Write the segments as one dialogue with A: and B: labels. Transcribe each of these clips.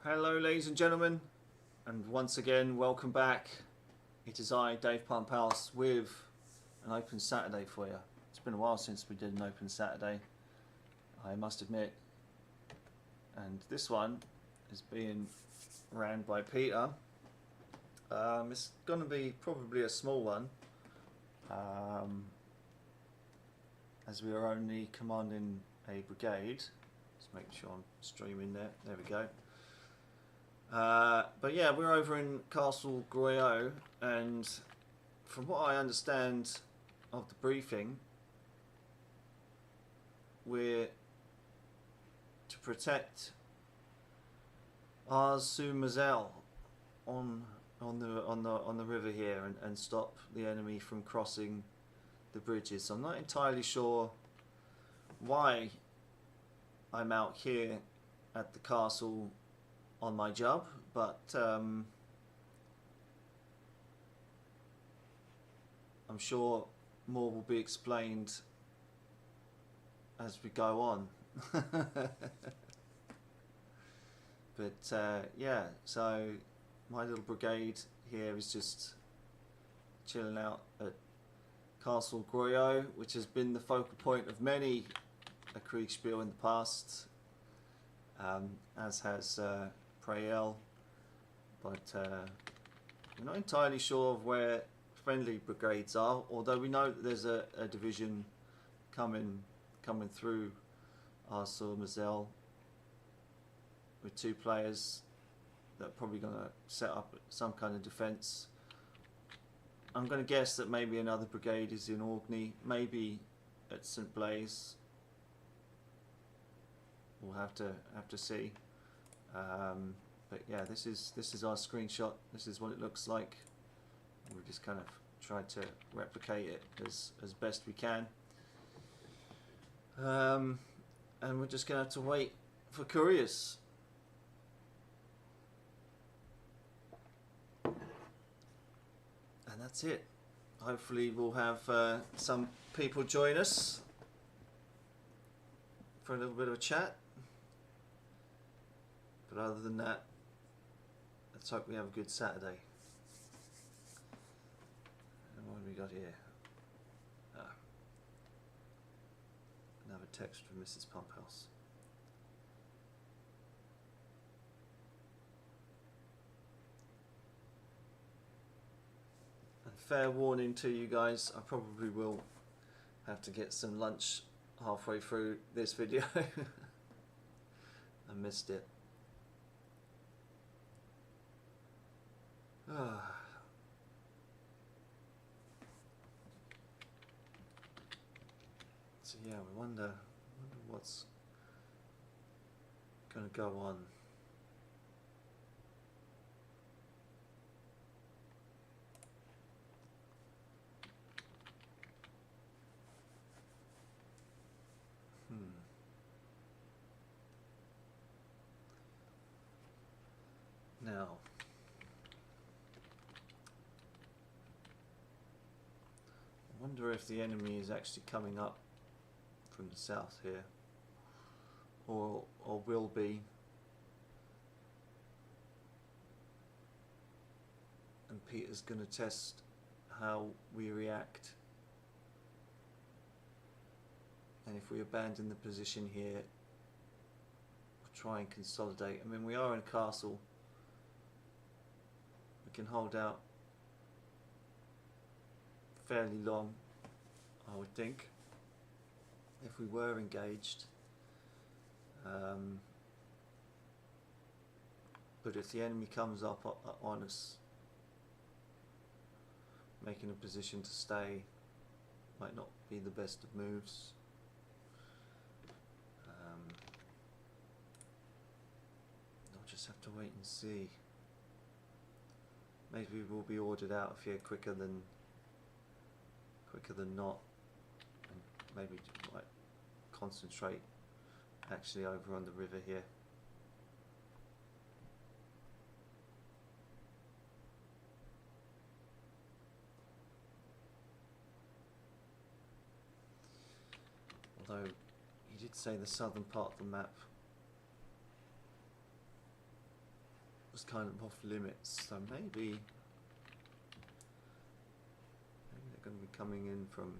A: Hello ladies and gentlemen, and once again welcome back. It is I, Dave Pumphouse, with an open Saturday for you. It's been a while since we did an open Saturday, I must admit, and this one is being ran by Peter. It's going to be probably a small one, as we are only commanding a brigade. Just make sure I'm streaming there. There we go. But yeah, we're over in Castle Groyot, and from what I understand of the briefing, we're to protect Ars-sur-Moselle on the river here, and stop the enemy from crossing the bridges. So I'm not entirely sure why I'm out here at the castle on my job, but I'm sure more will be explained as we go on. But yeah, so my little brigade here is just chilling out at Castle Groyot, which has been the focal point of many a Kriegsspiel in the past, as has Prayel, but we're not entirely sure of where friendly brigades are, although we know that there's a division coming through Ars-sur-Moselle with 2 players that are probably going to set up some kind of defence. I'm going to guess that maybe another brigade is in Orkney, maybe at St Blaise. We'll have to see. But yeah, this is our screenshot. This is what it looks like. We've just kind of tried to replicate it as best we can. And we're just going to have to wait for couriers. And that's it. Hopefully we'll have some people join us for a little bit of a chat. But other than that, let's hope we have a good Saturday. And what have we got here? Another text from Mrs. Pumphouse. And fair warning to you guys, I probably will have to get some lunch halfway through this video. I missed it. So yeah, we wonder what's going to go on. Now, I wonder if the enemy is actually coming up from the south here, or will be, and Peter's going to test how we react, and if we abandon the position here, we'll try and consolidate. I mean, we are in a castle, we can hold out fairly long, I would think, if we were engaged. But if the enemy comes up on us, making a position to stay might not be the best of moves. I'll just have to wait and see. Maybe we'll be ordered out of here quicker than not, and maybe might concentrate actually over on the river here. Although he did say the southern part of the map was kind of off limits, so maybe they're going to be coming in from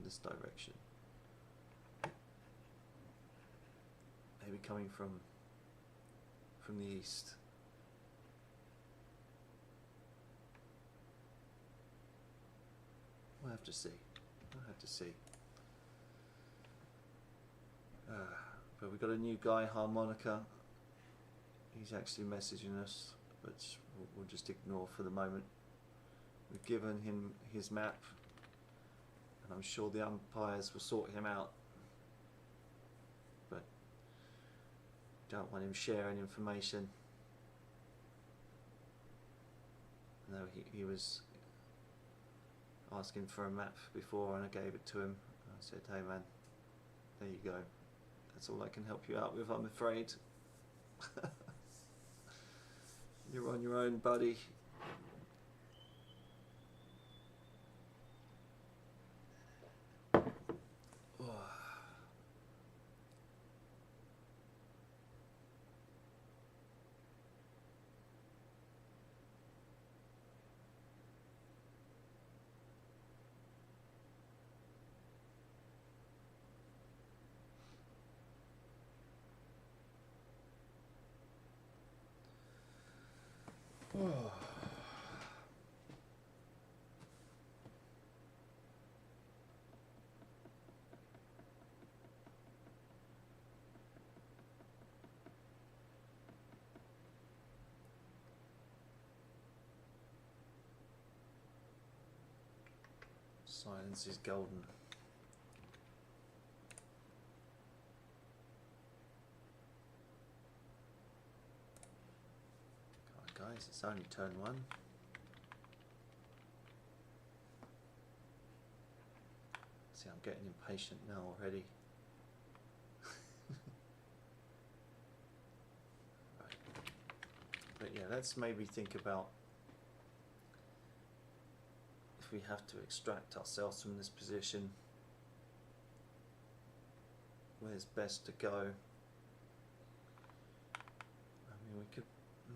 A: this direction. Maybe coming from the east. We'll have to see. We'll have to see. But we've got a new guy, Harmonica. He's actually messaging us, but we'll just ignore for the moment. We've given him his map, and I'm sure the umpires will sort him out. But don't want him sharing information. No, he was asking for a map before, and I gave it to him. I said, "Hey man, there you go. That's all I can help you out with, I'm afraid." You're on your own, buddy. Oh. Silence is golden. Come on, guys, it's only turn one. See, I'm getting impatient now already. Right. But yeah, let's maybe think about if we have to extract ourselves from this position, where's best to go. I mean, we could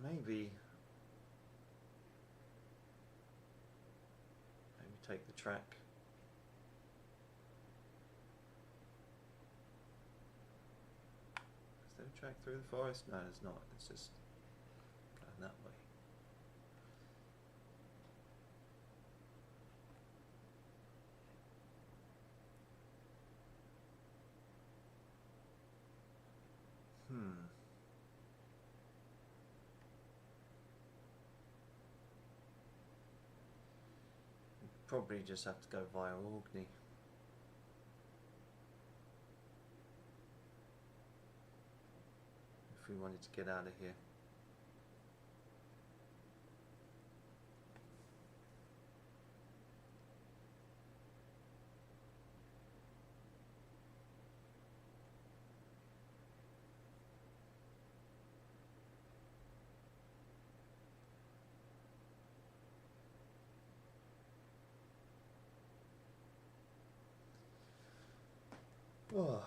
A: maybe take the track. Is there a track through the forest? No, there's not. It's just going that way. Probably just have to go via Orkney. If we wanted to get out of here. Oh.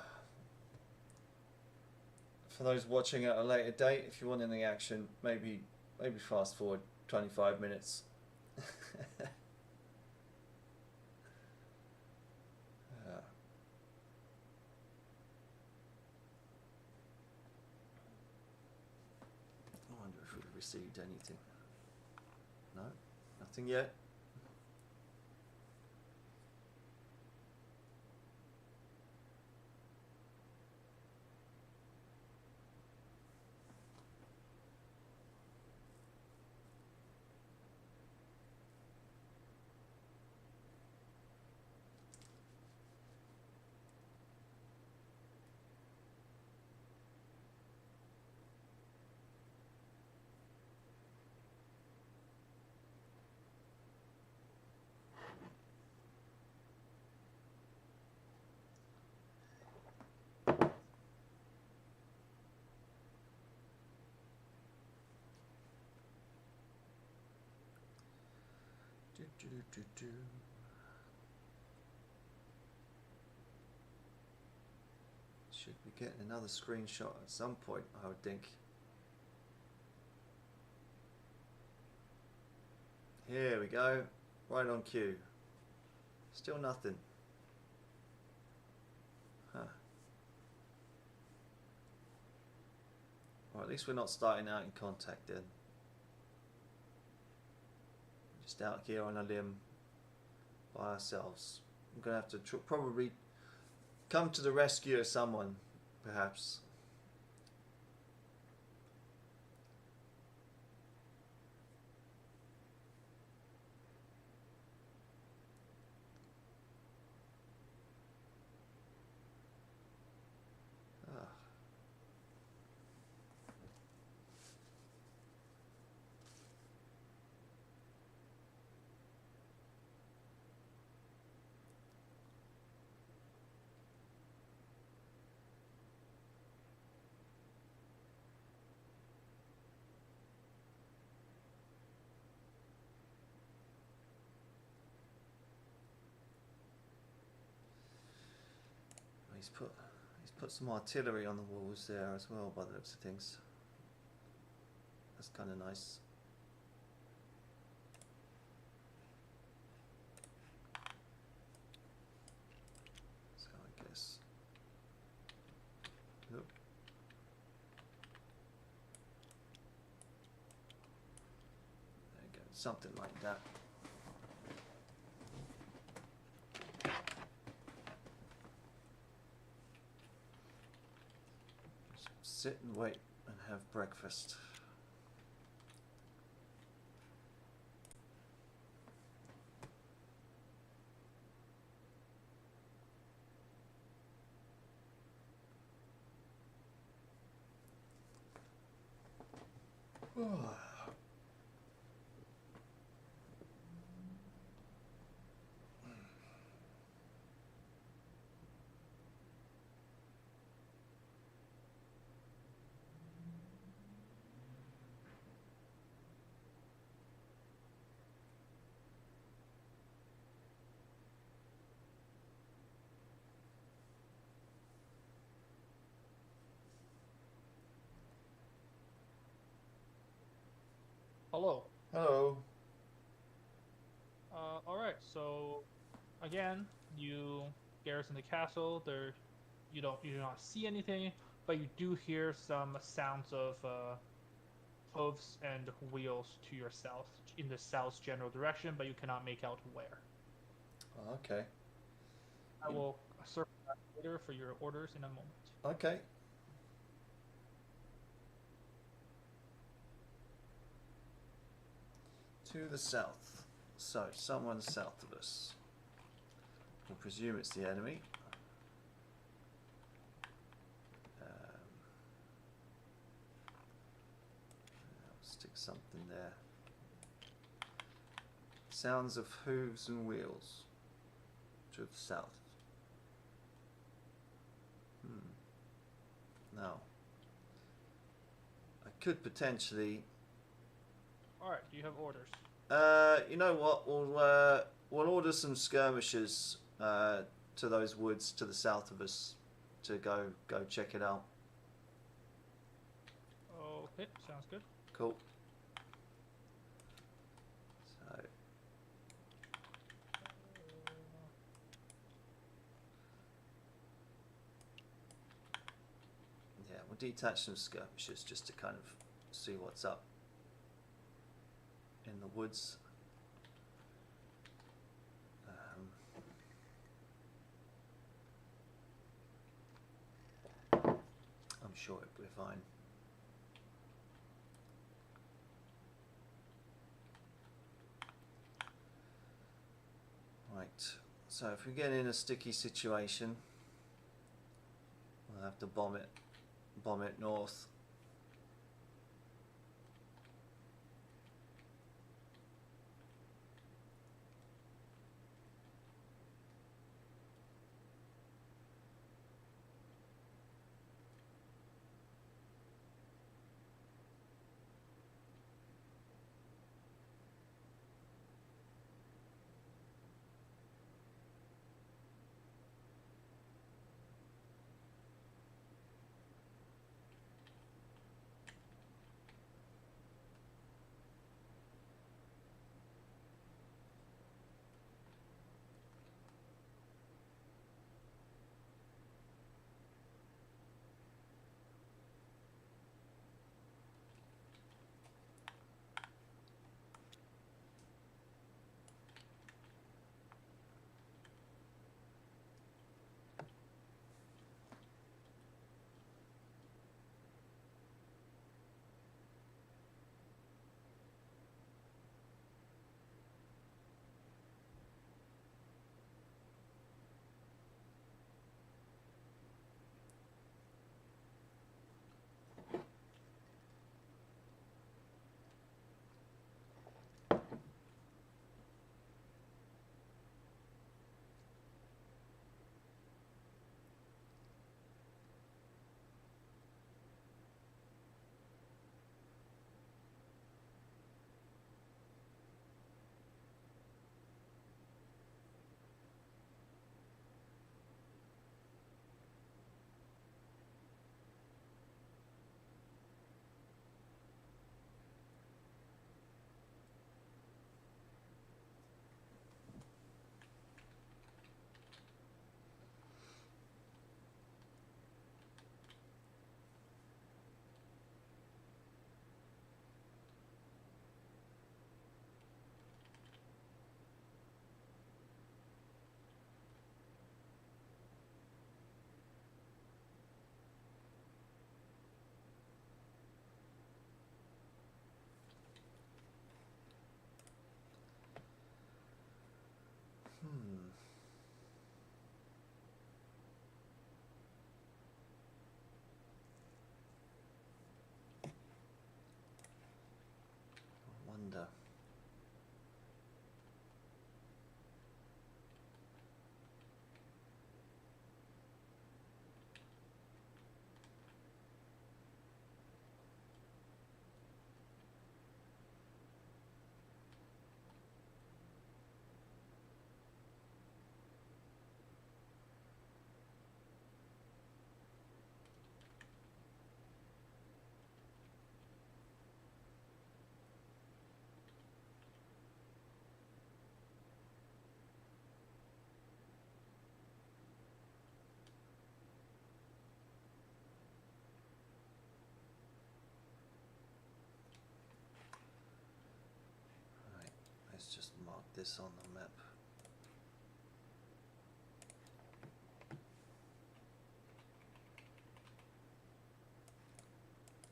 A: For those watching at a later date, if you want any action, maybe fast forward 25 minutes. I wonder if we've received anything. No, nothing yet. Should be getting another screenshot at some point, I would think. Here we go. Right on cue. Still nothing. Huh. Well, at least we're not starting out in contact then. Just out here on a limb by ourselves. I'm going to have to probably come to the rescue of someone, perhaps. He's put some artillery on the walls there as well, by the looks of things. That's kind of nice. So I guess. Oop. There you go, something like that. Sit and wait and have breakfast.
B: Hello.
A: Hello.
B: All right. So, again, you garrison the castle. You do not see anything, but you do hear some sounds of hooves and wheels to your south, in the south's general direction, but you cannot make out where.
A: Okay.
B: I will circle back later for your orders in a moment.
A: Okay. To the south. So, someone south of us. I presume it's the enemy. I'll stick something there. Sounds of hooves and wheels. To the south. Now, I could potentially.
B: All right. Do you have orders?
A: You know what? We'll order some skirmishers to those woods to the south of us to go check it out.
B: Okay. Sounds good.
A: Cool. So. Yeah, we'll detach some skirmishers just to kind of see what's up in the woods. I'm sure it'll be fine. Right, so if we get in a sticky situation, we'll have to bomb it north. under. Right, let's just mark this on the map.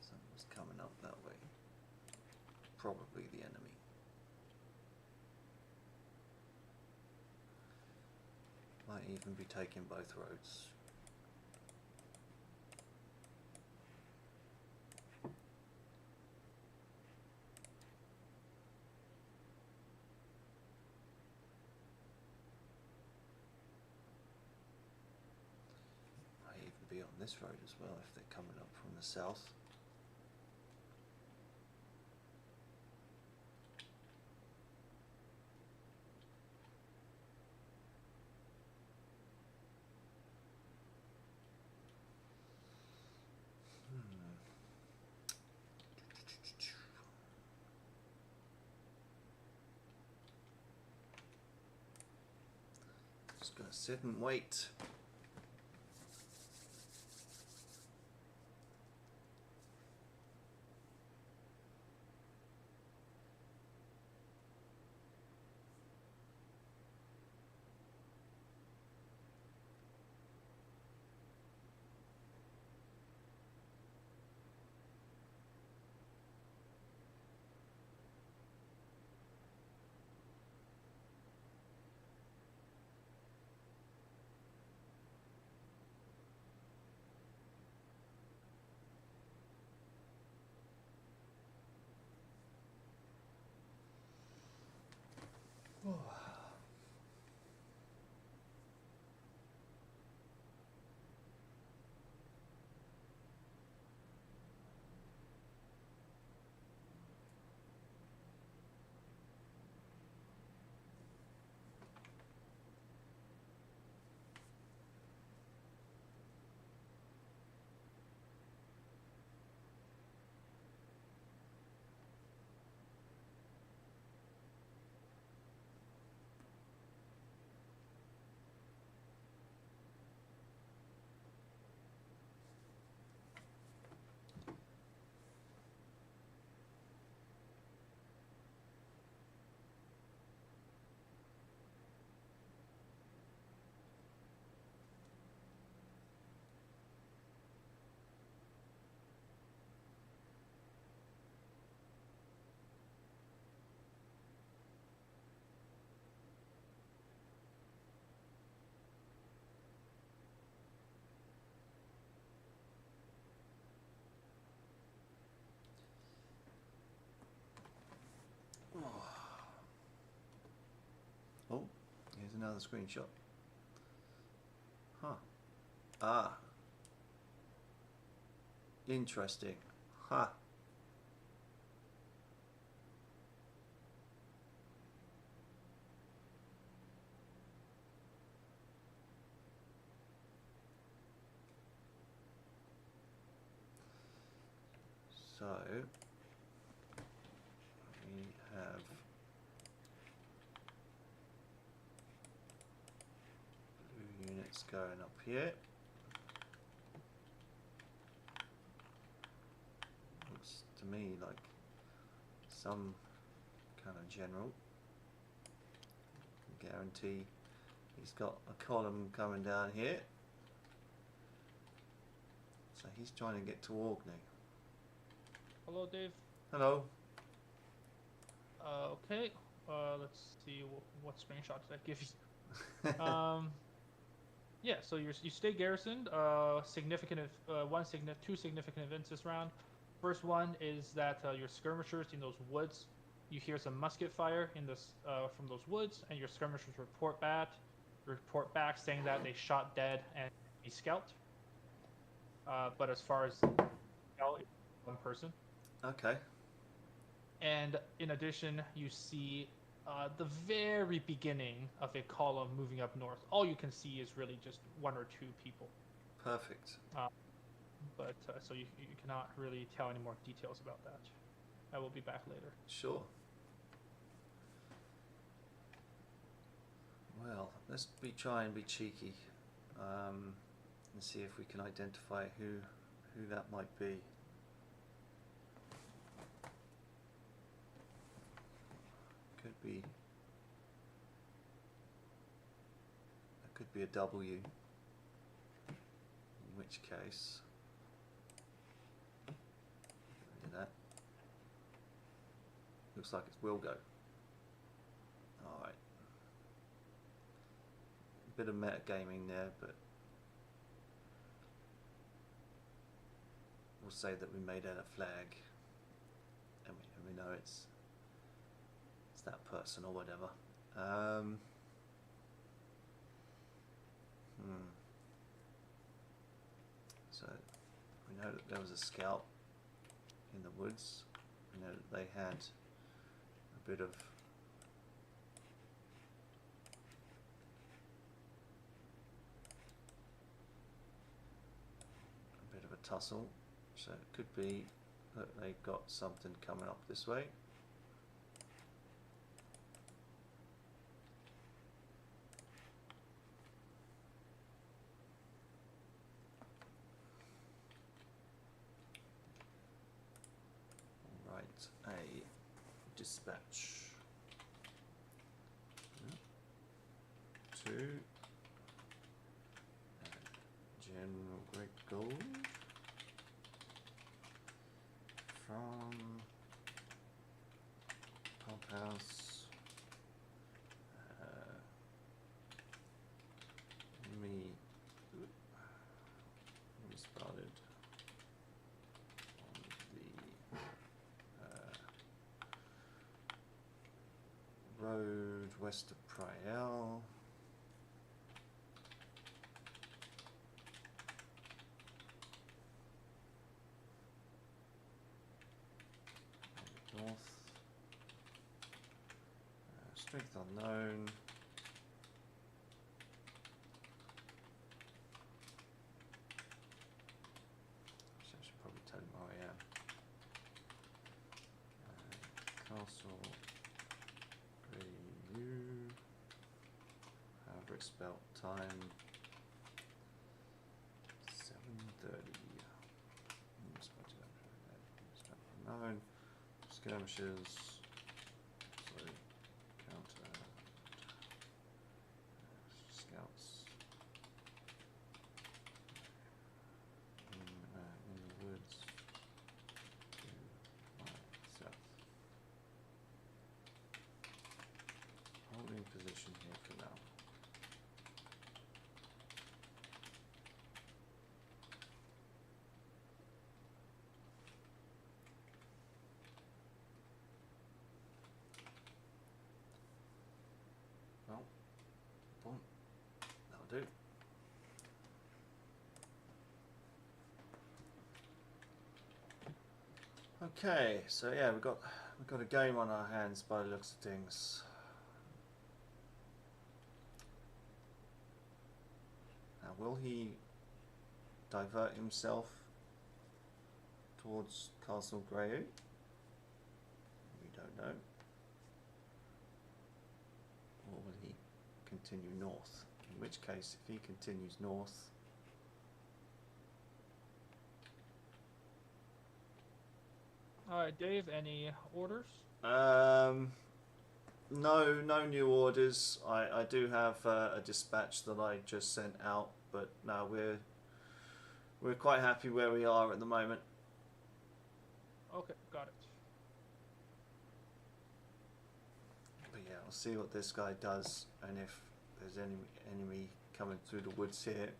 A: Something's coming up that way. Probably the enemy. Might even be taking both roads. Might even be on this road as well if they're coming up from the south. Just gonna sit and wait. Oh, here's another screenshot. Huh. Ah. Interesting. Huh. So we have blue units going up here. Looks to me like some kind of general. Guarantee he's got a column coming down here. So he's trying to get to Orkney.
B: Hello, Dave.
A: Hello.
B: Okay. Let's see what screenshot did I give you. Yeah. So you stay garrisoned. Two significant events this round. First one is that your skirmishers in those woods You hear some musket fire in this from those woods, and your skirmishers report back saying that they shot dead and be scalped. But as far as scalp, it's one person.
A: Okay.
B: And in addition, you see the very beginning of a column moving up north. All you can see is really just one or two people.
A: Perfect.
B: But so you cannot really tell any more details about that. I will be back later.
A: Sure. Well, let's try and be cheeky, and see if we can identify who that might be. Could be. That could be a W. In which case, that looks like it's will go. All right. Bit of metagaming there, but we'll say that we made out a flag, and we know it's that person or whatever. So we know that there was a scout in the woods. We know that they had a bit of a tussle, so it could be that they got something coming up this way. Right, a dispatch to General Greg Gold from Pump House. We spotted on the road west of Priel. North. Strength unknown. I should probably tell him who I am. Castle Greyu. However it's spelled. Time 7:30. Strength unknown. Skirmishes, so counter scouts in the woods to my south. Holding position here for now. Well, boom, that'll do. Okay, so yeah, we've got a game on our hands by the looks of things. Now, will he divert himself towards Castle Greyu? We don't know. Or will he continue north? In which case, if he continues north,
B: Alright, Dave, any orders?
A: no new orders. I do have a dispatch that I just sent out, but no, we're quite happy where we are at the moment.
B: Okay, got it.
A: But yeah, I'll see what this guy does, and if there's any enemy coming through the woods here.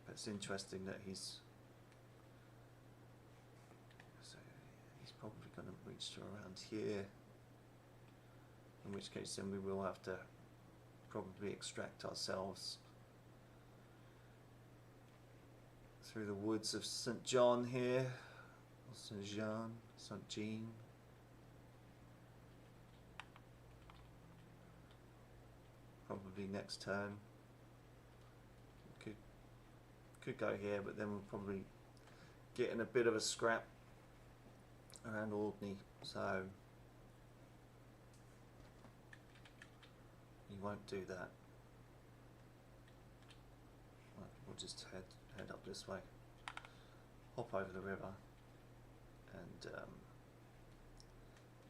A: It's interesting that he's reach to around here. In which case then we will have to probably extract ourselves through the woods of St. John here, or St. Jean, St. Jean. Probably next turn. Could go here, but then we'll probably get in a bit of a scrap around Aldney, so you won't do that. We'll just head up this way, hop over the river, and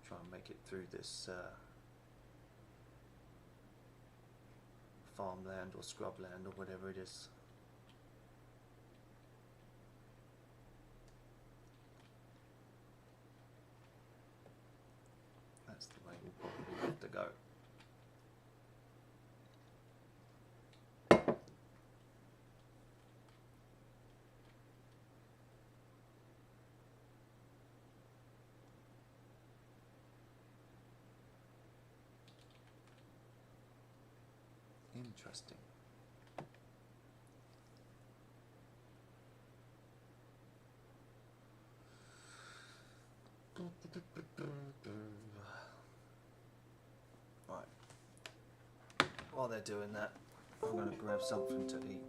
A: try and make it through this farmland or scrubland or whatever it is. That's the way we'll probably have to go. Interesting. Right. While they're doing that, I'm going to grab something to eat.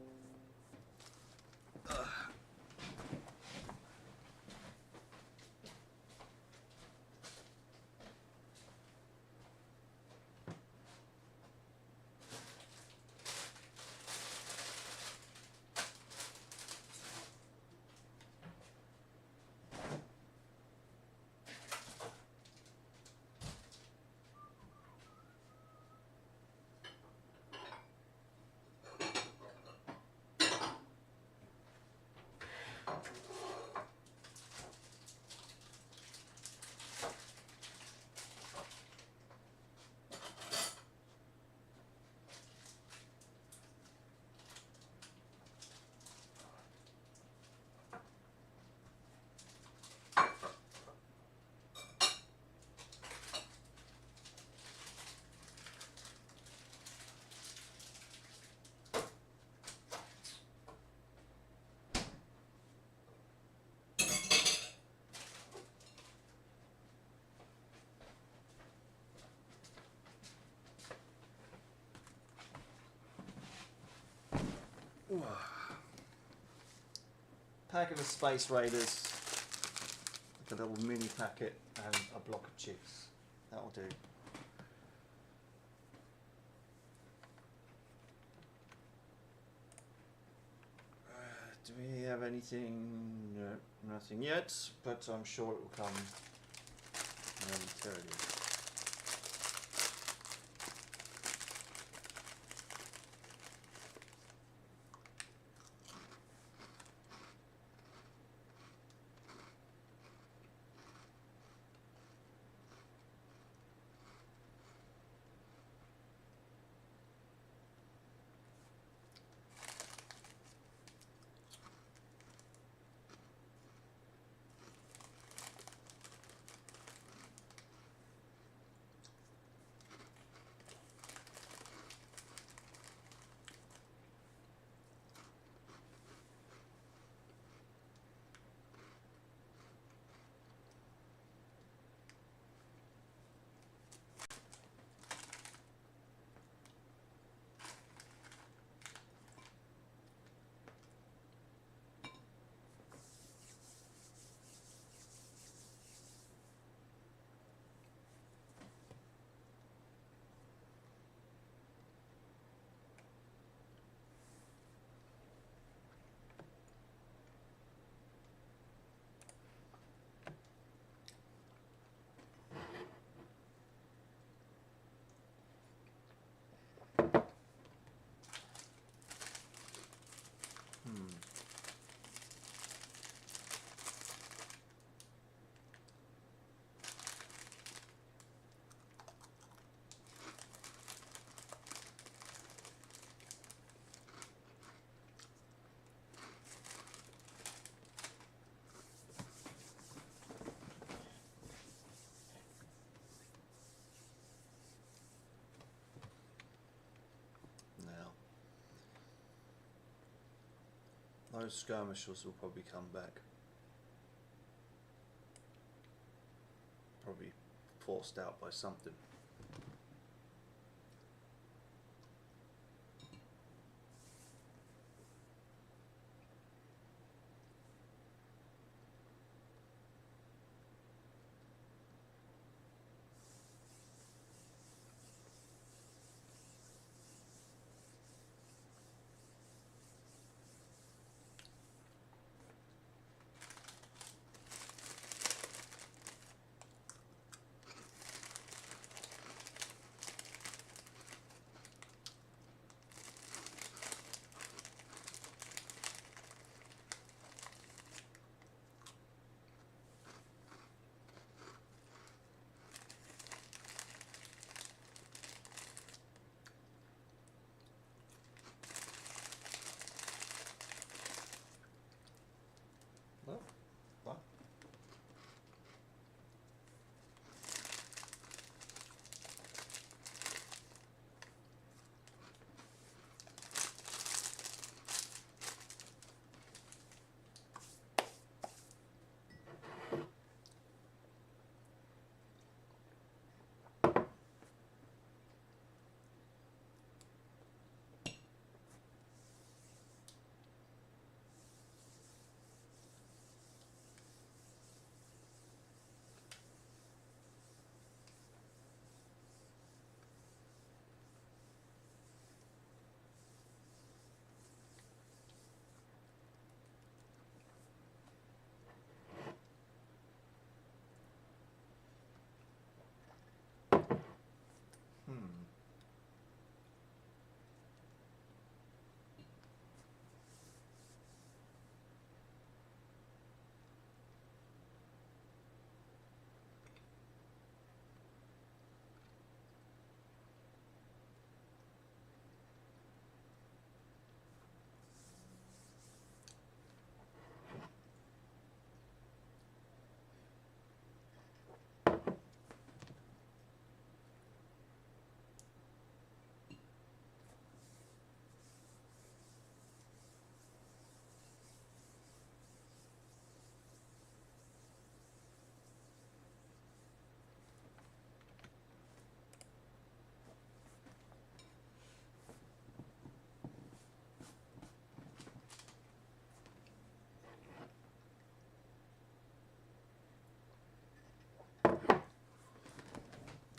A: Packet of Space Raiders, like a little mini packet, and a block of chips. That'll do. Do we have anything? No, nothing yet, but I'm sure it will come momentarily. Those skirmishers will probably come back. Probably forced out by something. Well, well.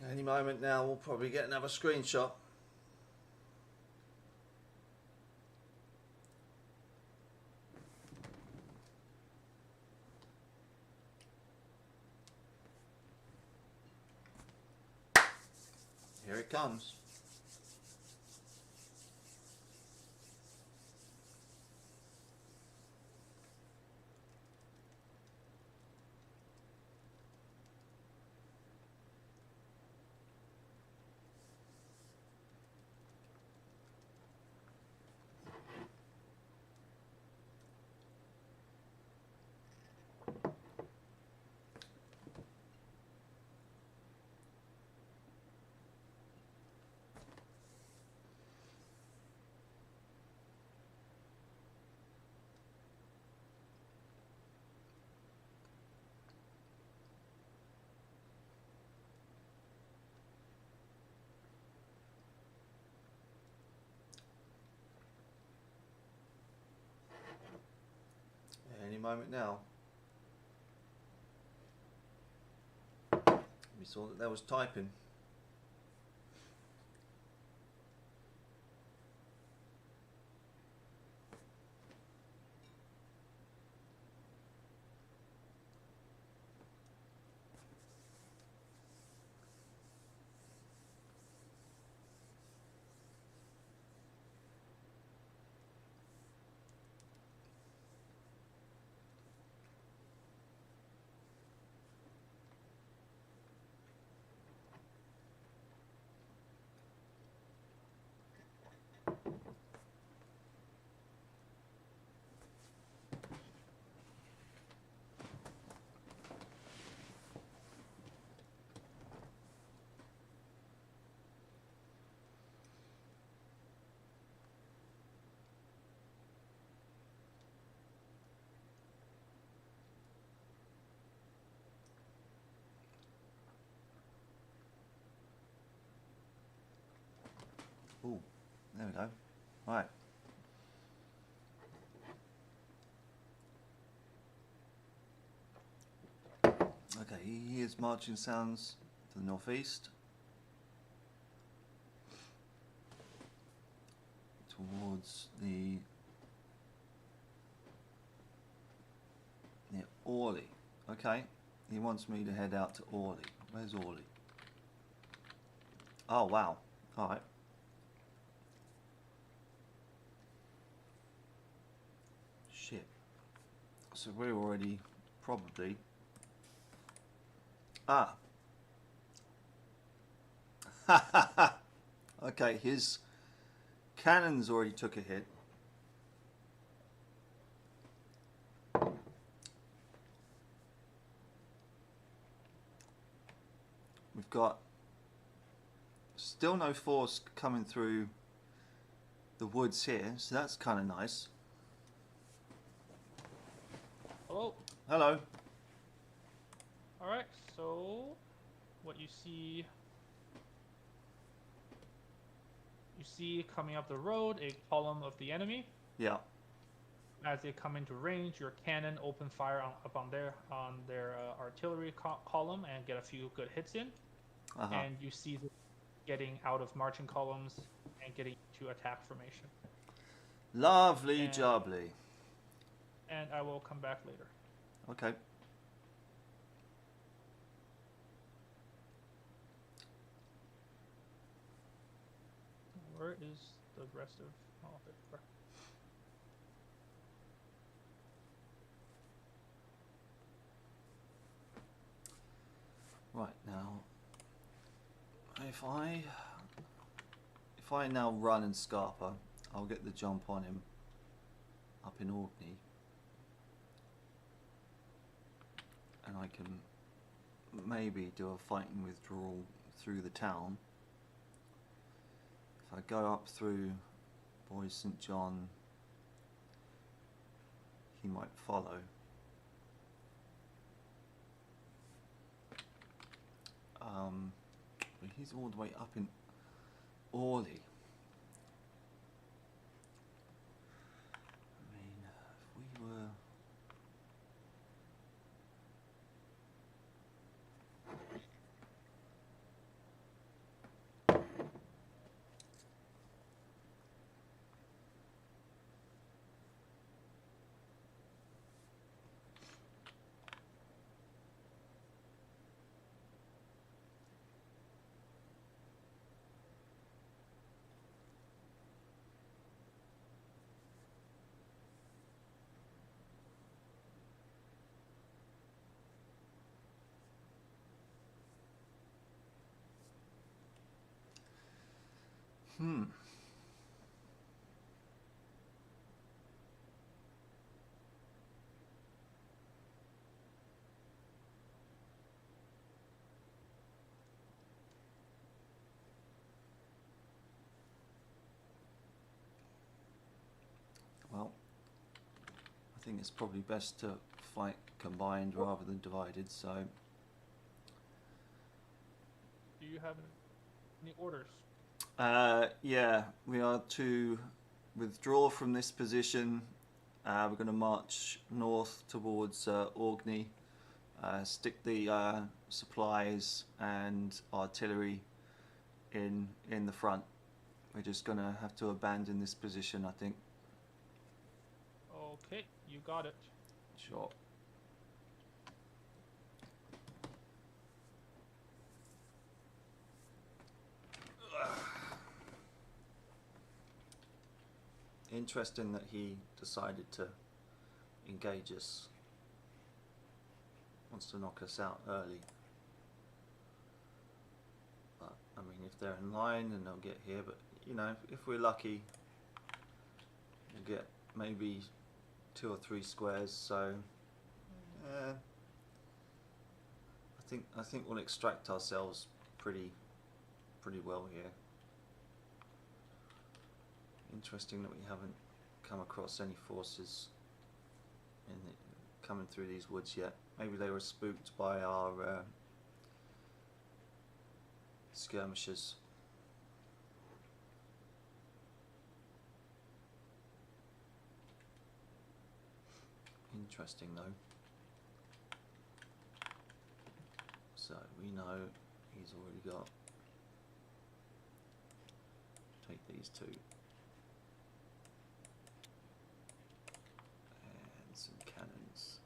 A: Any moment now we'll probably get another screenshot. Here it comes. Any moment now. We saw that there was typing. Oh, there we go. Right. Okay, he hears marching sounds to the northeast. Towards the near Orley. Okay, he wants me to head out to Orley. Where's Orley? Oh wow. All right. Shit. So we're already probably. Ah. Okay, his cannons already took a hit. We've got still no force coming through the woods here, so that's kind of nice.
B: Hello.
A: Hello.
B: All right. So, what you see coming up the road a column of the enemy.
A: Yeah.
B: As they come into range, your cannon open fire up on their artillery column and get a few good hits in. And you see them getting out of marching columns and getting to attack formation.
A: Lovely jubbly.
B: And I will come back later.
A: Okay.
B: Where is the rest of... Oh, there.
A: Right, now if I now run and Scarpa, I'll get the jump on him up in Orkney, and I can maybe do a fighting withdrawal through the town. If I go up through Bois St John, he might follow. But he's all the way up in Orley. I mean, if we were... Well, I think it's probably best to fight combined rather than divided, so...
B: Do you have any orders?
A: Yeah, we are to withdraw from this position. We're going to march north towards Orkney, stick the supplies and artillery in the front. We're just going to have to abandon this position, I think.
B: Okay, you got it.
A: Sure. Interesting that he decided to engage us. Wants to knock us out early. But, I mean, if they're in line, then they'll get here. But, you know, if we're lucky, we'll get maybe 2 or 3 squares. So, yeah, I think we'll extract ourselves pretty well here. Interesting that we haven't come across any forces coming through these woods yet. Maybe they were spooked by our skirmishers. Interesting though. So we know he's already got. Take these two. And some cannons.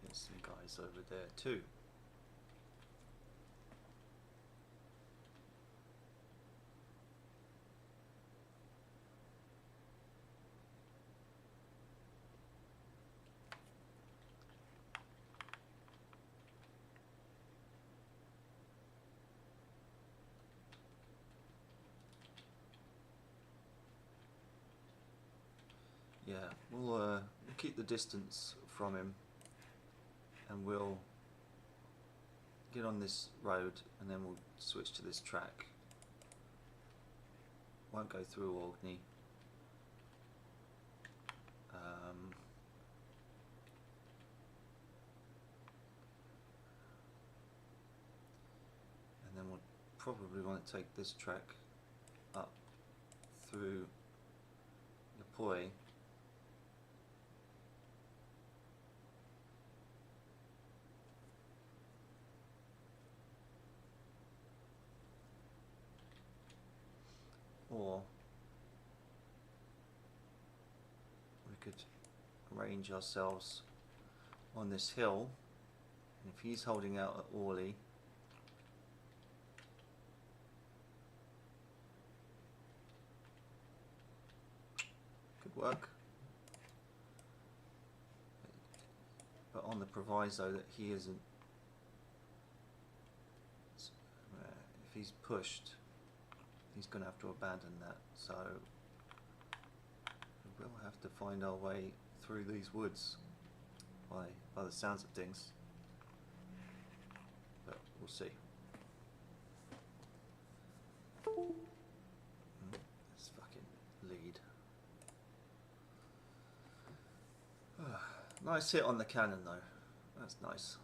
A: There's some guys over there too. Yeah, we'll keep the distance from him, and we'll get on this road, and then we'll switch to this track. Won't go through Orkney. And then we'll probably want to take this track up through Napoi. Or we could arrange ourselves on this hill, and if he's holding out at Orley, could work, but on the proviso that he isn't, if he's pushed, he's going to have to abandon that, so we'll have to find our way through these woods by the sounds of things, but we'll see. Let's fucking lead. Nice hit on the cannon though, that's nice.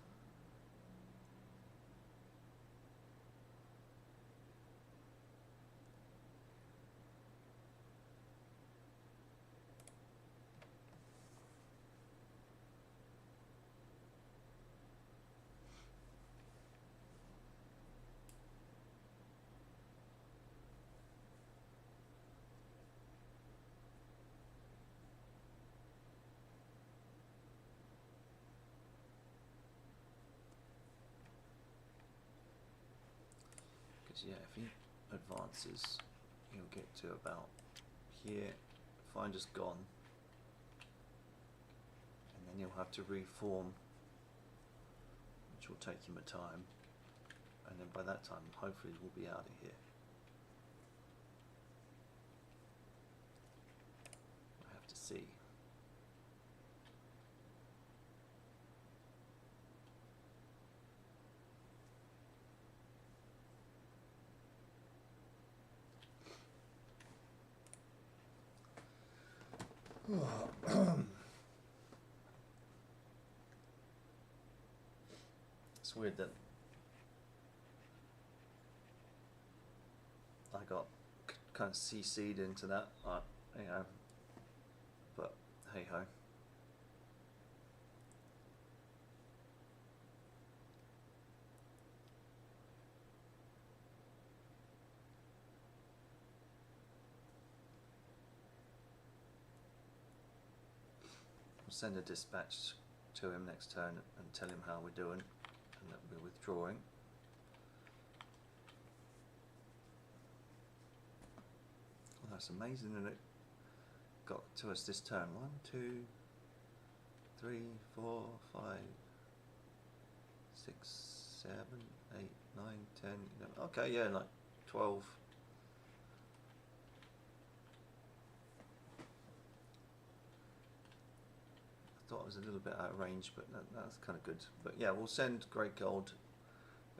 A: Yeah, if he advances, he'll get to about here, finder's gone, and then he'll have to reform, which will take him a time, and then by that time hopefully we'll be out of here. I have to see. It's weird that I got kind of CC'd into that, you know, but hey ho. Send a dispatch to him next turn and tell him how we're doing and that we're withdrawing. Well, that's amazing that it got to us this turn. 1, 2, 3, 4, 5, 6, 7, 8, 9, 10, 11. Okay, yeah, like 12. I thought I was a little bit out of range, but that's kind of good. But yeah, we'll send Great Gold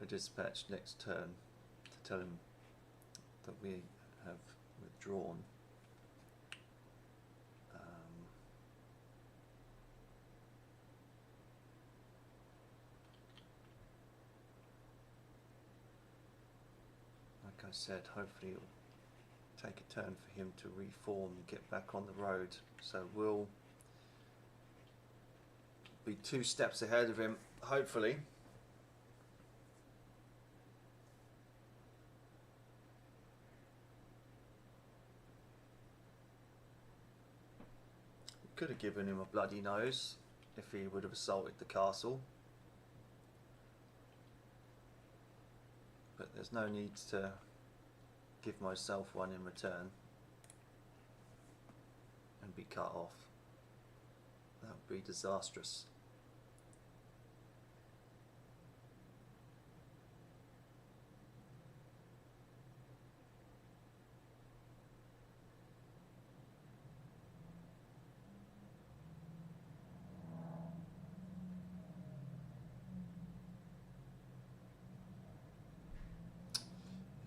A: a dispatch next turn to tell him that we have withdrawn. Like I said, hopefully it'll take a turn for him to reform and get back on the road. So we'll be 2 steps ahead of him, hopefully. Could have given him a bloody nose if he would have assaulted the castle. But there's no need to give myself one in return and be cut off. That would be disastrous.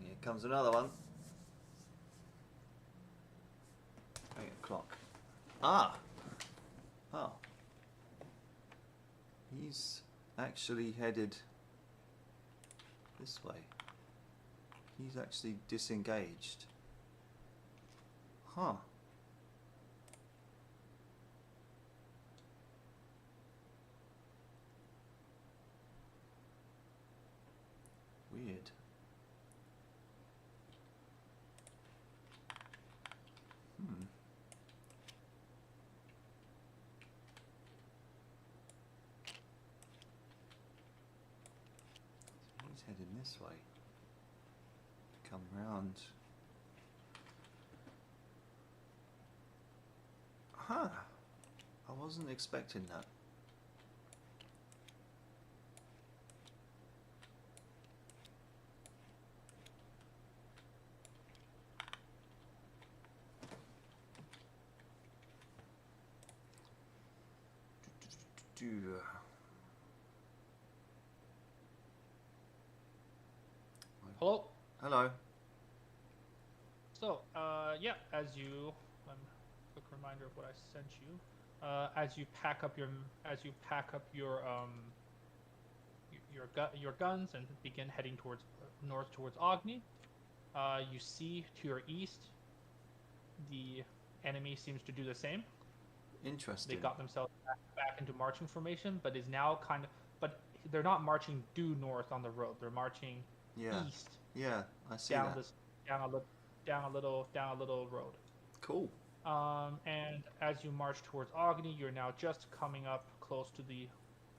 A: Here comes another one. 8 o'clock. Ah! Oh. He's actually headed this way. He's actually disengaged. Huh. Weird. He's heading this way. Come round. Huh. I wasn't expecting that.
B: Hello.
A: Hello.
B: So, yeah, as you, quick reminder of what I sent you. As you pack up your guns and begin heading towards north towards Agni, you see to your east, the enemy seems to do the same.
A: Interesting.
B: They got themselves back into marching formation, but is now but they're not marching due north on the road. They're marching east.
A: Yeah, I see
B: down
A: that.
B: down a little road.
A: Cool.
B: And as you march towards Agni, you're now just coming up close to the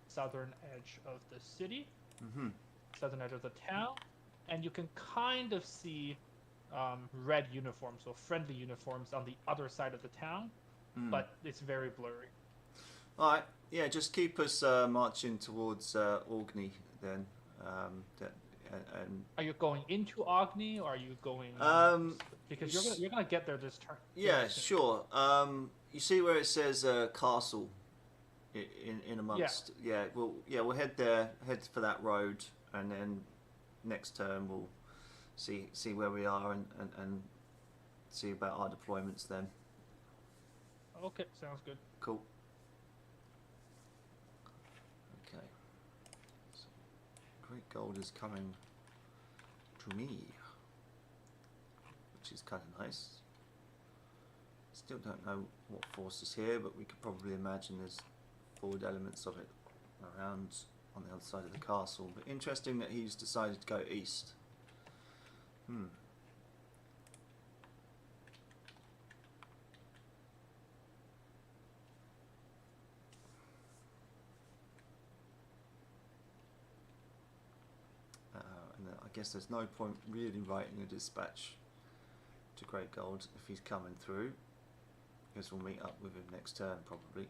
B: southern edge of the city, southern edge of the town, and you can kind of see red uniforms, so friendly uniforms on the other side of the town, but it's very blurry.
A: All right, yeah, just keep us marching towards Orkney then. And
B: are you going into Agni, or are you going? Because you're gonna get there this turn.
A: Yeah, sure. You see where it says castle in amongst. Yeah, we'll head there, head for that road, and then next turn we'll see where we are and see about our deployments then.
B: Okay, sounds good.
A: Cool. Okay. So, Great Gold is coming to me, which is kind of nice. Still don't know what force is here, but we could probably imagine there's forward elements of it around on the other side of the castle. But interesting that he's decided to go east. And I guess there's no point really writing a dispatch to Great Gold if he's coming through. I guess we'll meet up with him next turn probably.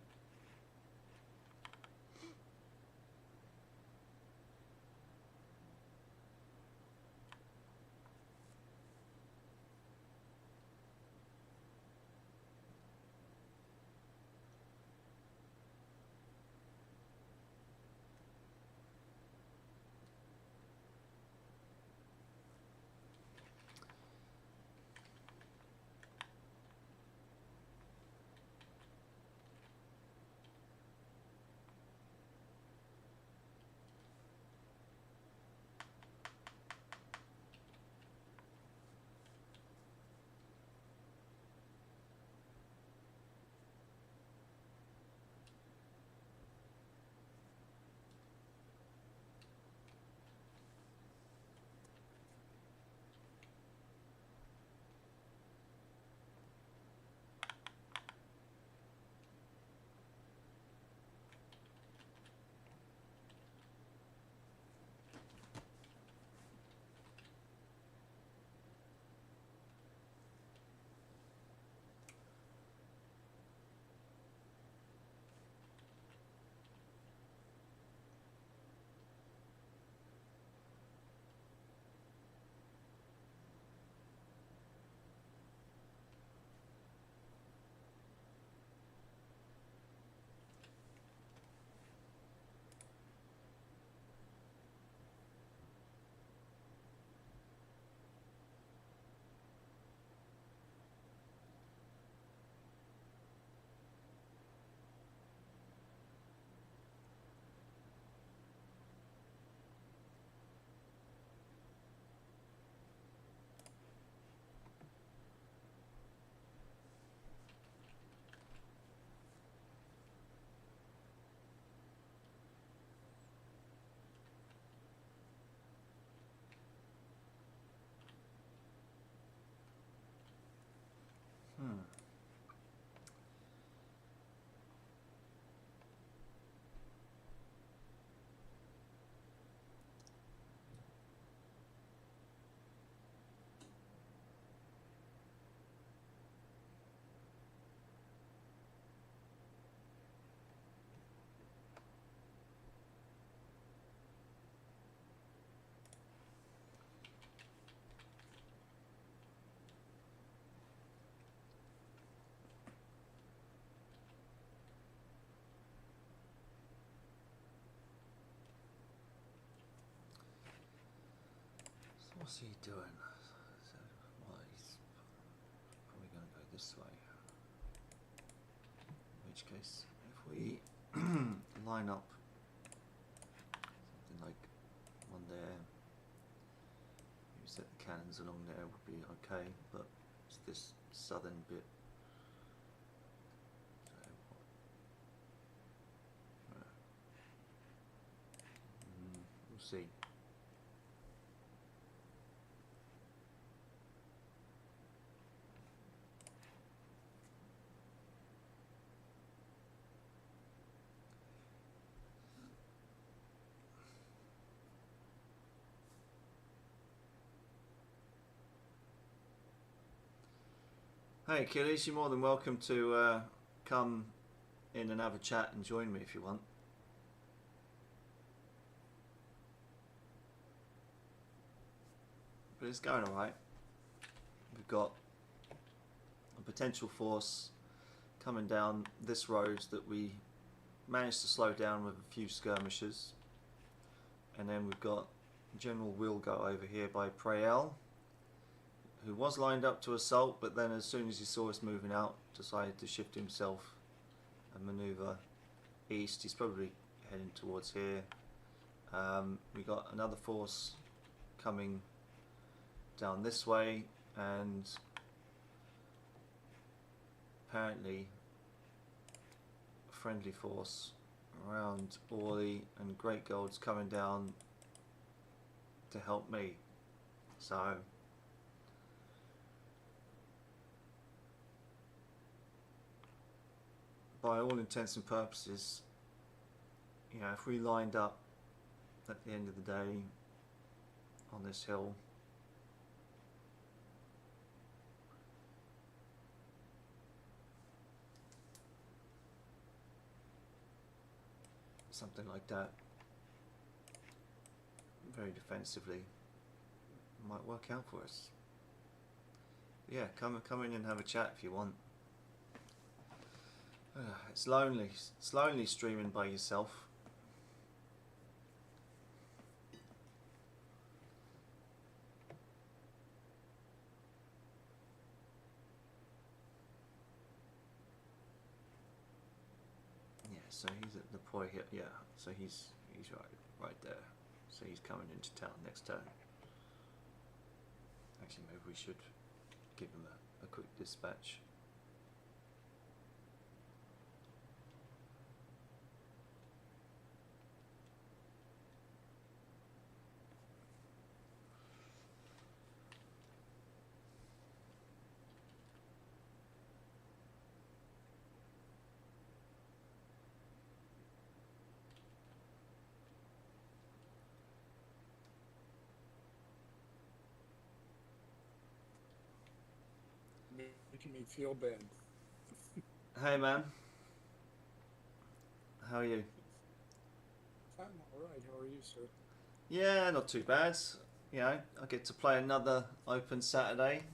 A: What's he doing? So, well, he's probably going to go this way. In which case, if we line up something like one there, maybe set the cannons along there would be okay, but it's this southern bit. So, we'll see. Hey Achilles, you're more than welcome to come in and have a chat and join me if you want. But it's going alright. We've got a potential force coming down this road that we managed to slow down with a few skirmishers. And then we've got General Wilgo over here by Prael, who was lined up to assault, but then as soon as he saw us moving out, decided to shift himself and manoeuvre east. He's probably heading towards here. We got another force coming down this way, and apparently a friendly force around Orley and Great Gold's coming down to help me. So by all intents and purposes, you know, if we lined up at the end of the day on this hill, something like that, very defensively, might work out for us. Yeah, come in and have a chat if you want. It's lonely. It's lonely streaming by yourself. Yeah, so he's at the point here. Yeah, so he's right there. So he's coming into town next turn. Actually, maybe we should give him a quick dispatch.
C: Making me feel bad.
A: Hey man, how are you?
C: I'm all right. How are you, sir?
A: Yeah, not too bad. You know, I get to play another Open Saturday.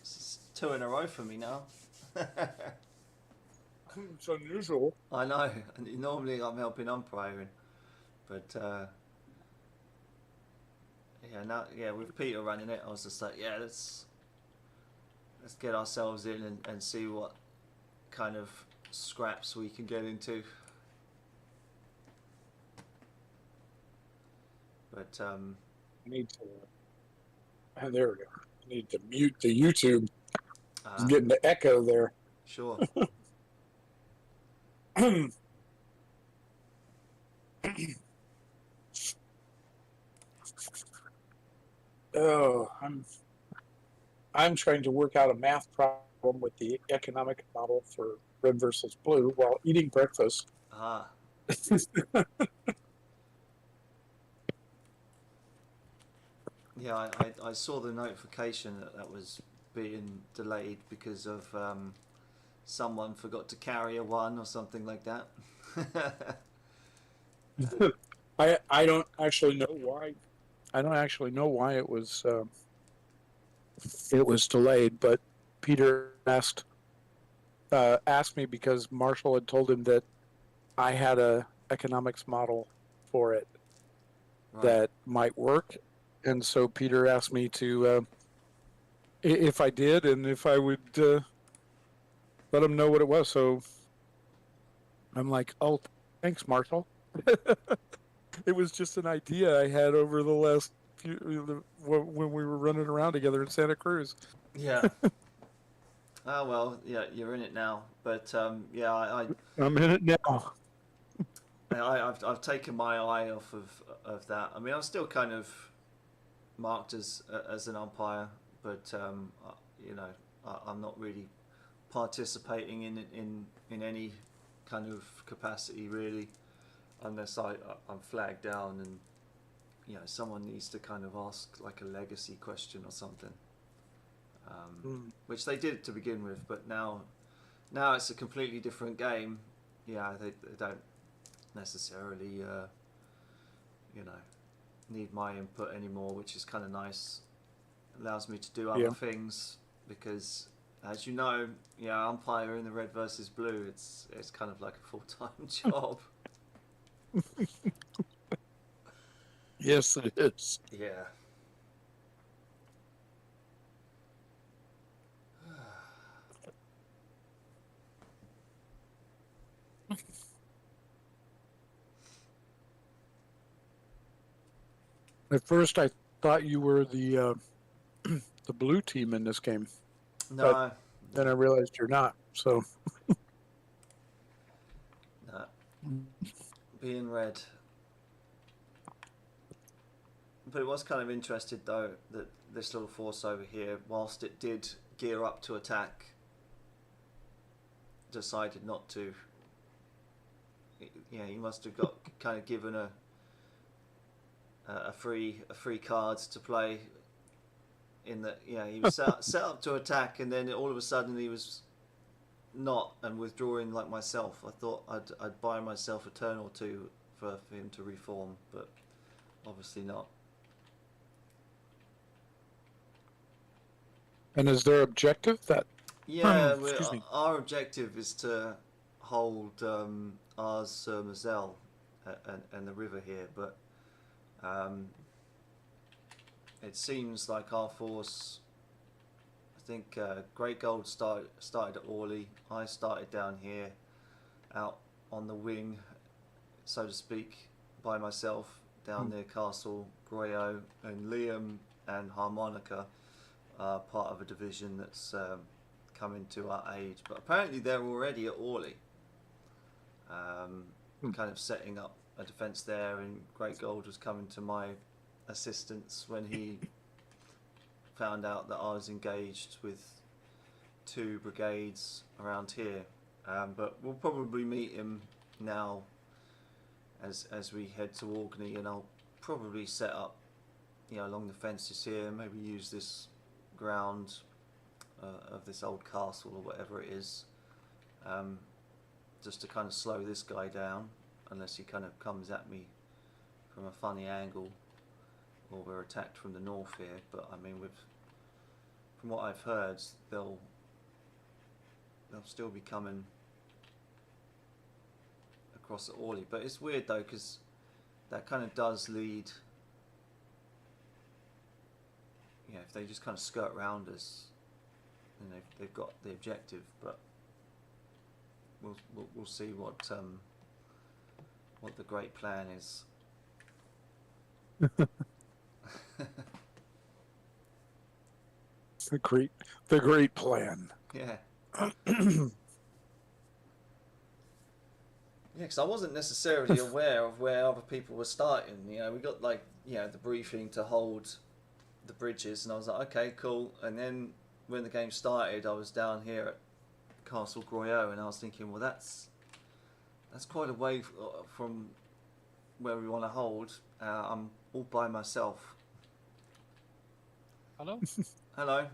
A: It's 2 in a row for me now.
C: It's unusual.
A: I know, and normally I'm helping umpiring, but yeah, with Peter running it, I was just like, yeah, let's get ourselves in and see what kind of scraps we can get into. But
C: I need to. There we go. I need to mute the YouTube. It's getting the echo there.
A: Sure.
C: Oh, I'm trying to work out a math problem with the economic model for red versus blue while eating breakfast.
A: Ah. Yeah, I saw the notification that was being delayed because of someone forgot to carry a 1 or something like that.
C: I don't actually know why. I don't actually know why it was delayed, but Peter asked me because Marshall had told him that I had a economics model for it
A: Right.
C: that might work, and so Peter asked me to if I did, and if I would let him know what it was. So I'm like, oh, thanks, Marshall. It was just an idea I had over the last when we were running around together in Santa Cruz.
A: Yeah. Oh well, yeah, you're in it now. But yeah,
C: I'm in it now.
A: I've taken my eye off of that. I mean, I'm still kind of marked as an umpire, but you know, I'm not really participating in any kind of capacity really, unless I'm flagged down and you know someone needs to kind of ask like a legacy question or something, which they did to begin with, but now it's a completely different game. Yeah, they don't necessarily you know need my input anymore, which is kind of nice. Allows me to do other things because, as you know, yeah, umpire in the red versus blue, it's kind of like a full-time job.
C: Yes, it is.
A: Yeah.
C: At first, I thought you were the the blue team in this game, but
A: No,
C: then I realized you're not. So
A: no, being red. But it was kind of interesting though that this little force over here, whilst it did gear up to attack, decided not to. Yeah, he must have got kind of given a free card to play. In that, yeah, he was set up to attack, and then all of a sudden he was not and withdrawing like myself. I thought I'd buy myself a turn or two for him to reform, but obviously not.
C: and is their objective that?
A: Yeah,
C: Excuse me.
A: our objective is to hold Ars sur Moselle and the river here, but it seems like our force. I think Great Gold started at Orly. I started down here, out on the wing, so to speak, by myself down near Castle Groyo, and Liam and Harmonica are part of a division that's coming to our aid. But apparently they're already at Orly, kind of setting up a defence there, and Great Gold was coming to my assistance when he found out that I was engaged with 2 brigades around here. But we'll probably meet him now as we head to Orkney, and I'll probably set up, you know, along the fences here, maybe use this ground of this old castle or whatever it is, just to kind of slow this guy down, unless he kind of comes at me from a funny angle, or we're attacked from the north here. But I mean, from what I've heard, they'll still be coming across at Orly. But it's weird though, because that kind of does lead. Yeah, if they just kind of skirt around us, then they've got the objective. But we'll see what the great plan is.
C: The great plan.
A: Yeah. Yeah, because I wasn't necessarily aware of where other people were starting. You know, we got like, you know, the briefing to hold the bridges, and I was like, okay, cool. And then when the game started, I was down here at Castle Groyo, and I was thinking, well, that's quite a way from where we want to hold. I'm all by myself.
B: Hello?
A: Hello.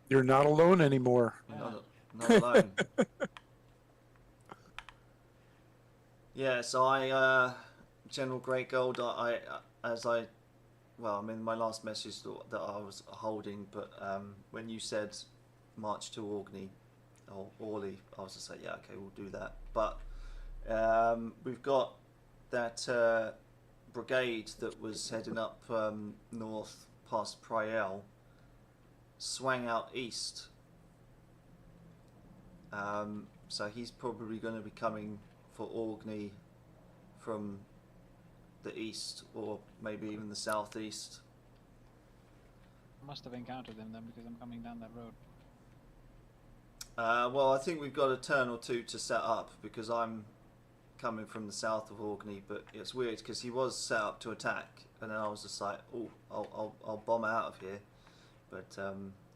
C: You're not alone anymore.
A: Not alone. Yeah, so I, General Great Gold, I mean, my last message that I was holding, but when you said march to Orkney or Orly, I was just like, yeah, okay, we'll do that. But we've got that brigade that was heading up north past Priel swang out east. So he's probably going to be coming for Orkney from the east, or maybe even the southeast.
D: I must have encountered them then, because I'm coming down that road.
A: Well, I think we've got a turn or two to set up, because I'm coming from the south of Orkney, but it's weird because he was set up to attack, and then I was just like, oh, I'll bomb out of here. But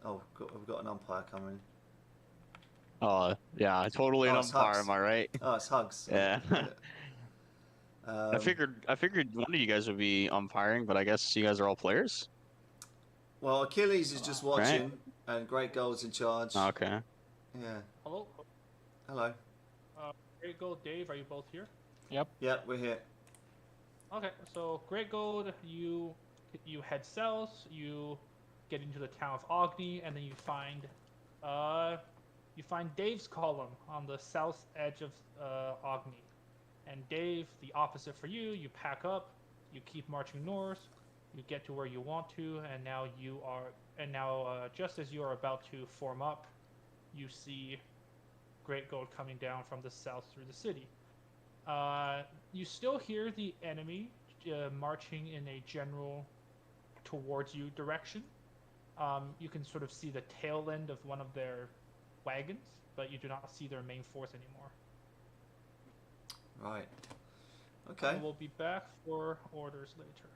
A: we've got an umpire coming.
E: Oh, yeah, totally an
A: Oh, it's
E: umpire,
A: Hugs.
E: am I right?
A: Oh, it's Hugs.
E: Yeah.
A: Um,
E: I figured one of you guys would be umpiring, but I guess you guys are all players?
A: Well, Achilles is just watching, and Great Gold's in charge.
E: Oh, okay.
A: Yeah.
B: Hello?
A: Hello.
B: Great Gold, Dave, are you both here?
D: Yep.
A: Yeah, we're here.
B: Okay, so Great Gold, you head south, you get into the town of Ogni, and then you find Dave's column on the south edge of Ogni. And Dave, the opposite for you, you pack up, you keep marching north, you get to where you want to, and now just as you are about to form up, you see Great Gold coming down from the south through the city. You still hear the enemy marching in a general towards you direction. You can sort of see the tail end of one of their wagons, but you do not see their main force anymore.
A: Right. Okay.
B: We'll be back for orders later.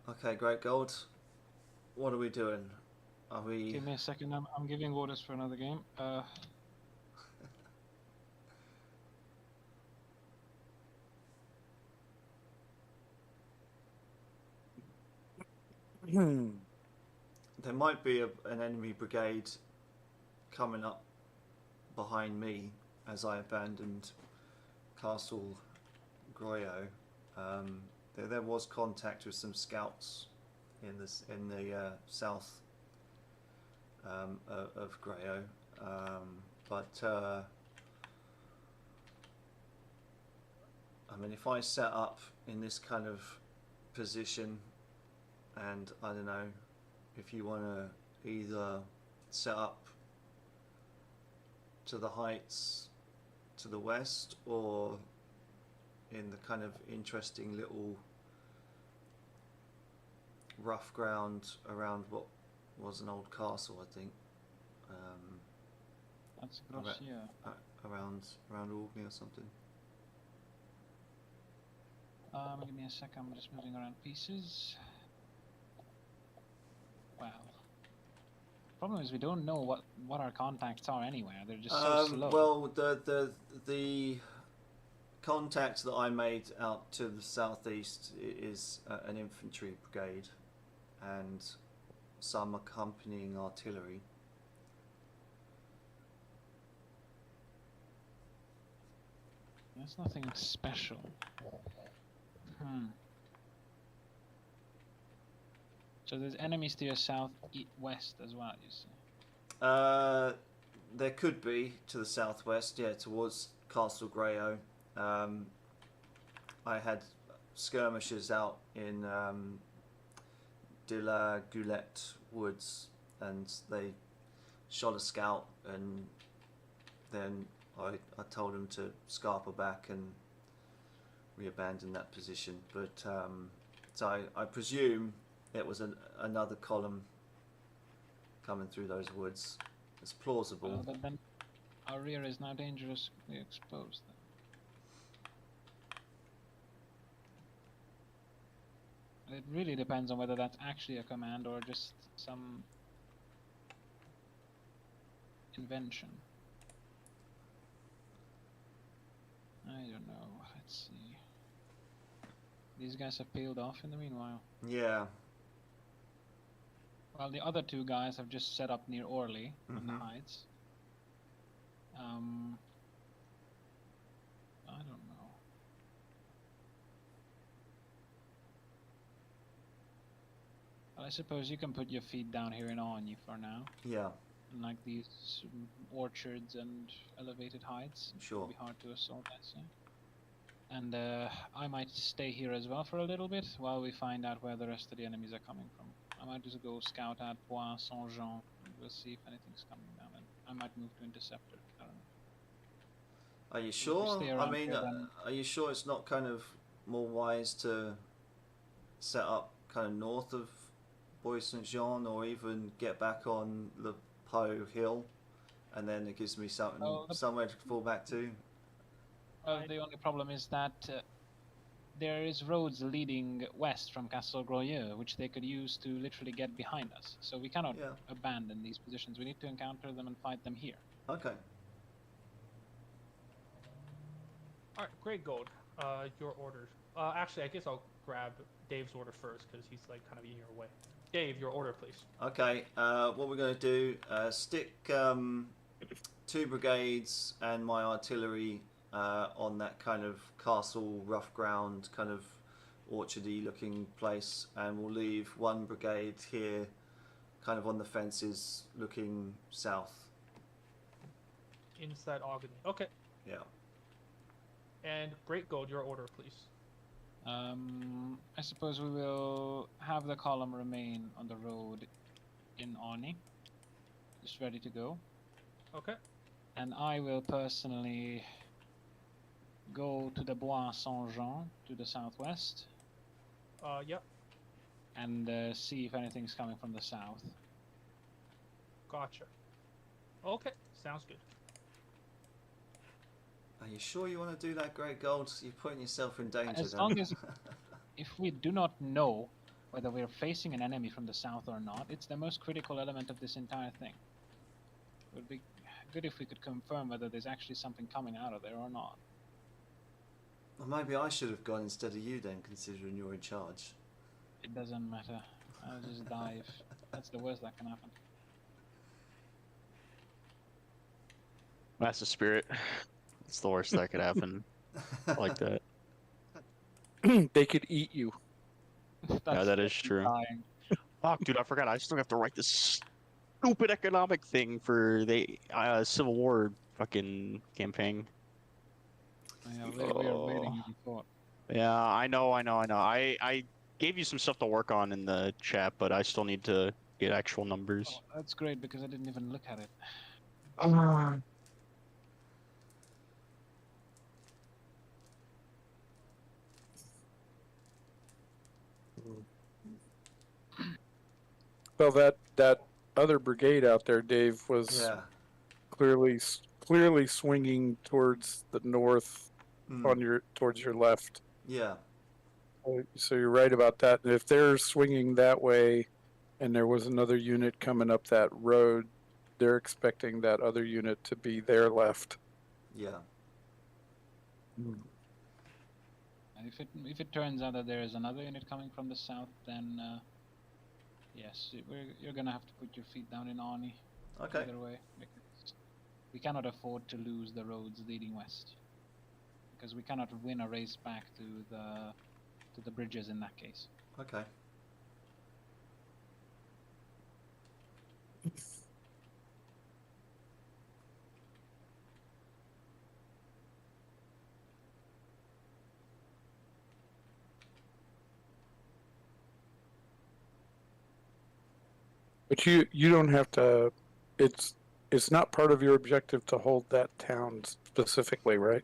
A: Okay, Great Gold. What are we doing? Are we...
D: Give me a second, I'm giving orders for another game.
A: There might be an enemy brigade coming up behind me as I abandoned Castle Groyo. There was contact with some scouts in the south of Groyo, but I mean, if I set up in this kind of position, and I don't know if you want to either set up to the heights to the west, or in the kind of interesting little rough ground around what was an old castle, I think.
D: That's gross, yeah.
A: Around Orkney or something.
D: Give me a sec, I'm just moving around pieces. Wow. Problem is we don't know what our contacts are anywhere. They're just so slow.
A: Well, the contact that I made out to the southeast is an infantry brigade and some accompanying artillery.
D: That's nothing special. So there's enemies to your south, west as well, you see?
A: There could be to the southwest, yeah, towards Castle Grayo. I had skirmishes out in De la Goulette Woods, and they shot a scout, and then I told them to scarper back, and we abandoned that position. But so I presume it was another column coming through those woods. It's plausible.
D: Well, but then our rear is now dangerously exposed. Then. It really depends on whether that's actually a command or just some invention. I don't know. Let's see. These guys have peeled off in the meanwhile.
A: Yeah.
D: Well, the other two guys have just set up near Orly on the heights. I don't know. Well, I suppose you can put your feet down here in Orly for now.
A: Yeah.
D: in like these orchards and elevated heights.
A: Sure.
D: It'll be hard to assault, I see. And I might stay here as well for a little bit while we find out where the rest of the enemies are coming from. I might just go scout at Bois Saint-Jean, and we'll see if anything's coming down. And I might move to Interceptor. I don't know.
A: Are you
D: we
A: sure?
D: stay
A: I
D: around
A: mean,
D: here, then-
A: are you sure it's not kind of more wise to set up kind of north of Bois Saint Jean, or even get back on the Po Hill, and then it gives me something
D: Oh,
A: somewhere to fall back to?
D: Well, the only problem is that there is roads leading west from Castle Groyeux, which they could use to literally get behind us. So we cannot
A: Yeah.
D: abandon these positions. We need to encounter them and fight them here.
A: Okay.
B: All right, great gold. Your orders. Actually, I guess I'll grab Dave's order first because he's like kind of in your way. Dave, your order, please.
A: Okay. What we're going to do? Stick 2 brigades and my artillery on that kind of castle, rough ground, kind of orchardy looking place, and we'll leave 1 brigade here, kind of on the fences, looking south.
B: Inside Ogden. Okay.
A: Yeah.
B: And great gold. Your order, please.
D: I suppose we will have the column remain on the road in Arni, just ready to go.
B: Okay.
D: And I will personally go to the Bois Saint-Jean to the southwest
B: Yep.
D: and see if anything's coming from the south.
B: Gotcha. Okay. Sounds good.
A: Are you sure you want to do that, Great Gold? You're putting yourself in danger.
D: As
A: then.
D: long as- If we do not know whether we're facing an enemy from the south or not, it's the most critical element of this entire thing. It would be good if we could confirm whether there's actually something coming out of there or not.
A: Well, maybe I should have gone instead of you then, considering you're in charge.
D: It doesn't matter. I'll just dive. That's the worst that can happen.
E: That's the spirit. It's the worst that could happen. Like that.
C: They could eat you.
E: Yeah, that is true.
D: Dying.
E: Fuck, dude, I forgot. I still have to write this stupid economic thing for the Civil War fucking campaign.
D: Yeah, we are waiting
E: Oh.
D: you thought.
E: Yeah, I know. I gave you some stuff to work on in the chat, but I still need to get actual numbers.
D: Oh, that's great because I didn't even look at it.
C: Well, that other brigade out there, Dave, was
A: Yeah.
C: clearly swinging towards the north towards your left.
A: Yeah.
C: So you're right about that. And if they're swinging that way, and there was another unit coming up that road, they're expecting that other unit to be their left.
A: Yeah.
D: And if it turns out that there is another unit coming from the south, then yes, you're gonna have to put your feet down in Arni.
A: Okay.
D: Either way, because we cannot afford to lose the roads leading west, because we cannot win a race back to the bridges in that case.
A: Okay.
C: But you don't have to. It's not part of your objective to hold that town specifically, right?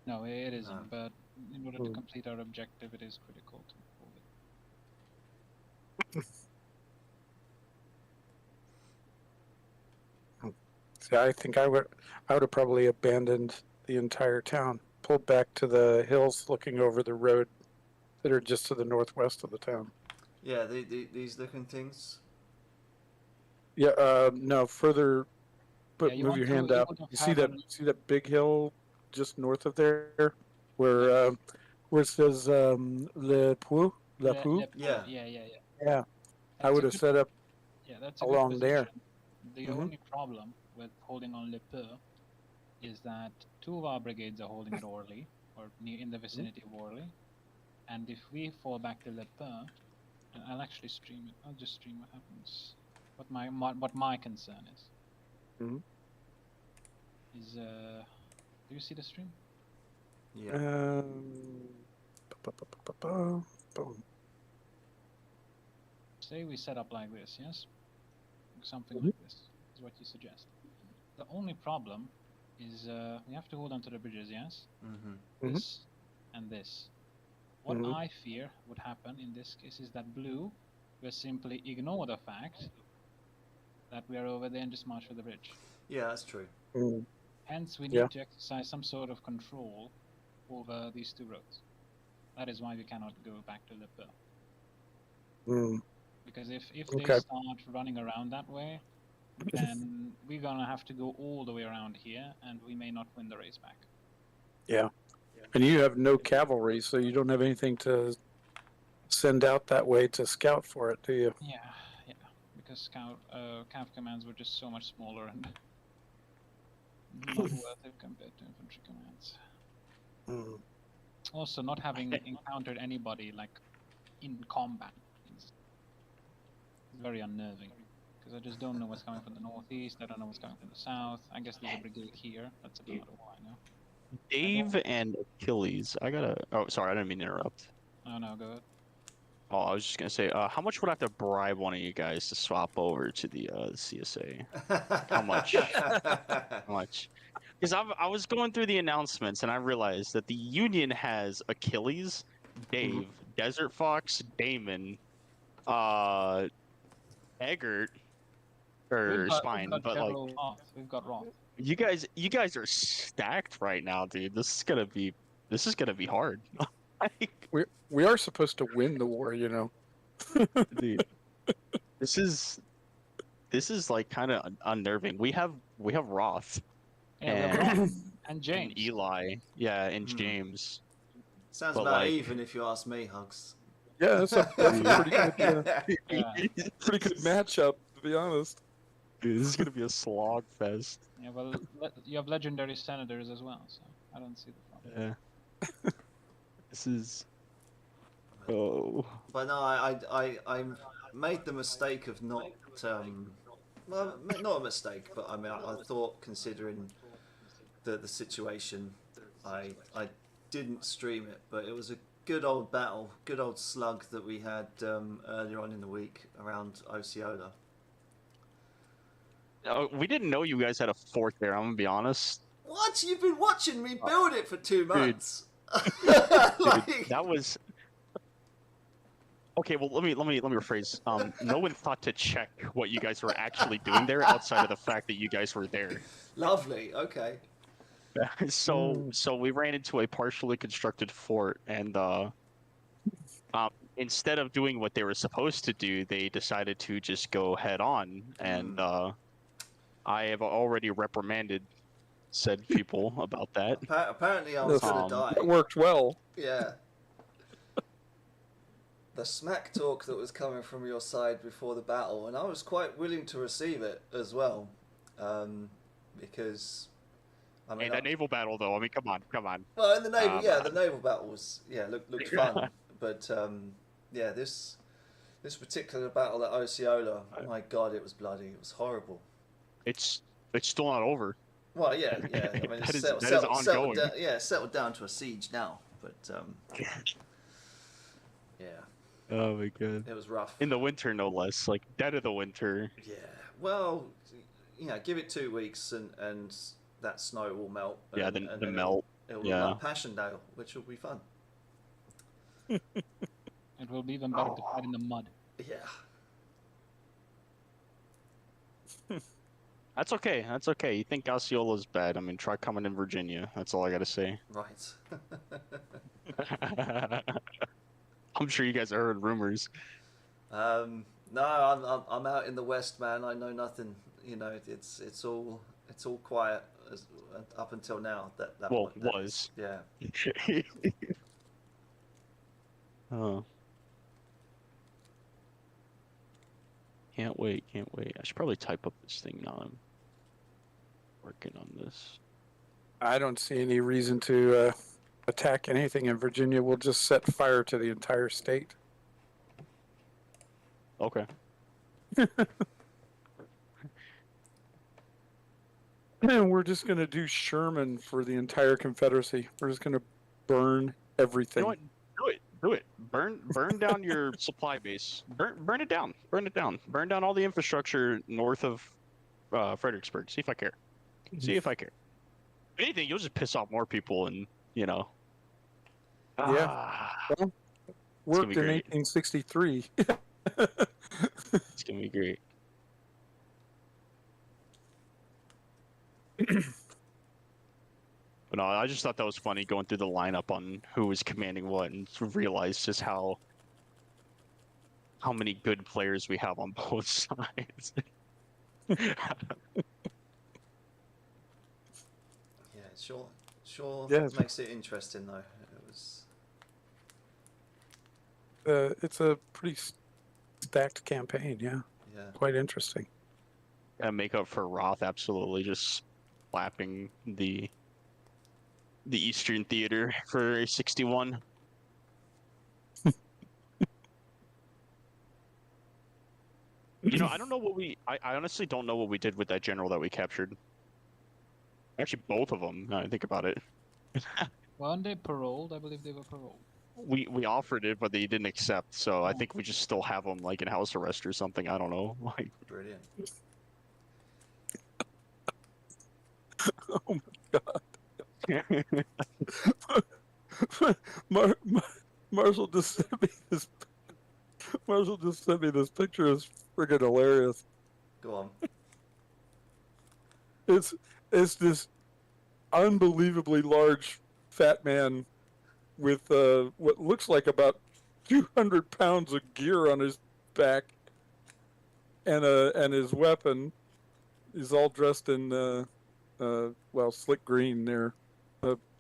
D: No, it isn't.
A: No.
D: But in order to complete our objective, it is critical to hold it.
C: See, I think I would have probably abandoned the entire town, pulled back to the hills, looking over the road that are just to the northwest of the town.
A: Yeah. These looking things.
C: Yeah. No, further. But
D: Yeah, you
C: move
D: want
C: your
D: to-
C: hand
D: you
C: out.
D: want to
C: You see
D: have
C: that?
D: an-
C: See that big hill just north of there, where it says Le Pou. La Pou.
A: Yeah.
D: Yeah.
C: Yeah.
D: That's
C: I would
D: a
C: have
D: good-
C: set up.
D: Yeah, that's a
C: along
D: good
C: there.
D: position. The
C: Mhm.
D: only problem with holding on Le Peu is that 2 of our brigades are holding at Orly, or near in the vicinity of Orly, and if we fall back to Le Peu, I'll actually stream it. I'll just stream what happens. What my concern is.
C: Mhm.
D: Is do you see the stream?
A: Yeah.
C: Boom.
D: Say we set up like this, yes? Something
C: Mhm.
D: like this is what you suggest. The only problem is we have to hold on to the bridges, yes?
A: Mhm.
C: Mhm.
D: This and this. What
C: Mhm.
D: I fear would happen in this case is that blue will simply ignore the fact that we are over there and just march for the bridge.
A: Yeah, that's true.
C: Mm.
D: Hence, we
C: Yeah.
D: need to exercise some sort of control over these two roads. That is why we cannot go back to Lippe.
C: Mm.
D: Because if
C: Okay.
D: they start running around that way, then we're gonna have to go all the way around here, and we may not win the race back.
C: Yeah. And you have no cavalry, so you don't have anything to send out that way to scout for it, do you?
D: Yeah, because cav commands were just so much smaller and not worth it compared to infantry commands.
C: Mm.
D: Also, not having encountered anybody like in combat is very unnerving. Because I just don't know what's coming from the northeast. I don't know what's coming from the south. I guess there's a brigade here. That's about all I know.
E: Dave and Achilles. I gotta. Oh, sorry, I didn't mean to interrupt.
D: Oh no, go ahead.
E: Oh, I was just gonna say, how much would I have to bribe one of you guys to swap over to the CSA? How much? How much? Because I was going through the announcements and I realized that the Union has Achilles, Dave, Desert Fox, Damon, Eggert, or
D: We've
E: Spine,
D: got
E: but like
D: General Roth. We've got Roth.
E: you guys are stacked right now, dude. This is gonna be hard. Like,
C: We are supposed to win the war, you know.
E: dude, this is like kind of unnerving. We have Roth
D: Yeah, we have
E: and,
D: Roth and James.
E: and Eli, yeah, and
A: Hmm.
E: James.
A: Sounds
E: But,
A: about
E: like-
A: even if you ask me, Hugs.
C: Yeah, that's a pretty good,
D: Yeah.
C: pretty good matchup, to be honest.
E: Dude, this is gonna be a slog fest.
D: Yeah, well, you have legendary senators as well, so I don't see the problem.
E: Yeah. This is. Oh.
A: But no, I made the mistake of not, well, not a mistake, but I mean, I thought considering the situation, I didn't stream it, but it was a good old battle, good old slug that we had earlier on in the week around Osceola.
E: We didn't know you guys had a fort there. I'm gonna be honest.
A: What? You've been watching me build it for 2 months.
E: Dude, that was. Okay, well let me rephrase. No one thought to check what you guys were actually doing there outside of the fact that you guys were there.
A: Lovely. Okay.
E: So we ran into a partially constructed fort, and instead of doing what they were supposed to do, they decided to just go head on, and I have already reprimanded said people about that.
A: Apparently, I was gonna
E: Um,
A: die.
C: That worked well.
A: Yeah. The smack talk that was coming from your side before the battle, and I was quite willing to receive it as well, because I mean,
E: Hey, that naval battle though. I mean, come on.
A: well, in the naval,
E: Um,
A: yeah, the naval battle was looked fun, but yeah, this particular battle at Osceola, oh my god, it was bloody, it was horrible.
E: It's still not over.
A: Well, yeah, I mean,
E: That
A: it's
E: is
A: settled
E: ongoing.
A: down, yeah, settled down to a siege now, but yeah,
E: Oh my god.
A: it was rough.
E: In the winter, no less. Like dead of the winter.
A: Yeah, well, give it 2 weeks and that snow will melt.
E: Yeah,
A: and
E: the
A: then
E: melt.
A: It'll
E: Yeah.
A: look like Passchendaele, which will be fun.
D: It will be even better to fight in the mud.
A: Yeah.
E: That's okay. That's okay. You think Osceola's bad? I mean, try coming in Virginia. That's all I gotta say.
A: Right.
E: I'm sure you guys have heard rumors.
A: No, I'm out in the west, man. I know nothing. You know, it's all quiet up until now. That
E: Well,
A: that-
E: was.
A: Yeah.
E: Oh. Can't wait. I should probably type up this thing now. I'm working on this.
C: I don't see any reason to attack anything in Virginia. We'll just set fire to the entire state.
E: Okay.
C: And we're just going to do Sherman for the entire Confederacy. We're just going to burn
E: You
C: everything.
E: know what? Do it. Burn down your supply base. Burn it down. Burn it down. Burn down all the infrastructure north of Fredericksburg. See if I care. See if I care. If anything, you'll just piss off more people, and you know.
C: Yeah.
E: Ah,
C: Well,
E: gonna
C: worked
E: be
C: in
E: great.
C: 1863.
E: it's gonna be great. But no, I just thought that was funny going through the lineup on who was commanding what, and realized just how many good players we have on both sides.
A: Yeah, sure
C: Yes.
A: makes it interesting though. It was.
C: It's a pretty stacked campaign. Yeah,
A: Yeah.
C: quite interesting.
E: And make up for Roth absolutely just slapping the Eastern Theater for a 61. You know, I don't know what I honestly don't know what we did with that general that we captured. Actually, both of them, now I think about it.
D: Weren't they paroled? I believe they were paroled.
E: We offered it, but they didn't accept, so I think we just still have them like in house arrest or something. I don't know. Like,
A: Brilliant.
C: Oh my God. Marshall just sent me this. Marshall just sent me this picture. It's freaking hilarious.
A: Go on.
C: It's this unbelievably large fat man with what looks like about 200 pounds of gear on his back, and his weapon. He's all dressed in slick green there.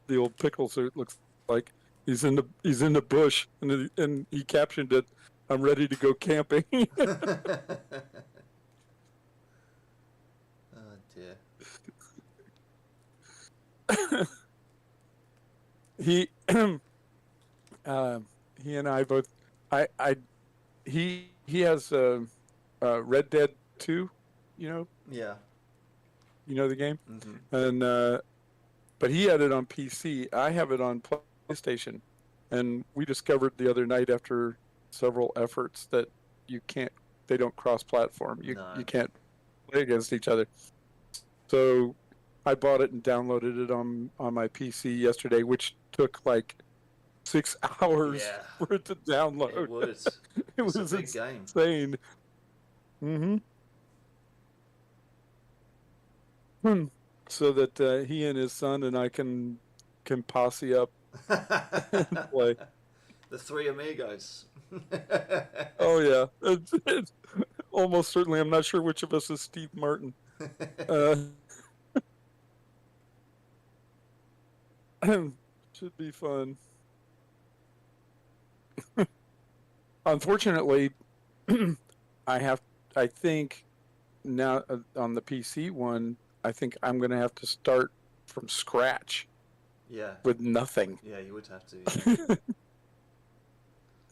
C: The old pickle suit looks like he's in the bush, and he captioned it, "I'm ready to go camping."
A: Oh dear.
C: he he and I both he has Red Dead 2,
A: Yeah.
C: you know the game,
A: Mm-hmm.
C: and but he had it on PC. I have it on PlayStation, and we discovered the other night after several efforts that they don't cross-platform. You can't play against each other. So I bought it and downloaded it on my PC yesterday, which took like 6 hours for it to download.
A: It would.
C: It was
A: a big game.
C: insane. So that he and his son and I can posse up and play.
A: The three amigos.
C: Oh yeah, it's almost certainly. I'm not sure which of us is Steve Martin. Should be fun. Unfortunately, I think now on the PC one, I think I'm going to have to start from scratch.
A: Yeah.
C: With nothing.
A: Yeah, you would have to. Yeah.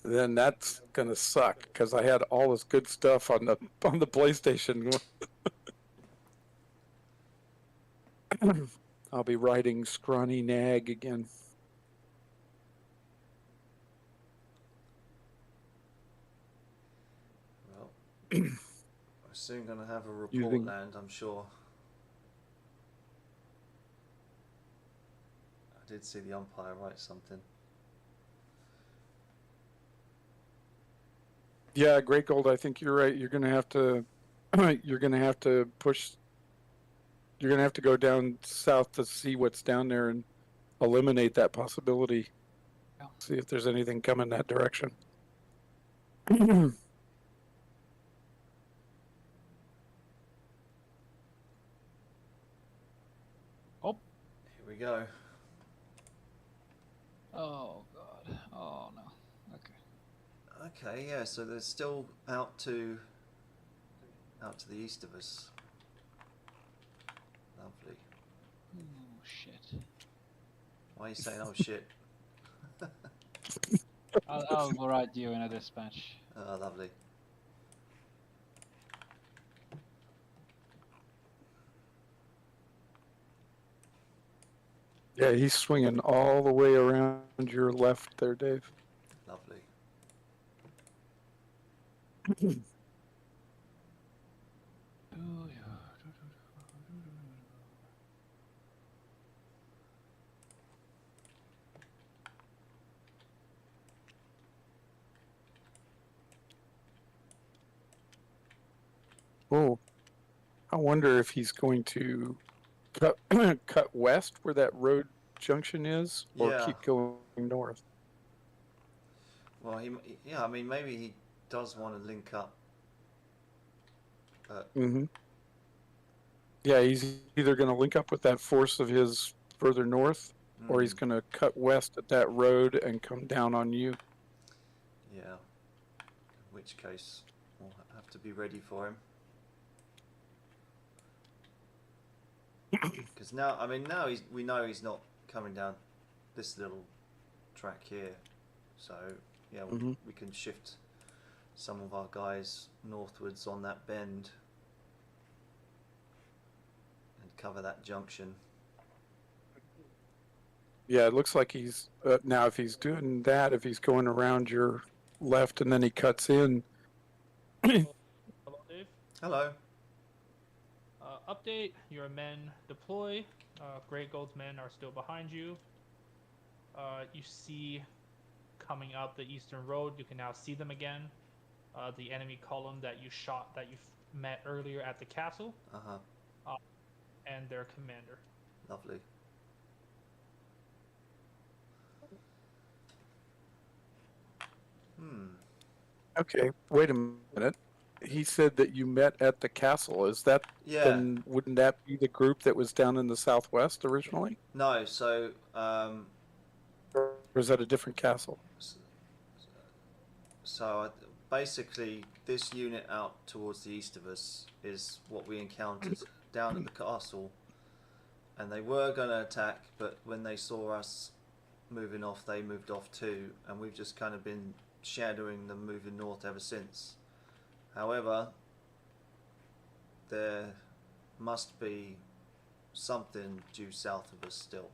C: Then that's going to suck because I had all this good stuff on the PlayStation. I'll be riding Scrawny Nag again.
A: Well, we're soon going to have a report land, I'm sure. I did see the umpire write something.
C: Yeah, Great Gold, I think you're right. You're going to have to push. You're going to have to go down south to see what's down there and eliminate that possibility.
D: Yeah.
C: See if there's anything coming that direction.
D: Oh.
A: Here we go.
D: Oh god. Oh no. Okay.
A: Okay, yeah, so they're still out to the east of us. Lovely.
D: Oh shit.
A: Why are you saying oh shit?
D: I'll write you in a dispatch.
A: Oh, lovely.
C: Yeah, he's swinging all the way around your left there, Dave.
A: Lovely.
C: Oh, I wonder if he's going to cut cut west where that road junction is, or
A: Yeah.
C: keep going north.
A: Well, yeah, I mean, maybe he does want to link up.
C: Mm-hmm. Yeah, he's either going to link up with that force of his further north, or he's going to cut west at that road and come down on you.
A: Yeah. In which case, we'll have to be ready for him. Because now, I mean, now we know he's not coming down this little track here. So, yeah, we can shift some of our guys northwards on that bend and cover that junction.
C: Yeah, it looks like he's now. If he's doing that, if he's going around your left and then he cuts in.
B: Hello, Dave.
A: Hello.
B: Update: your men deploy. Great Gold's men are still behind you. You see, coming up the eastern road, you can now see them again. The enemy column that you met earlier at the castle. And their commander.
A: Lovely.
C: Okay, wait a minute. He said that you met at the castle. Is that then? Wouldn't that be the group that was down in the southwest originally?
A: No. So.
C: Or is that a different castle?
A: So basically, this unit out towards the east of us is what we encountered down at the castle, and they were going to attack, but when they saw us moving off, they moved off too, and we've just kind of been shadowing them moving north ever since. However, there must be something due south of us still.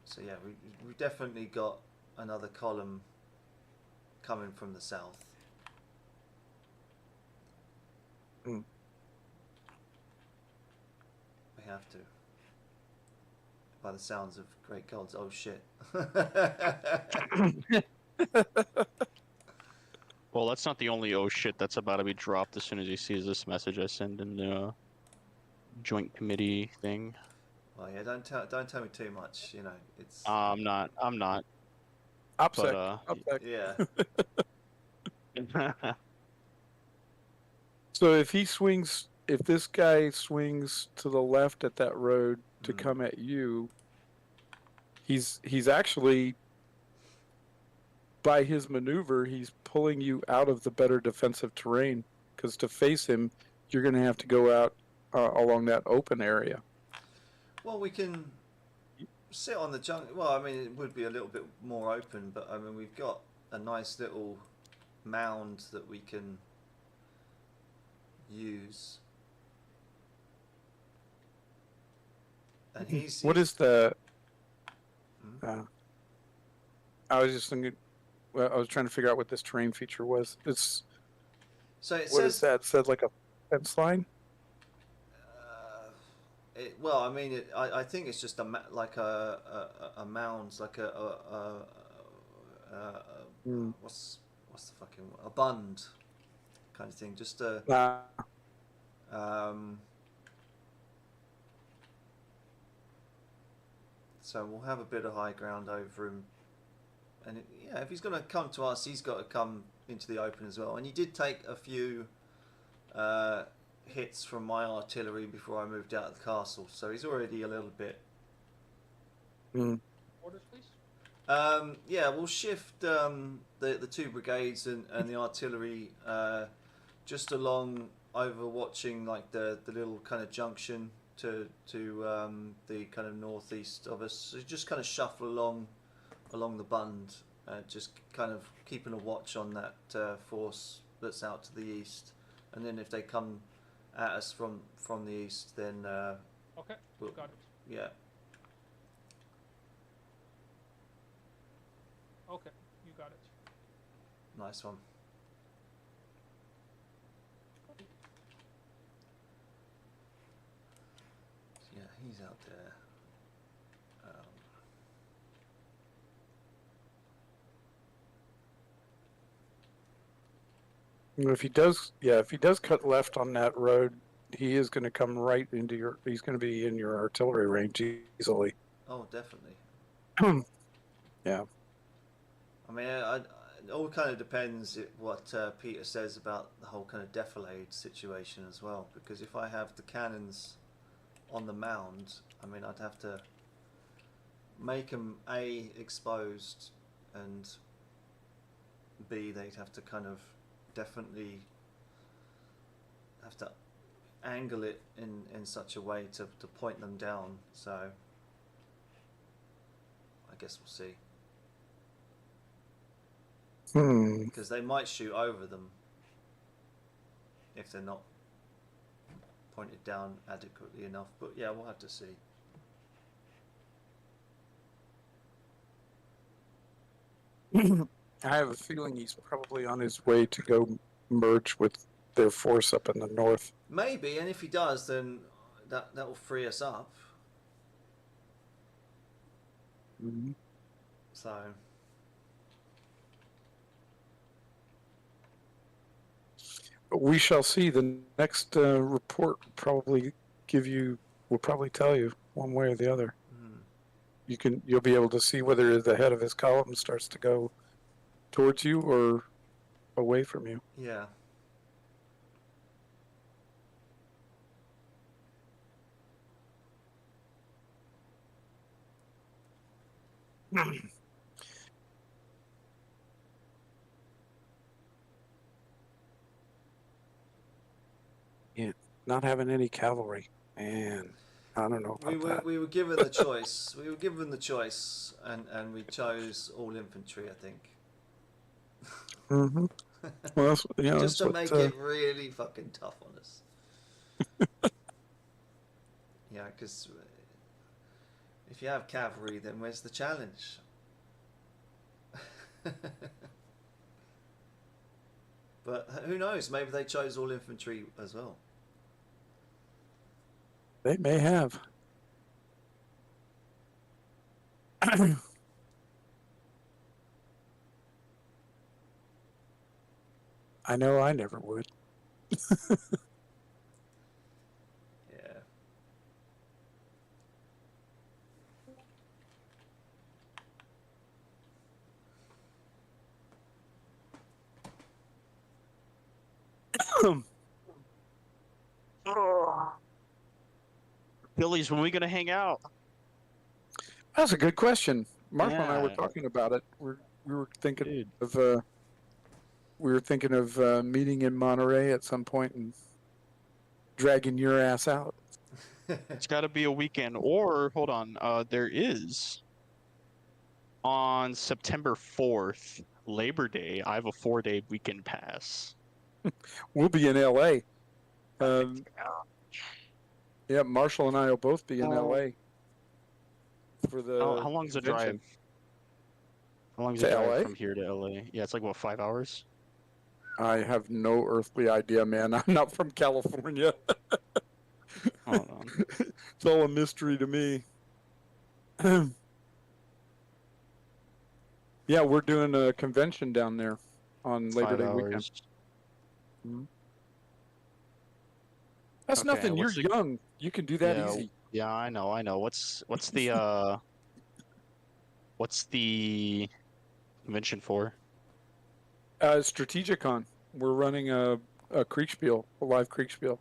A: So yeah, we've definitely got another column coming from the south. We have to. By the sounds of Great Gods, oh shit.
E: Well, that's not the only oh shit that's about to be dropped as soon as he sees this message I send in the joint committee thing.
A: Well, yeah, don't tell me too much. You know, it's.
E: I'm not.
C: OPSEC.
A: Yeah.
C: So if this guy swings to the left at that road to come at you, he's actually, by his maneuver, he's pulling you out of the better defensive terrain, because to face him, you're going to have to go out along that open area.
A: Well, we can sit on the junction. Well, I mean, it would be a little bit more open, but I mean, we've got a nice little mound that we can use. And
C: What is the? I was just thinking. Well, I was trying to figure out what this terrain feature was. It's.
A: So it
C: what
A: says.
C: Is that? It said like a fence line.
A: Well, I mean, I think it's just like a mound, like what's the fucking a bund kind of thing, just a so we'll have a bit of high ground over him, and yeah, if he's going to come to us, he's got to come into the open as well. And he did take a few hits from my artillery before I moved out of the castle, so he's already a little bit.
B: Orders, please.
A: Yeah, we'll shift the two brigades and the artillery just along overwatching like the little kind of junction to the kind of northeast of us. So just kind of shuffle along the bund, just kind of keeping a watch on that force that's out to the east, and then if they come at us from the east, then
B: Okay,
A: Well-
B: got it.
A: yeah.
B: Okay, you got it.
A: Nice one. Yeah, he's out there.
C: If he does cut left on that road, he is going to come right into your. He's going to be in your artillery range easily.
A: Oh, definitely.
C: Yeah.
A: I mean, it all kind of depends what Peter says about the whole kind of defilade situation as well. Because if I have the cannons on the mound, I mean, I'd have to make them A, exposed, and B, they'd have to kind of definitely have to angle it in such a way to point them down. So I guess we'll see. Because they might shoot over them if they're not pointed down adequately enough. But yeah, we'll have to see.
C: I have a feeling he's probably on his way to go merge with their force up in the north.
A: Maybe, and if he does, then that will free us up. So
C: But we shall see. The next report will probably tell you one way or the other. You'll be able to see whether the head of his column starts to go towards you or away from you.
A: yeah.
C: Not having any cavalry, man. I don't know about that.
A: We were given the choice. We were given the choice, and we chose all infantry. I think.
C: Mm-hmm. Well,
A: Just to make it really fucking tough on us. Yeah, because if you have cavalry, then where's the challenge? But who knows? Maybe they chose all infantry as well.
C: They may have. I know I never would.
A: Yeah.
E: Billy's, when are we gonna hang out?
C: That's a good question. Marshall and I were
E: Yeah.
C: talking about it. We were thinking
E: Dude.
C: of meeting in Monterey at some point and dragging your ass out.
E: It's got to be a weekend. Or hold on, there is on September 4th, Labor Day. I have a 4-day weekend pass.
C: We'll be in LA. Yeah, Marshall and I will both be in LA for the.
E: How long's the
C: convention.
E: drive? How long's
C: To
E: the drive
C: LA?
E: from here to LA? Yeah, it's like what, 5 hours?
C: I have no earthly idea, man. I'm not from California.
E: Hold on.
C: It's all a mystery to me. Yeah, we're doing a convention down there on Labor
E: 5
C: Day
E: hours.
C: weekend. That's
E: Okay,
C: nothing. You're
E: what's the-
C: young. You can do that
E: Yeah,
C: easy.
E: Yeah, I know. What's the convention for?
C: Strategicon. We're running a Kriegsspiel, a live Kriegsspiel.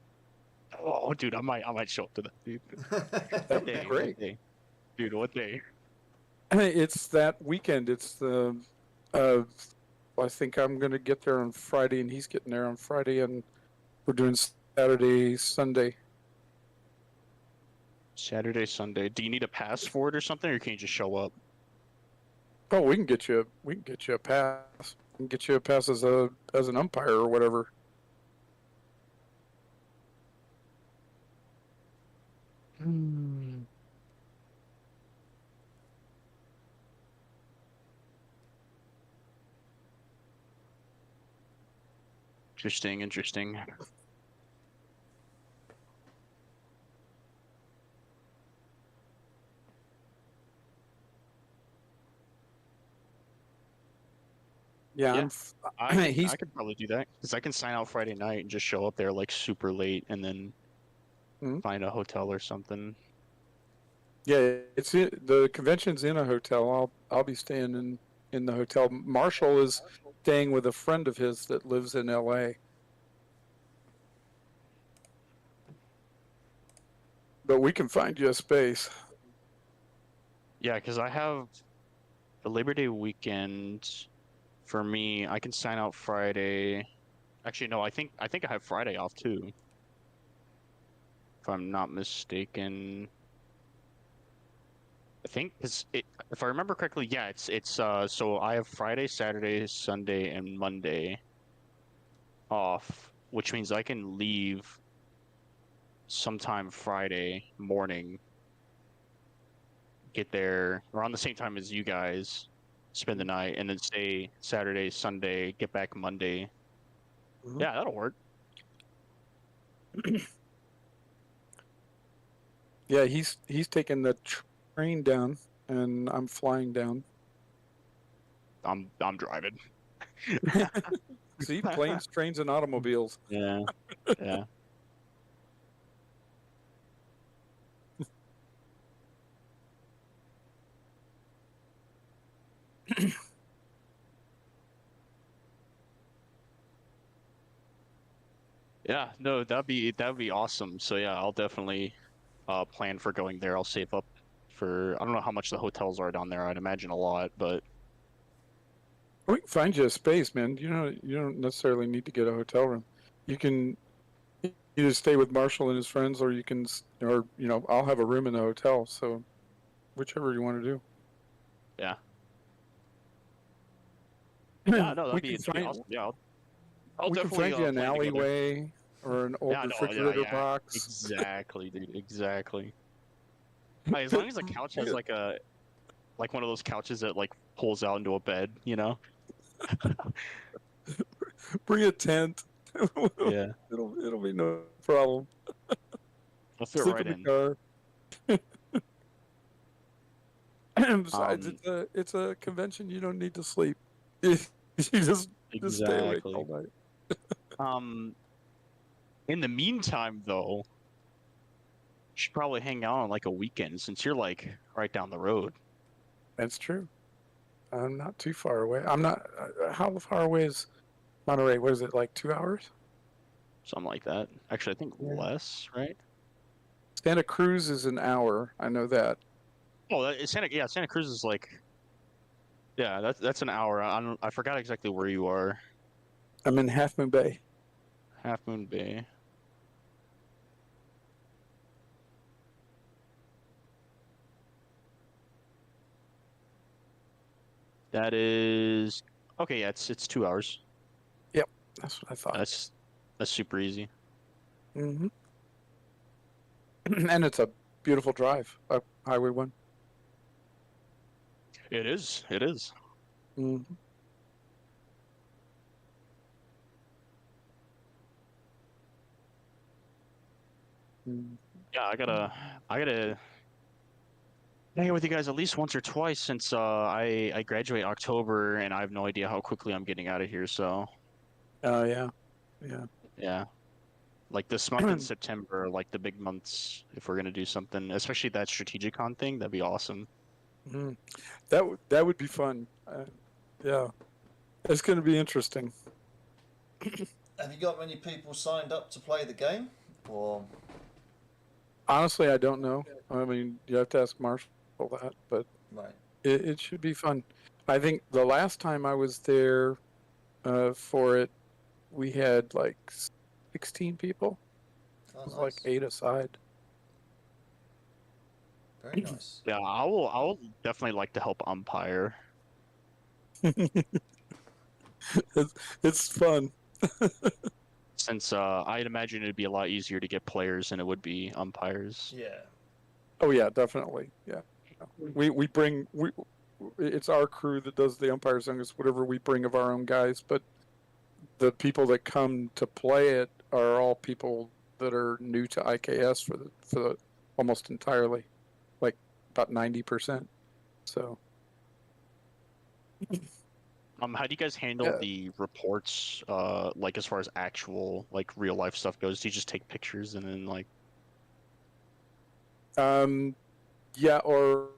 E: Oh, dude, I might show up to that, dude.
C: That
E: What
C: would be
E: day?
C: great.
E: What day? Dude, what day?
C: It's that weekend. It's the. I think I'm gonna get there on Friday, and he's getting there on Friday, and we're doing Saturday, Sunday.
E: Saturday, Sunday. Do you need a pass for it or something, or can you just show up?
C: Oh, we can get you a pass. We can get you a pass as an umpire or whatever. Hmm.
E: Interesting.
C: Yeah,
E: Yeah.
C: he's
E: I could probably do that because I can sign out Friday night and just show up there like super late and then
C: Mhm.
E: find a hotel or something.
C: Yeah, the convention's in a hotel. I'll be staying in the hotel. Marshall is staying with a friend of his that lives in LA. But we can find you a space.
E: Yeah, because I have the Labor Day weekend for me. I can sign out Friday. Actually, no, I think I have Friday off too, if I'm not mistaken. I think because if I remember correctly, yeah, it's so I have Friday, Saturday, Sunday, and Monday off, which means I can leave sometime Friday morning, get there around the same time as you guys, spend the night, and then stay Saturday, Sunday, get back Monday.
C: Mhm.
E: Yeah, that'll work.
C: Yeah, he's taking the train down, and I'm flying down.
E: I'm driving.
C: See, planes, trains, and automobiles.
E: Yeah, yeah. Yeah, no, that'd be awesome. So yeah, I'll definitely plan for going there. I'll save up for I don't know how much the hotels are down there. I'd imagine a lot, but
C: We can find you a space, man. You don't necessarily need to get a hotel room. You can either stay with Marshall and his friends, or or I'll have a room in the hotel. So whichever you want to do.
E: yeah. Yeah, no,
C: we
E: that'd be
C: can
E: that'd be
C: find
E: awesome. Yeah, I'll
C: we can
E: definitely
C: find you an
E: plan to go there.
C: alleyway or an old
E: Yeah, no,
C: refrigerator
E: yeah,
C: box.
E: exactly, dude, exactly. As long as the couch has like one of those couches that like pulls out into a bed, you know?
C: Bring a tent.
E: Yeah,
C: It'll be no problem.
E: I'll fit
C: Sleep
E: right
C: in the
E: in.
C: car. Besides,
E: Um,
C: it's a convention. You don't need to sleep. You just stay awake all
E: exactly.
C: night.
E: Um, in the meantime, though, you should probably hang out on like a weekend since you're like right down the road,
C: That's true. I'm not too far away. I'm not. How far away is Monterey? What is it, like 2 hours?
E: something like that. Actually, I think
C: Yeah.
E: less, right?
C: Santa Cruz is an hour. I know that.
E: Oh, Santa Cruz is like, yeah, that's an hour. I forgot exactly where you are.
C: I'm in Half Moon Bay.
E: Half Moon Bay. That is okay. Yeah, it's 2 hours.
C: Yep, that's what I thought.
E: That's super easy.
C: Hmm And it's a beautiful drive up Highway 1.
E: It is. It is.
C: Hmm
E: Yeah, I gotta hang out with you guys at least once or twice since I graduate October and I have no idea how quickly I'm getting out of here. So
C: Oh yeah, yeah.
E: yeah, like this month in September, like the big months, if we're gonna do something, especially that Strategicon thing, that'd be awesome.
C: Mhm. That would be fun. Yeah, it's going to be interesting.
A: Have you got many people signed up to play the game? Or
C: Honestly, I don't know. I mean, you have to ask Marshall that, but
A: right.
C: it should be fun. I think the last time I was there for it, we had like 16 people.
A: Oh,
C: It was
A: nice.
C: like 8 aside.
A: Very nice.
E: Yeah, I will definitely like to help umpire.
C: It's fun.
E: Since I'd imagine it'd be a lot easier to get players than it would be umpires.
A: Yeah.
C: Oh yeah, definitely. Yeah. We bring it's our crew that does the umpire songs, whatever we bring of our own guys, but the people that come to play it are all people that are new to IKS for the almost entirely, like about 90%. So
E: How do you guys handle
C: yeah,
E: the reports? Like as far as actual like real life stuff goes, do you just take pictures and then like?
C: yeah, or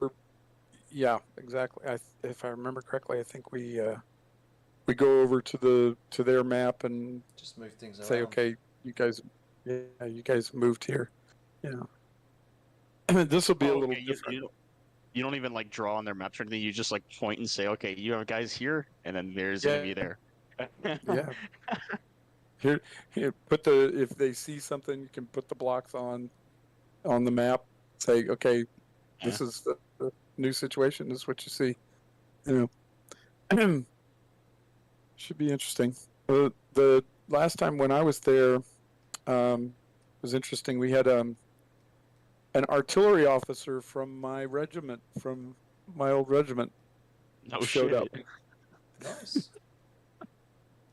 C: yeah, exactly. If I remember correctly, I think we go over to their map and
A: Just move things
C: say,
A: around.
C: okay, you guys, yeah, you guys moved here. Yeah, this will be a
E: Oh,
C: little
E: okay.
C: different.
E: You don't even like draw on their maps or anything. You just like point and say, okay, you have guys here, and then there's
C: Yeah,
E: enemy there.
C: yeah. Here, if they see something, you can put the blocks on the map. Say, okay,
E: Yeah.
C: this is the new situation. This is what you see. You know, should be interesting. The last time when I was there, was interesting. We had an artillery officer from my regiment, from my old regiment,
E: No
C: showed up.
E: shit.
A: Nice.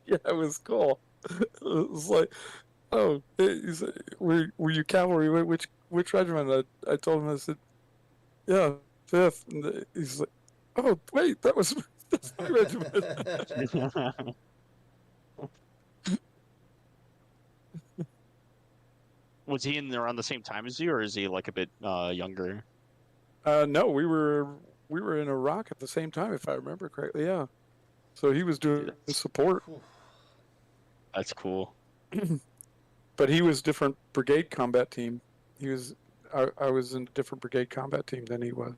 C: Yeah, it was cool. It was like, oh, he's, were you cavalry? Which regiment? I told him, I said, yeah, fifth. And he's like, oh, wait, that's my regiment.
E: Was he in there around the same time as you, or is he like a bit younger?
C: No, we were in Iraq at the same time, if I remember correctly. Yeah, so he was doing
E: Dude,
C: support,
A: Whew.
E: that's cool.
C: but he was different brigade combat team. He was I was in a different brigade combat team than he was.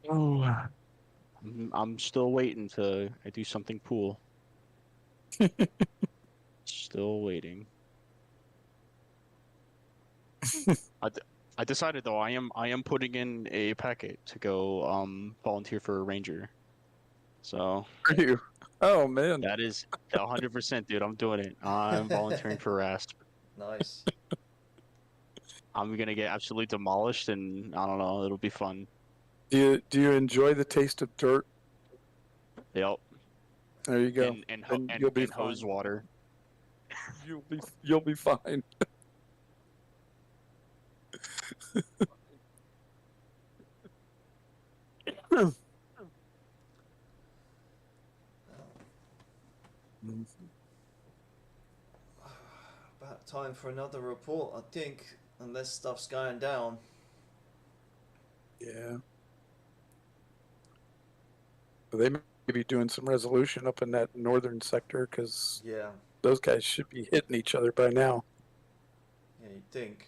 C: Oh,
E: I'm still waiting to I do something cool. Still waiting. I decided though I am putting in a packet to go volunteer for a ranger. So
C: are you? Oh man,
E: that is 100%, dude. I'm doing it. I'm volunteering for RASP.
A: Nice.
E: I'm gonna get absolutely demolished, and I don't know. It'll be fun.
C: do you enjoy the taste of dirt?
E: Yep.
C: There you go.
E: And
C: Then you'll be
E: and
C: fine.
E: hose water.
C: You'll be fine.
A: About time for another report, I think, unless stuff's going down.
C: Yeah. They may be doing some resolution up in that northern sector because
A: Yeah,
C: those guys should be hitting each other by now.
A: yeah, you'd think.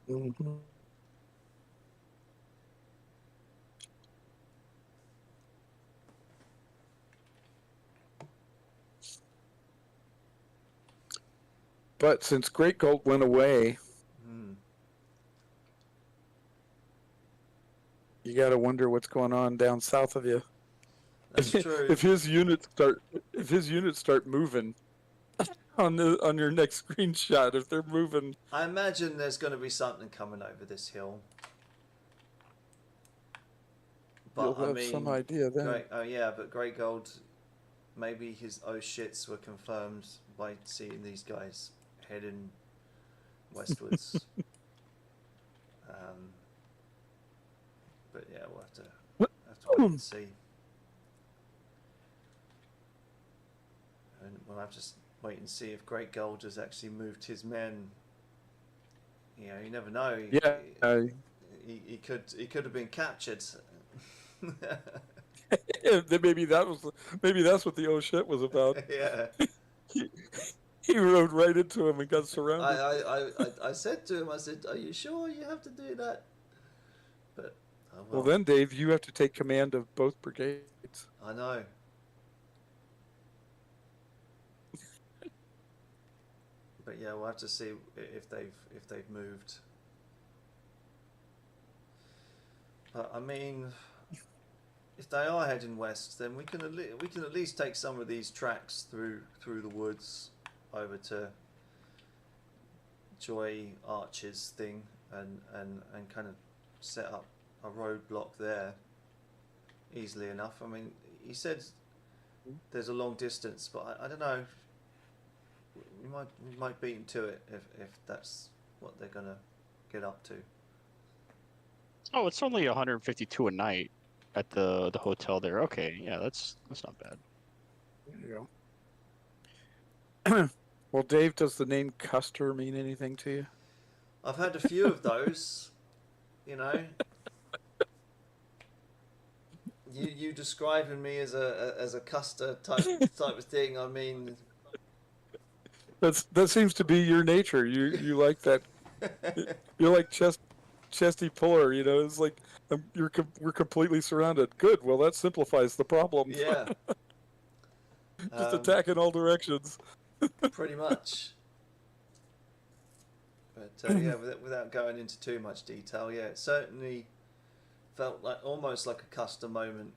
C: Mm-hmm. But since Great Gold went away,
A: Hmm.
C: you got to wonder what's going on down south of you.
A: That's true.
C: If his units start moving on your next screenshot, if they're moving,
A: I imagine there's going to be something coming over this hill.
C: you'll
A: But I
C: have
A: mean,
C: some idea then.
A: Great. Oh yeah, but Grey Gold. Maybe his oh shits were confirmed by seeing these guys heading westwards. But yeah, we'll have to wait and see. And we'll have to wait and see if Great Gold has actually moved his men. You know, you never know.
C: Yeah.
A: He could have been captured.
C: Maybe that's what the oh shit was about.
A: Yeah.
C: He rode right into him and got surrounded.
A: I said to him, I said, "Are you sure you have to do that?" But oh
C: Well, then, Dave, you have to take command of both brigades.
A: I know. But yeah, we'll have to see if they've moved. But I mean, if they are heading west, then we can at least take some of these tracks through the woods over to Joy Archer's thing and kind of set up a roadblock there easily enough. I mean, he said there's a long distance, but I don't know. We might beat him to it if that's what they're gonna get up to.
E: Oh, it's only 152 a night at the hotel there. Okay, yeah, that's not bad.
C: There you go. Well, Dave, does the name Custer mean anything to you?
A: I've had a few of those, you know. You describing me as a Custer type of thing. I mean,
C: That seems to be your nature. You like that. You're like chesty puller. You know, it's like we're completely surrounded. Good. Well, that simplifies the problem.
A: yeah.
C: Just attack in all directions.
A: Pretty much. But yeah, without going into too much detail, yeah, it certainly felt like almost like a Custer moment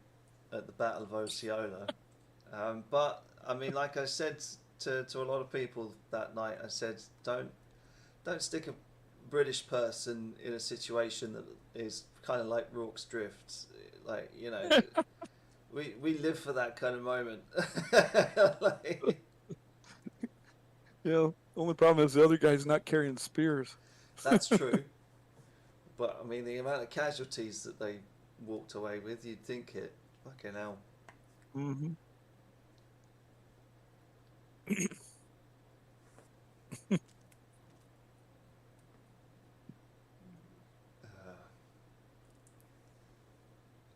A: at the Battle of Osceola. But I mean, like I said to a lot of people that night, I said, don't stick a British person in a situation that is kind of like Rorke's Drift. Like, you know, we live for that kind of moment. Like,
C: Yeah. Only problem is the other guy's not carrying spears.
A: that's true. But I mean, the amount of casualties that they walked away with, you'd think it. Fucking hell.
C: Mm-hmm.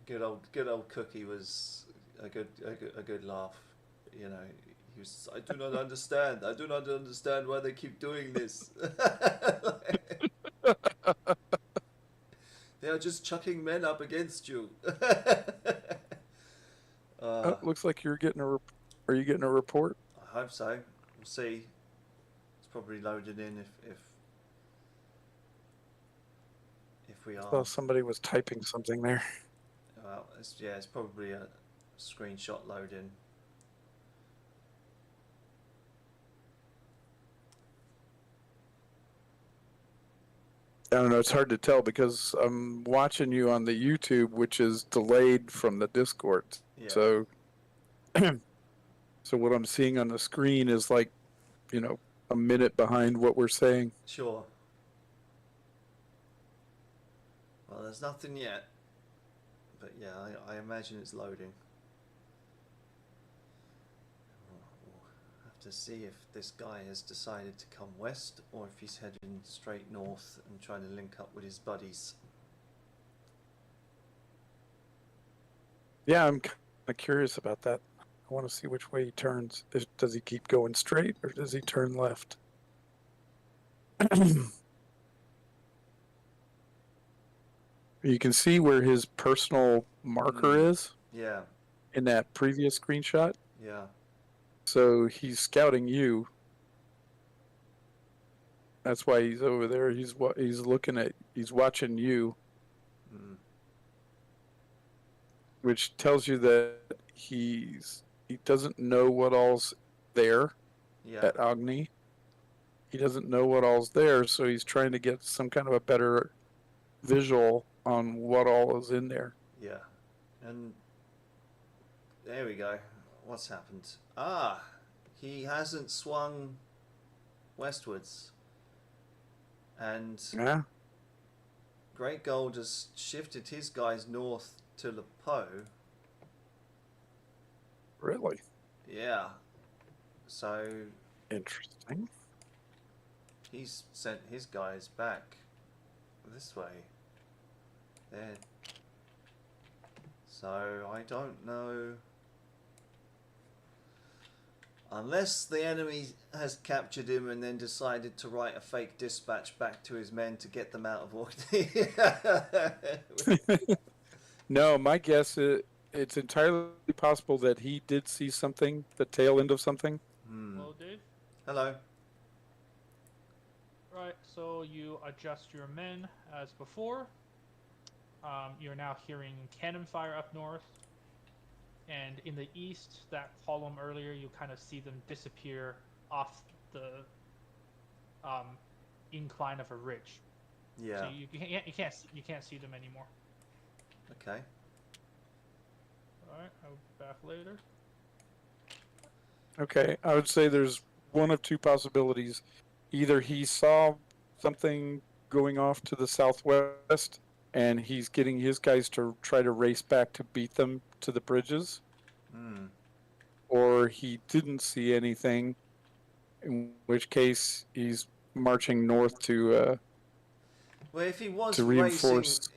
A: Good old Cookie was a good laugh. You know, he was. I do not understand. I do not understand why they keep doing this. They are just chucking men up against you.
C: Looks like you're getting a. Are you getting a report?
A: I hope so. We'll see. It's probably loaded in if we are.
C: Oh, somebody was typing something there.
A: Well, it's probably a screenshot loading.
C: I don't know. It's hard to tell because I'm watching you on the YouTube, which is delayed from the Discord.
A: Yeah.
C: So, so what I'm seeing on the screen is like, you know, a minute behind what we're saying.
A: Sure. Well, there's nothing yet. But yeah, I imagine it's loading. We'll have to see if this guy has decided to come west or if he's heading straight north and trying to link up with his buddies.
C: Yeah, I'm kind of curious about that. I want to see which way he turns. Does he keep going straight or does he turn left? You can see where his personal marker is
A: Yeah,
C: in that previous screenshot.
A: yeah.
C: So he's scouting you. That's why he's over there. He's watching you,
A: Mm.
C: which tells you that he doesn't know what all's there
A: Yeah,
C: at Agni. He doesn't know what all's there, so he's trying to get some kind of a better visual on what all is in there.
A: yeah. And there we go. What's happened? Ah, he hasn't swung westwards. And
C: Yeah.
A: Great Gold has shifted his guys north to Lepo.
C: Really
A: Yeah. So
C: interesting.
A: he's sent his guys back this way. There. So I don't know. Unless the enemy has captured him and then decided to write a fake dispatch back to his men to get them out of Orkney.
C: No, my guess is it's entirely possible that he did see something, the tail end of something.
B: Hello, Dave.
A: Hello.
B: Right, so you adjust your men as before. You're now hearing cannon fire up north. and in the east, that column earlier, you kind of see them disappear off the incline of a ridge.
A: Yeah.
B: So you can't see them anymore.
A: Okay.
B: All right, I'll be back later.
C: Okay, I would say there's one of two possibilities. Either he saw something going off to the southwest and he's getting his guys to try to race back to beat them to the bridges,
A: Hmm.
C: or he didn't see anything, in which case he's marching north to
A: Well, if he was
C: to reinforce.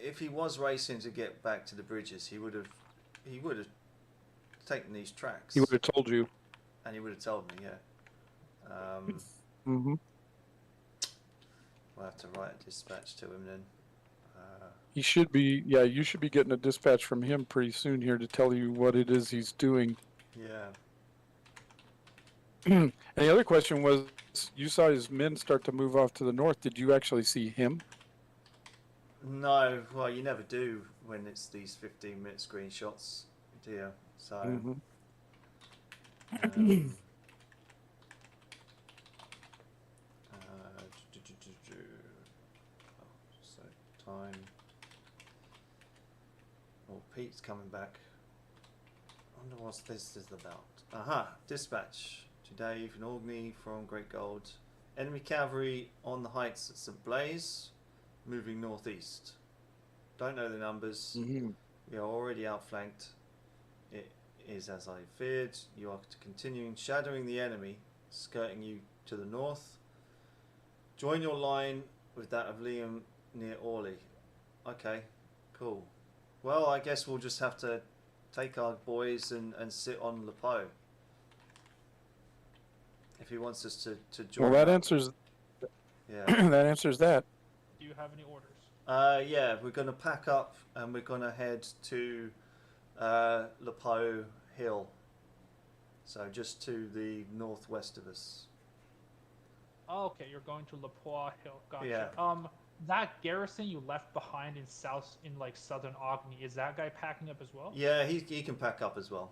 A: racing to get back to the bridges, he would have taken these tracks.
C: He would have told you.
A: And he would have told me, yeah.
C: Mm-hmm.
A: We'll have to write a dispatch to him then.
C: He should be, yeah, you should be getting a dispatch from him pretty soon here to tell you what it is he's doing.
A: Yeah.
C: And the other question was, you saw his men start to move off to the north. Did you actually see him?
A: No, well, you never do when it's these 15-minute screenshots, do you? So,
C: Mm-hmm.
A: So, time. Oh, Pete's coming back. I wonder what this is about. Aha, dispatch to Dave in Orkney from Great Gold. Enemy cavalry on the heights at St. Blaise, moving northeast. Don't know the numbers.
C: Mm-hmm.
A: We are already outflanked. It is as I feared. You are continuing shadowing the enemy, skirting you to the north. Join your line with that of Liam near Orley. Okay, cool. Well, I guess we'll just have to take our boys and sit on Lepo. If he wants us to join.
C: Well, that
A: up.
C: answers.
A: Yeah.
C: That answers that.
B: Do you have any orders?
A: Yeah, we're going to pack up and we're going to head to Lepo Hill. So just to the northwest of us.
B: Oh, okay, you're going to Lepoix Hill. Gotcha.
A: Yeah.
B: That garrison you left behind in southern Ogni, is that guy packing up as well?
A: Yeah, he can pack up as well.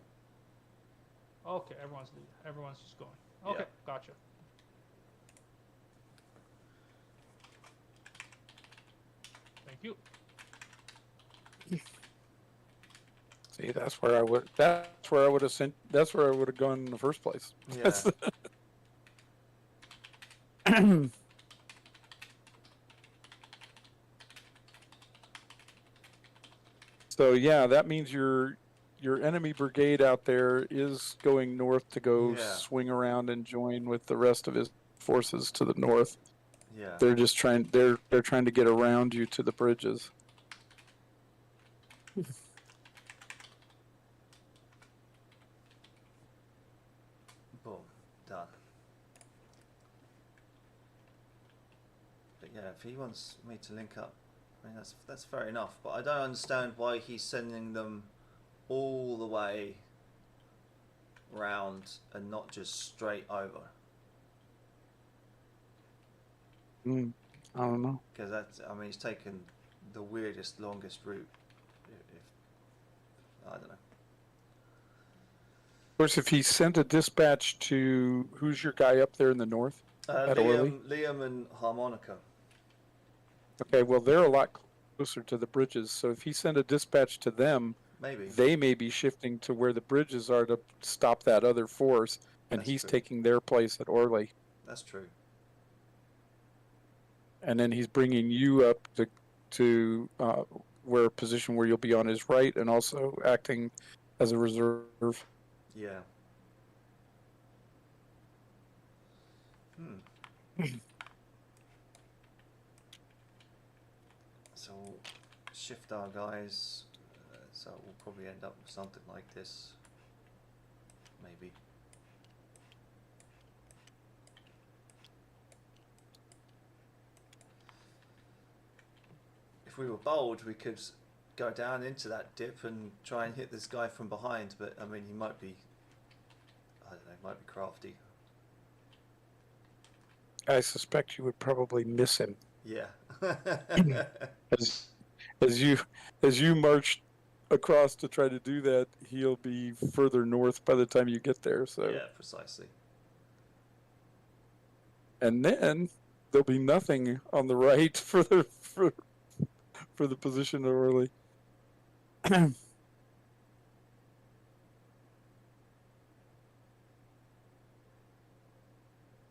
B: Okay, everyone's just going. Okay,
A: Yeah.
B: gotcha. Thank you.
C: See, that's where I would. That's where I would have sent. That's where I would have gone in the first place.
A: Yeah.
C: That's So yeah, that means your enemy brigade out there is going north to go
A: Yeah.
C: swing around and join with the rest of his forces to the north.
A: Yeah.
C: They're just trying. They're trying to get around you to the bridges.
A: Boom. Done. But yeah, if he wants me to link up, I mean that's fair enough. But I don't understand why he's sending them all the way round and not just straight over.
C: I don't know.
A: Because that's, I mean, he's taken the weirdest, longest route. If I don't know.
C: Of course, if he sent a dispatch to who's your guy up there in the north? At Orley?
A: Liam and Harmonica.
C: Okay, well they're a lot closer to the bridges. So if he sent a dispatch to them,
A: Maybe.
C: they may be shifting to where the bridges are to stop that other force, and
A: That's
C: he's
A: true.
C: taking their place at Orley.
A: That's true.
C: And then he's bringing you up to where a position where you'll be on his right, and also acting as a reserve.
A: Yeah. So we'll shift our guys. So we'll probably end up with something like this. Maybe. If we were bold, we could go down into that dip and try and hit this guy from behind, but I mean, he might be, I don't know, he might be crafty.
C: I suspect you would probably miss him
A: Yeah.
C: as you march across to try to do that, he'll be further north by the time you get there. So,
A: Yeah, precisely.
C: and then there'll be nothing on the right for the position of Orly.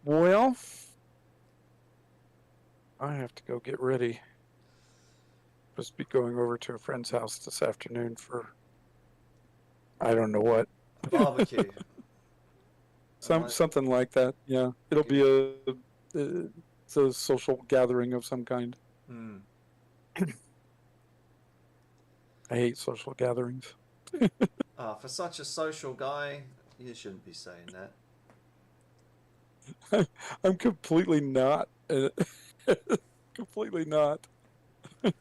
C: Well, I have to go get ready. Just be going over to a friend's house this afternoon for I don't know what.
A: A barbecue.
C: Something like that. Yeah, it'll be it's a social gathering of some kind.
A: Hmm.
C: I hate social gatherings.
A: For such a social guy, you shouldn't be saying that.
C: I'm completely not. Completely not.
A: Yeah.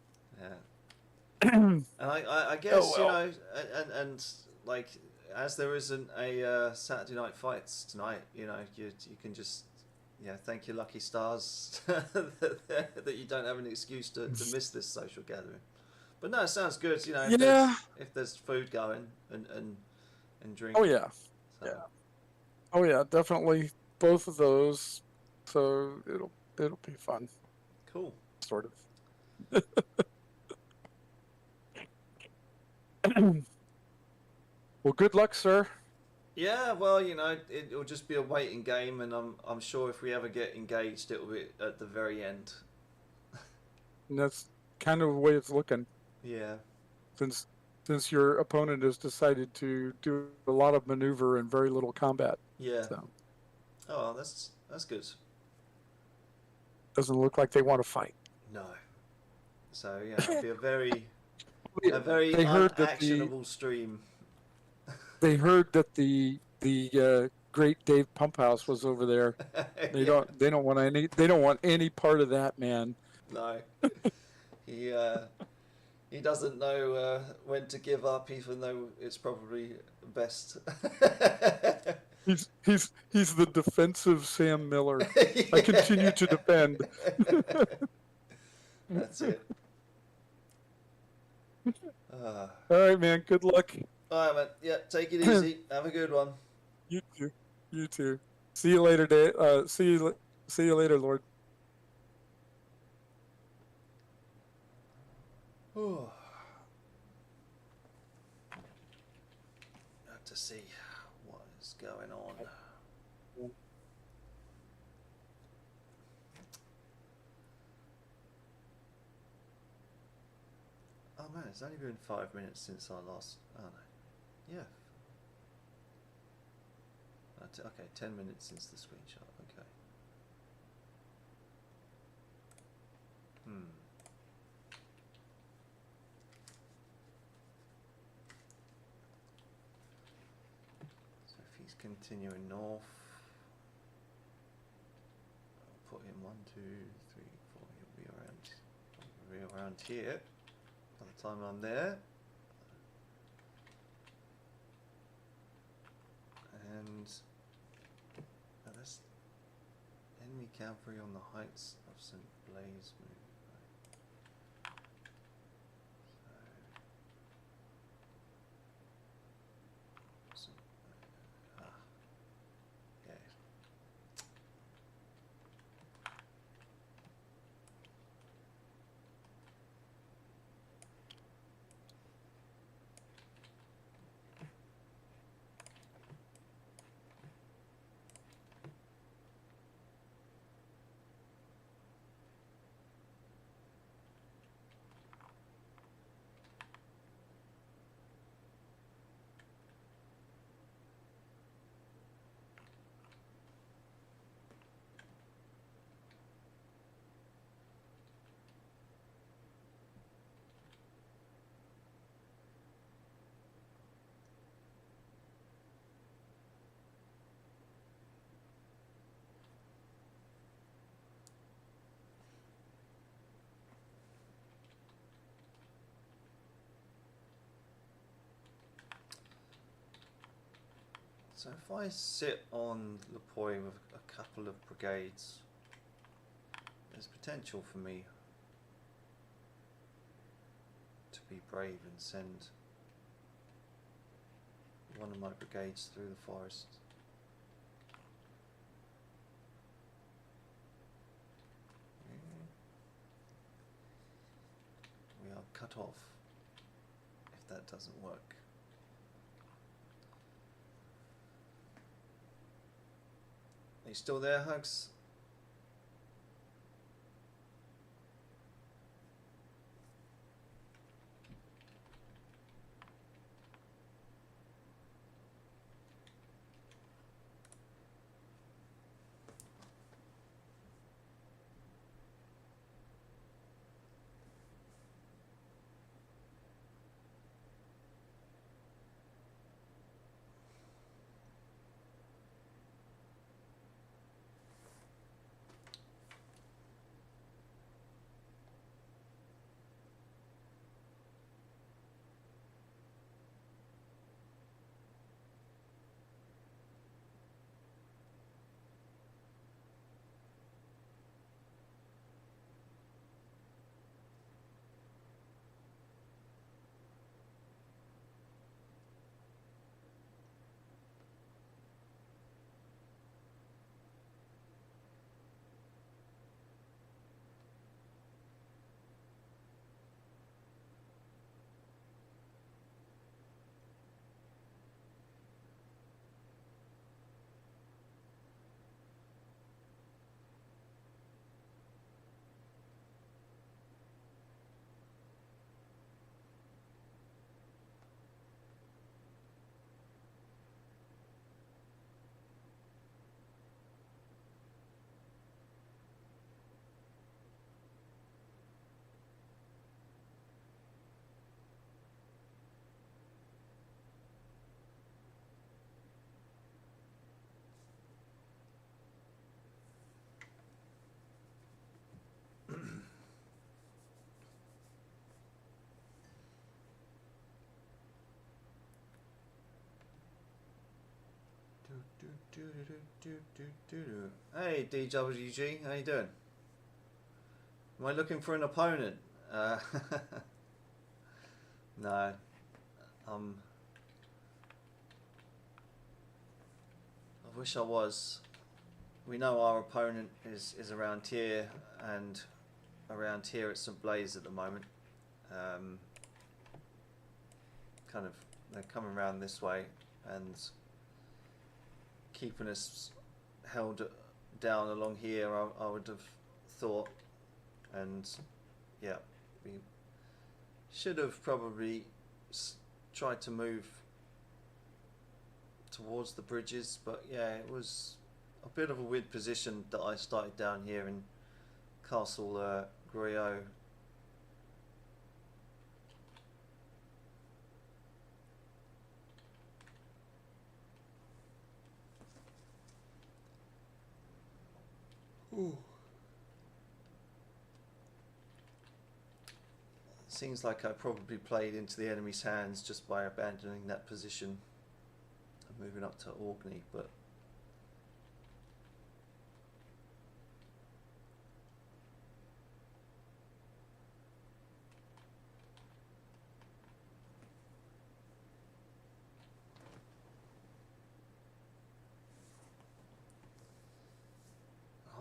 A: And I guess,
C: Oh, well.
A: and like, as there isn't a Saturday night fights tonight, you can just, thank your lucky stars that you don't have an excuse to miss this social gathering. But no, it sounds good, if there's food going and drink.
C: Oh yeah.
A: So.
C: Yeah. Oh yeah, definitely both of those. So it'll be fun.
A: Cool.
C: Sort of. Well, good luck, sir.
A: Yeah, well, it'll just be a waiting game, and I'm sure if we ever get engaged, it'll be at the very end.
C: And that's kind of the way it's looking.
A: Yeah.
C: Since your opponent has decided to do a lot of maneuver and very little combat.
A: Yeah.
C: So.
A: Oh, that's good.
C: Doesn't look like they want to fight.
A: No. So yeah, it'll be a very unactionable stream.
C: They heard that the great Dave Pumphouse was over there. They don't want any part of that, man.
A: No. He doesn't know when to give up, even though it's probably best.
C: He's the defensive Sam Miller. Yeah. I continue to defend.
A: That's it.
C: All right, man. Good luck.
A: All right, man. Yeah, take it easy. Have a good one.
C: You too. You too. See you later, Dave. See you later, Lord.
A: Have to see what is going on. Oh man, it's only been 5 minutes since I last. Oh no. Yeah. Okay, 10 minutes since the screenshot. Okay. So if he's continuing north, I'll put him 1, 2, 3, 4. He'll be around here by the time I'm there. And that's enemy cavalry on the heights of St. Blaise. Yeah. So if I sit on Le Puy with a couple of brigades, there's potential for me to be brave and send one of my brigades through the forest. We are cut off if that doesn't work. Are you still there, Hugs? Hey DWG, how you doing? Am I looking for an opponent? No. I wish I was. We know our opponent is around here, and around here at St. Blaise at the moment. Kind of, they're coming around this way and keeping us held down along here, I would have thought. And yeah, we should have probably tried to move towards the bridges, but yeah, it was a bit of a weird position that I started down here in Castle Guyot. Ooh. Seems like I probably played into the enemy's hands just by abandoning that position and moving up to Orkney, but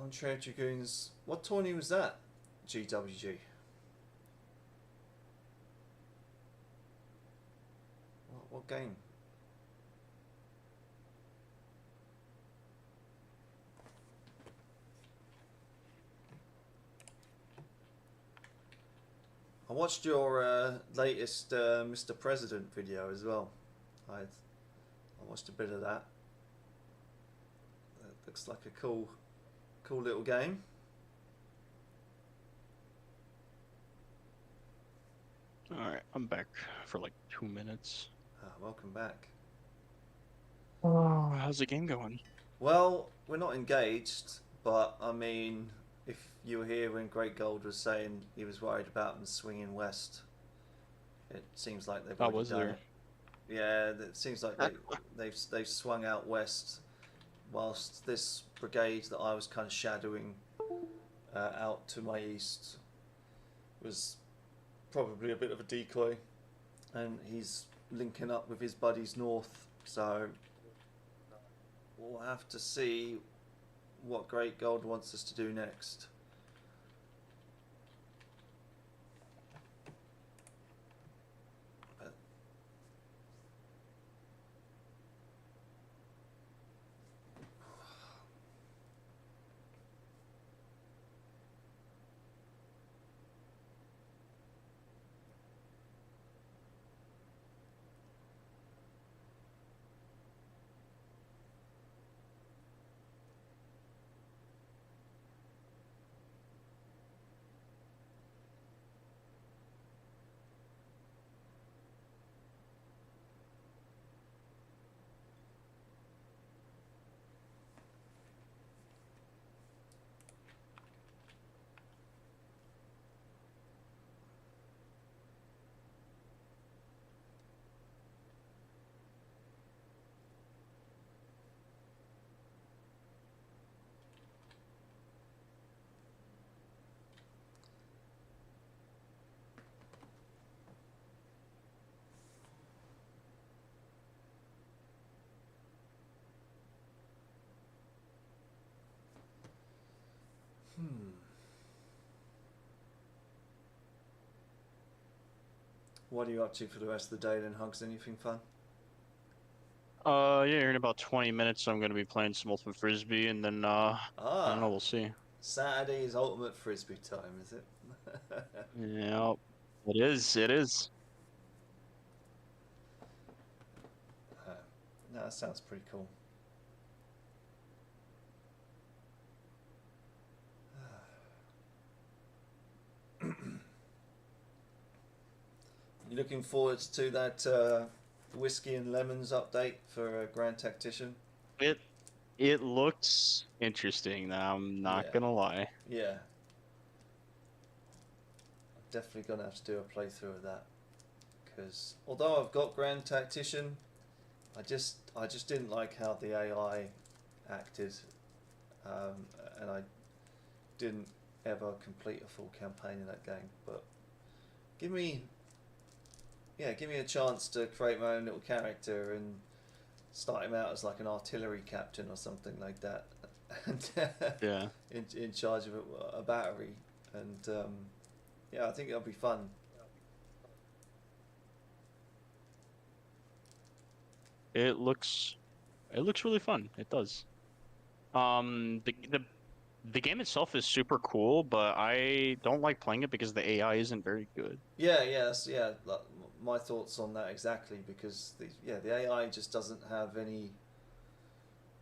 A: Entree Dragoons. What tourney was that? GWG. What game? I watched your latest Mr. President video as well. I watched a bit of that. It looks like a cool little game.
E: Alright, I'm back for like 2 minutes.
A: Welcome back.
E: Oh, how's the game going?
A: Well, we're not engaged, but I mean, if you were here when Great Gold was saying he was worried about them swinging west, it seems like they've already done it. Yeah, it seems like they've swung out west, whilst this brigade that I was kind of shadowing out to my east was probably a bit of a decoy, and he's linking up with his buddies north So we'll have to see what Great Gold wants us to do next. What are you up to for the rest of the day then, Hugs? Anything fun?
E: Yeah, here in about 20 minutes, I'm gonna be playing some Ultimate Frisbee, and then I don't know, we'll see.
A: Saturday's ultimate frisbee time, is it?
E: Yeah, it is. It is.
A: No, that sounds pretty cool. You looking forward to that whiskey and lemons update for Grand Tactician?
E: It looks interesting. I'm not
A: Yeah.
E: gonna lie.
A: Yeah. I'm definitely gonna have to do a playthrough of that, because although I've got Grand Tactician, I just didn't like how the AI acted, and I didn't ever complete a full campaign in that game. But give me a chance to create my own little character and start him out as like an artillery captain or something like that, and
E: Yeah.
A: in charge of a battery, and yeah, I think it'll be fun.
E: It looks really fun. It does. The game itself is super cool, but I don't like playing it because the AI isn't very good.
A: Yeah, like, my thoughts on that exactly, because the AI just doesn't have any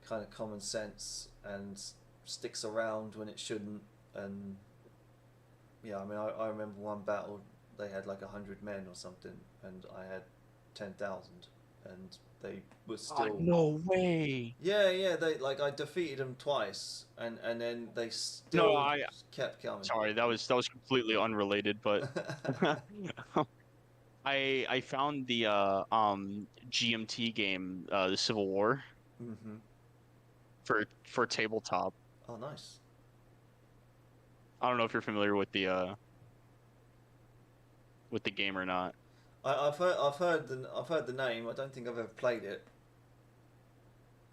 A: kind of common sense and sticks around when it shouldn't. And yeah, I mean, I remember one battle they had like 100 men or something, and I had 10,000, and they were still.
E: No way.
A: Yeah, they like I defeated them twice, and then they
E: No,
A: still kept coming.
E: sorry, that was completely unrelated, but I found the GMT game, the Civil War
A: Mm-hmm.
E: for tabletop.
A: Oh, nice.
E: I don't know if you're familiar with the game or not.
A: I've heard the name. I don't think I've ever played it.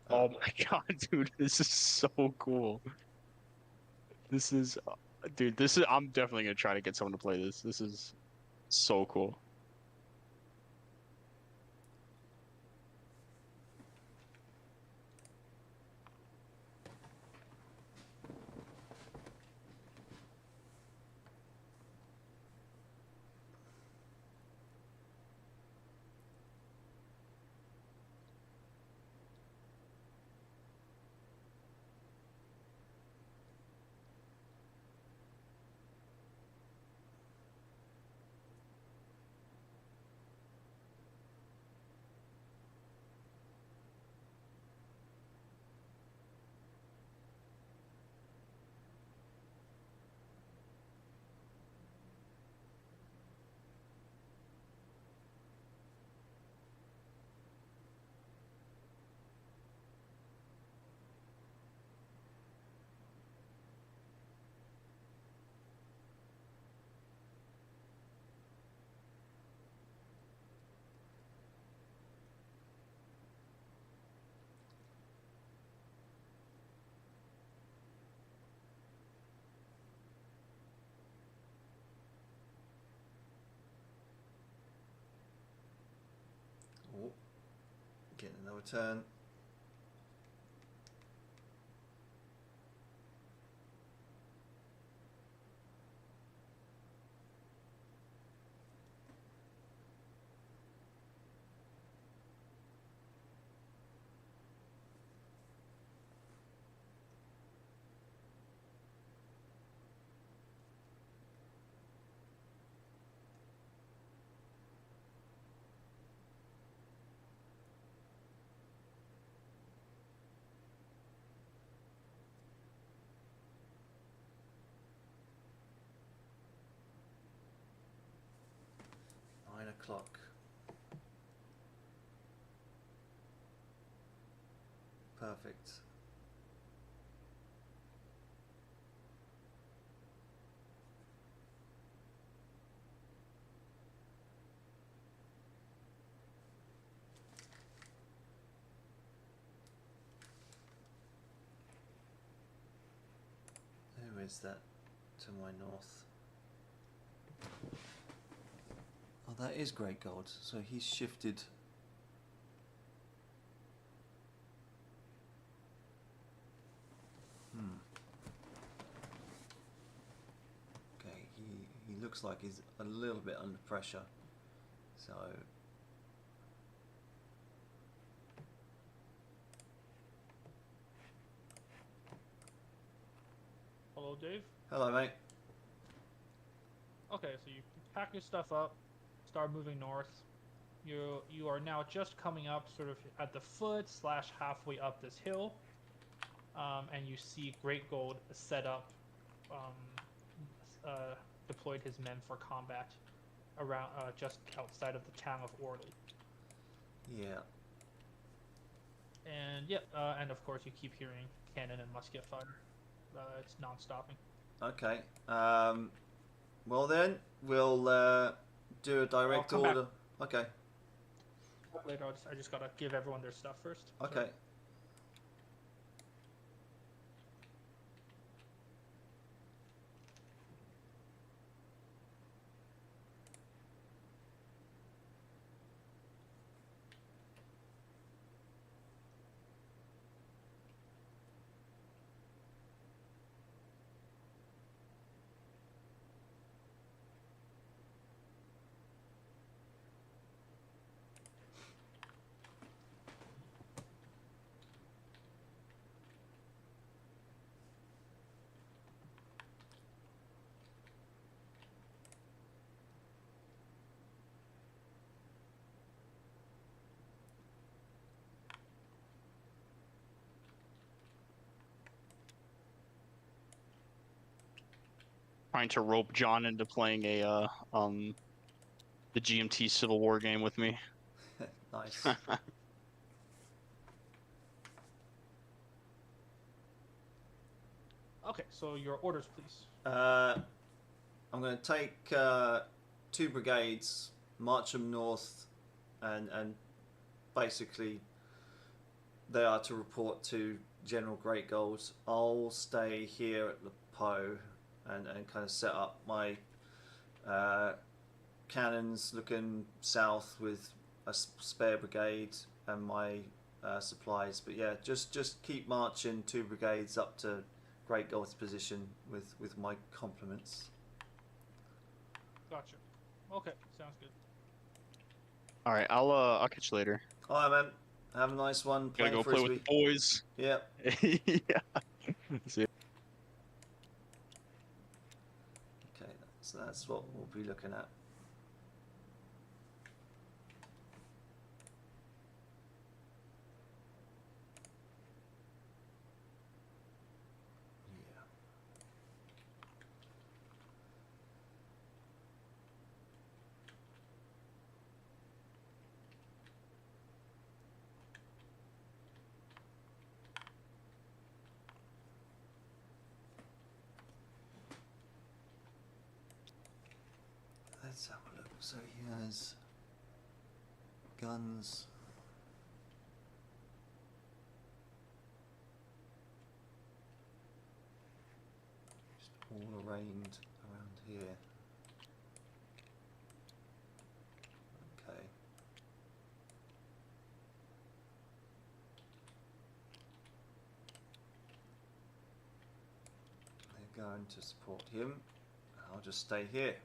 E: Oh my god, dude, this is so cool. This is, dude, this is. I'm definitely gonna try to get someone to play this. This is so cool.
A: return. O'clock. Perfect. Who is that to my north? Oh, that is Great Gold. So he's shifted. Okay, he looks like he's a little bit under pressure. So
B: Hello, Dave.
A: hello, mate.
B: Okay, so you pack your stuff up, start moving north. You are now just coming up, sort of at the foot / halfway up this hill, and you see Great Gold set up, deployed his men for combat around just outside of the town of Orly.
A: Yeah.
B: And yeah, and of course you keep hearing cannon and musket fire. It's non-stopping.
A: Okay. Well then, we'll do a direct
B: come back.
A: order. Okay.
B: Later, I just gotta give everyone their stuff first.
A: Okay.
E: Trying to rope John into playing a the GMT Civil War game with me.
A: Nice.
B: Okay, so your orders, please.
A: I'm going to take 2 brigades, march them north, and basically they are to report to General Great Gold. I'll stay here at the Po and kind of set up my cannons looking south with a spare brigade and my supplies. But yeah, just keep marching 2 brigades up to Great Gold's position with my compliments.
B: Gotcha. Okay, sounds good.
E: All right, I'll catch you later.
A: All right, man. Have a nice one.
E: Gotta go play with the boys.
A: Yep.
E: Yeah. See ya.
A: Okay, so that's what we'll be looking at. Yeah. Let's have a look. So he has guns. Just all arraigned around here. Okay. turn to support him. I'll just stay here.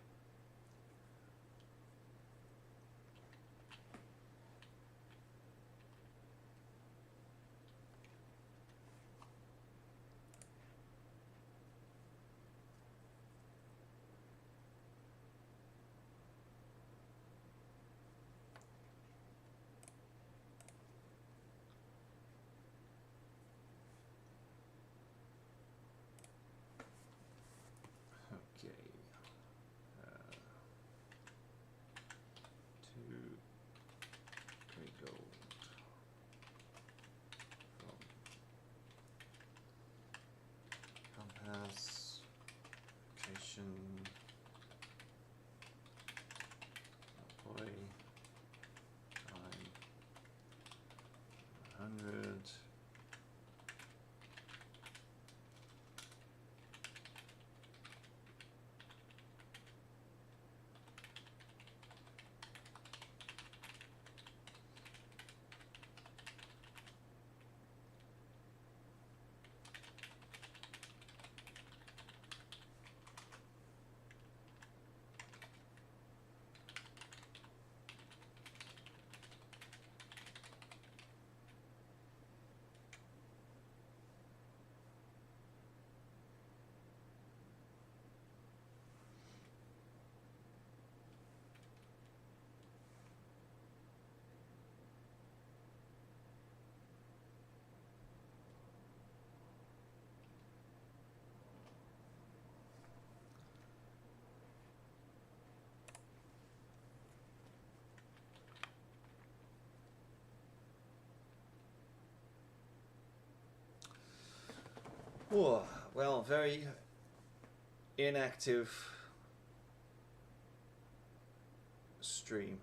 A: Okay. 2 3 gold from compass location boy time 100. Oh, well, very inactive stream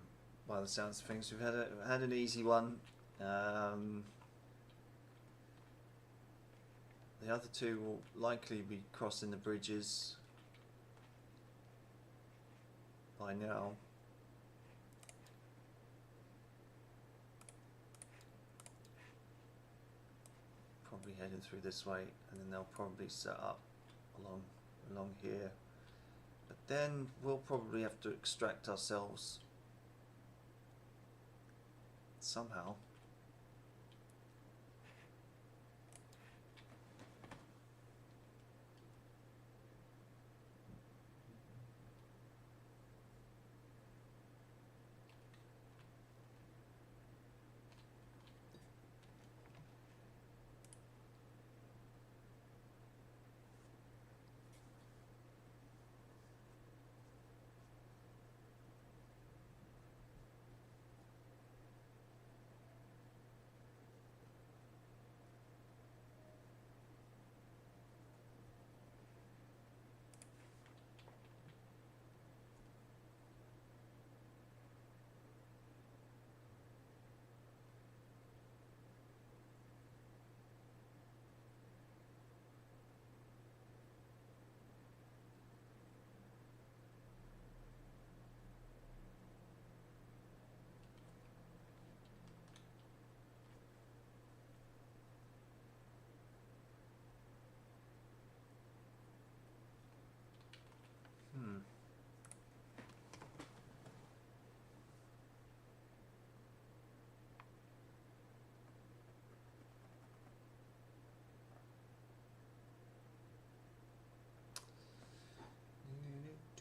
A: by the sounds of things. We've had an easy one. The other two will likely be crossing the bridges by now. Probably heading through this way, and then they'll probably set up along here. But then we'll probably have to extract ourselves somehow.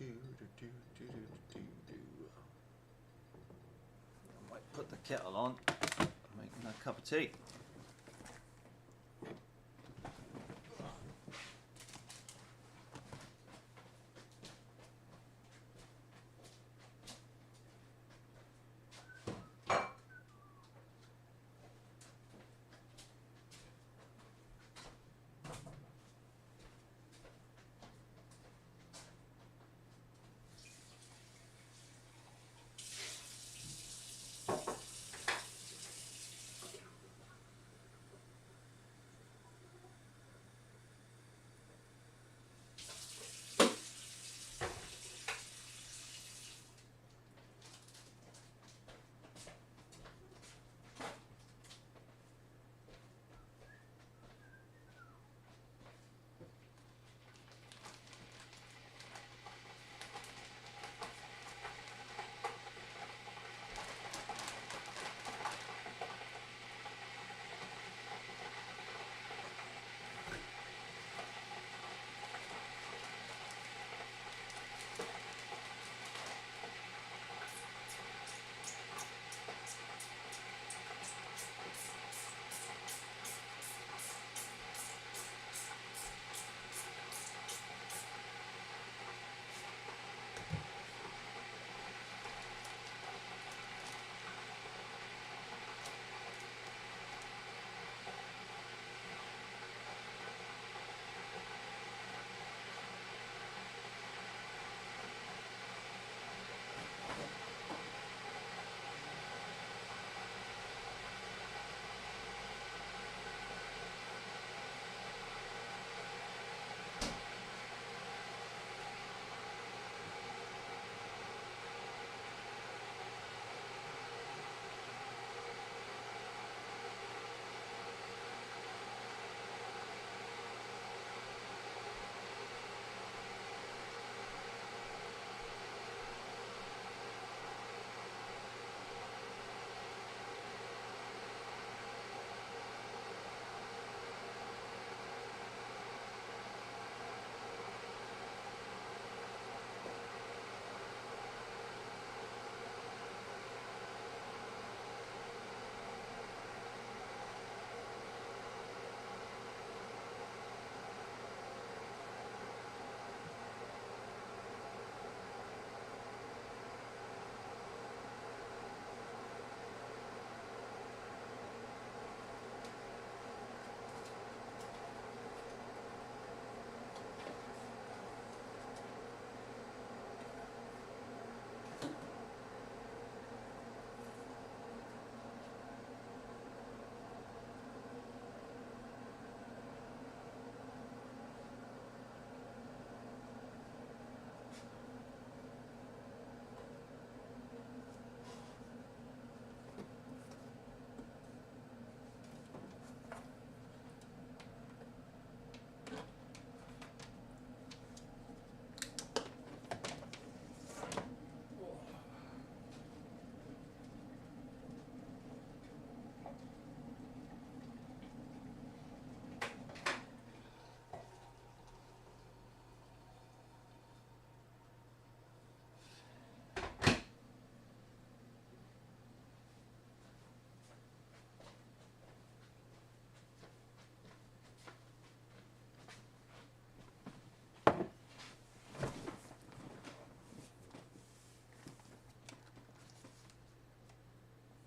A: I might put the kettle on, making a cup of tea.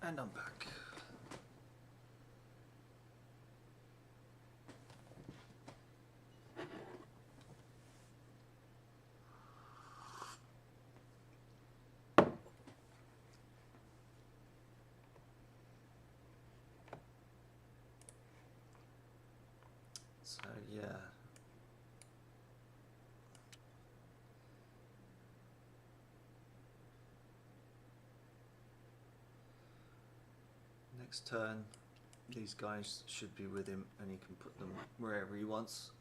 A: And I'm back. So yeah. Next turn, these guys should be with him and he can put them wherever he wants.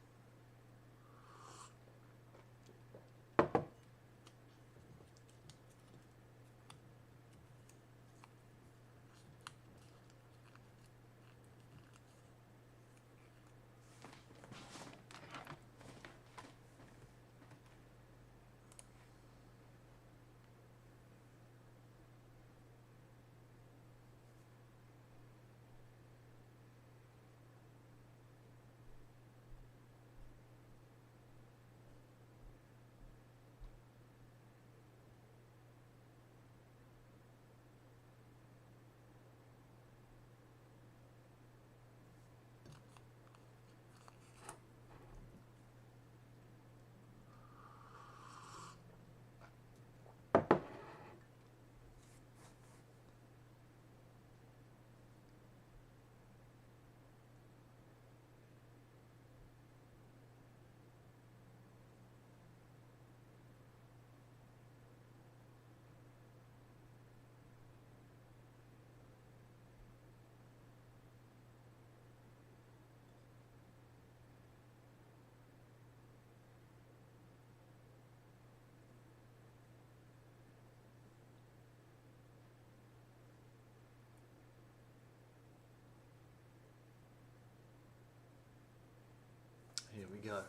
A: Here we go.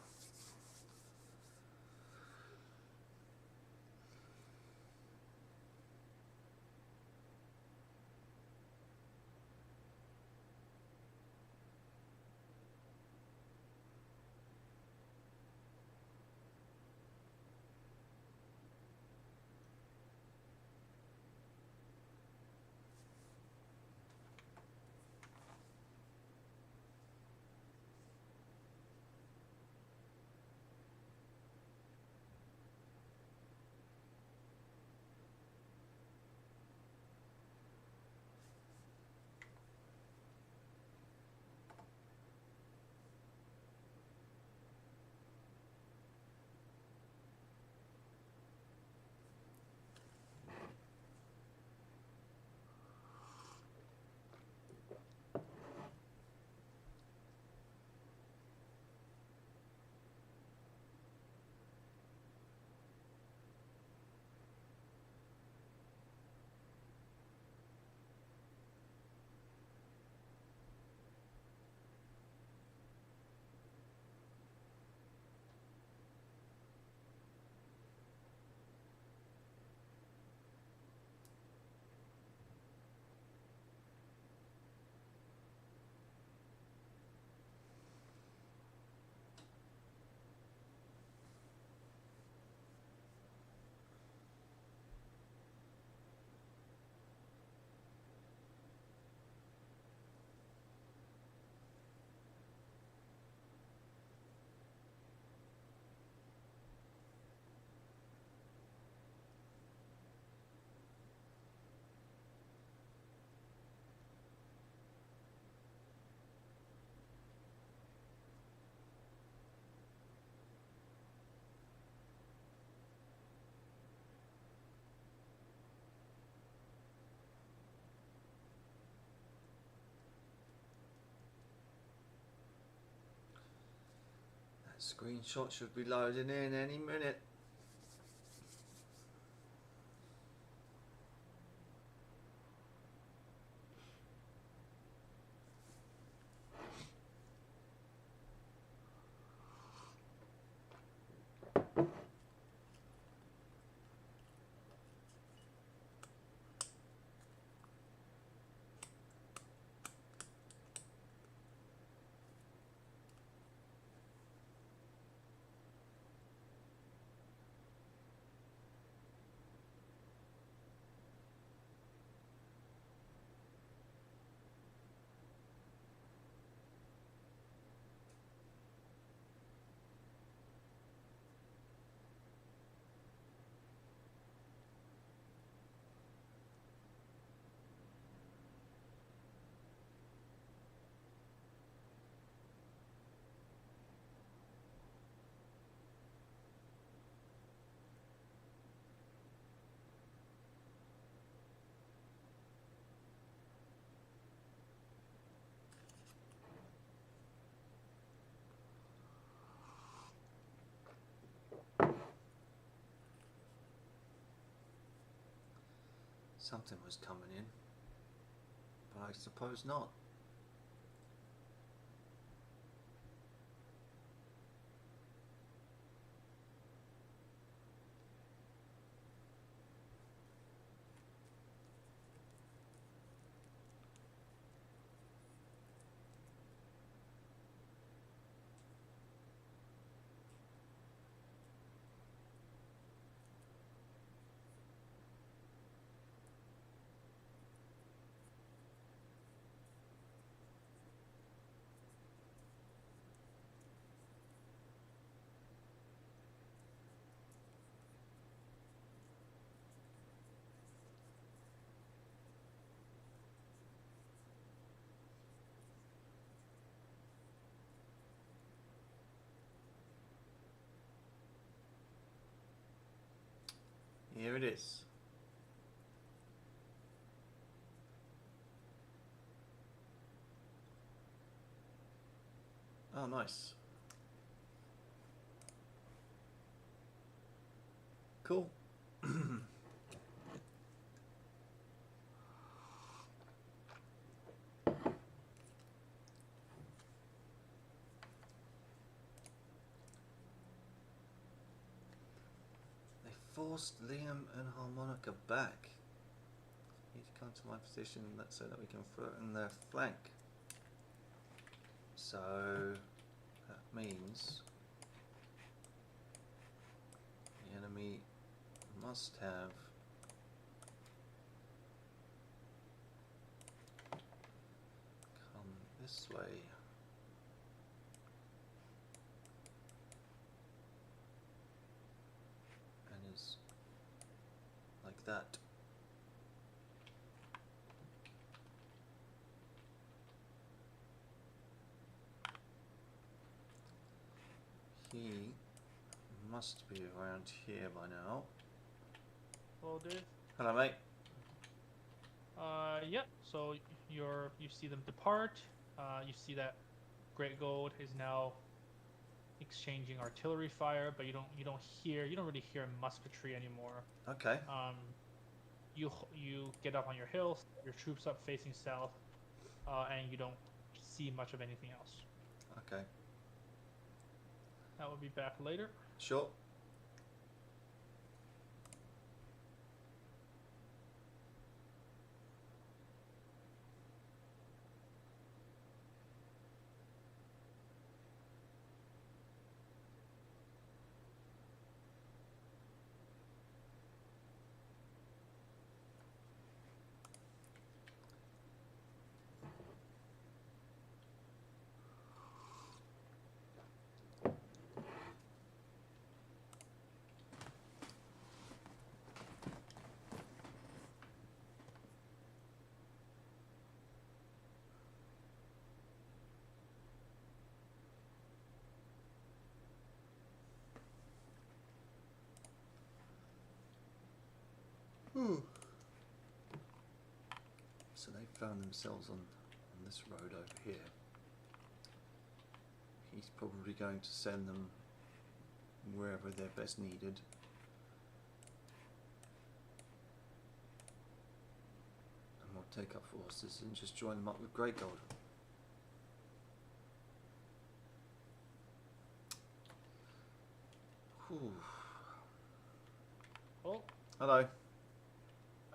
A: That screenshot should be loading in any minute. Something was coming in, but I suppose not. Here it is. Oh, nice. Cool. They forced Liam and Harmonica back. You need to come to my position so that we can threaten their flank. So that means the enemy must have come this way. And is like that. He must be around here by now.
B: Hello, Dave.
A: Hello, mate.
B: Yep. So you see them depart. You see that Great Gold is now exchanging artillery fire, but you don't really hear musketry anymore.
A: Okay.
B: You get up on your hill, set your troops up facing south, and you don't see much of anything else.
A: Okay.
B: That will be back later.
A: Sure. So they found themselves on this road over here. He's probably going to send them wherever they're best needed. And we'll take up forces and just join them up with Great Gold. Whew.
B: Oh,
A: Hello.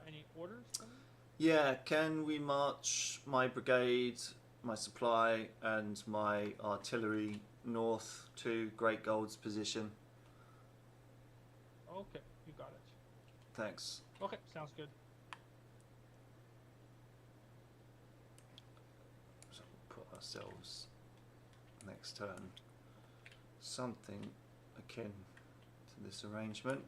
B: any orders from me?
A: Yeah, can we march my brigade, my supply, and my artillery north to Great Gold's position?
B: Okay, you got it.
A: Thanks.
B: Okay, sounds good.
A: So we'll put ourselves next turn something akin to this arrangement.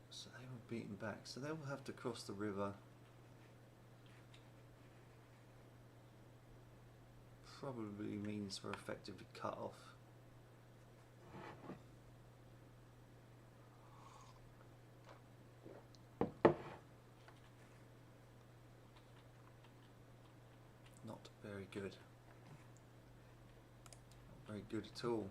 A: So they were beaten back, so they will have to cross the river. Probably means we're effectively cut off. good. Not very good at all.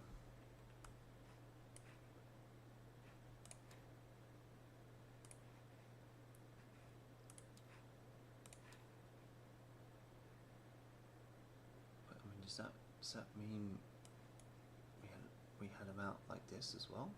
A: But I mean, does that mean we had them out like this as well?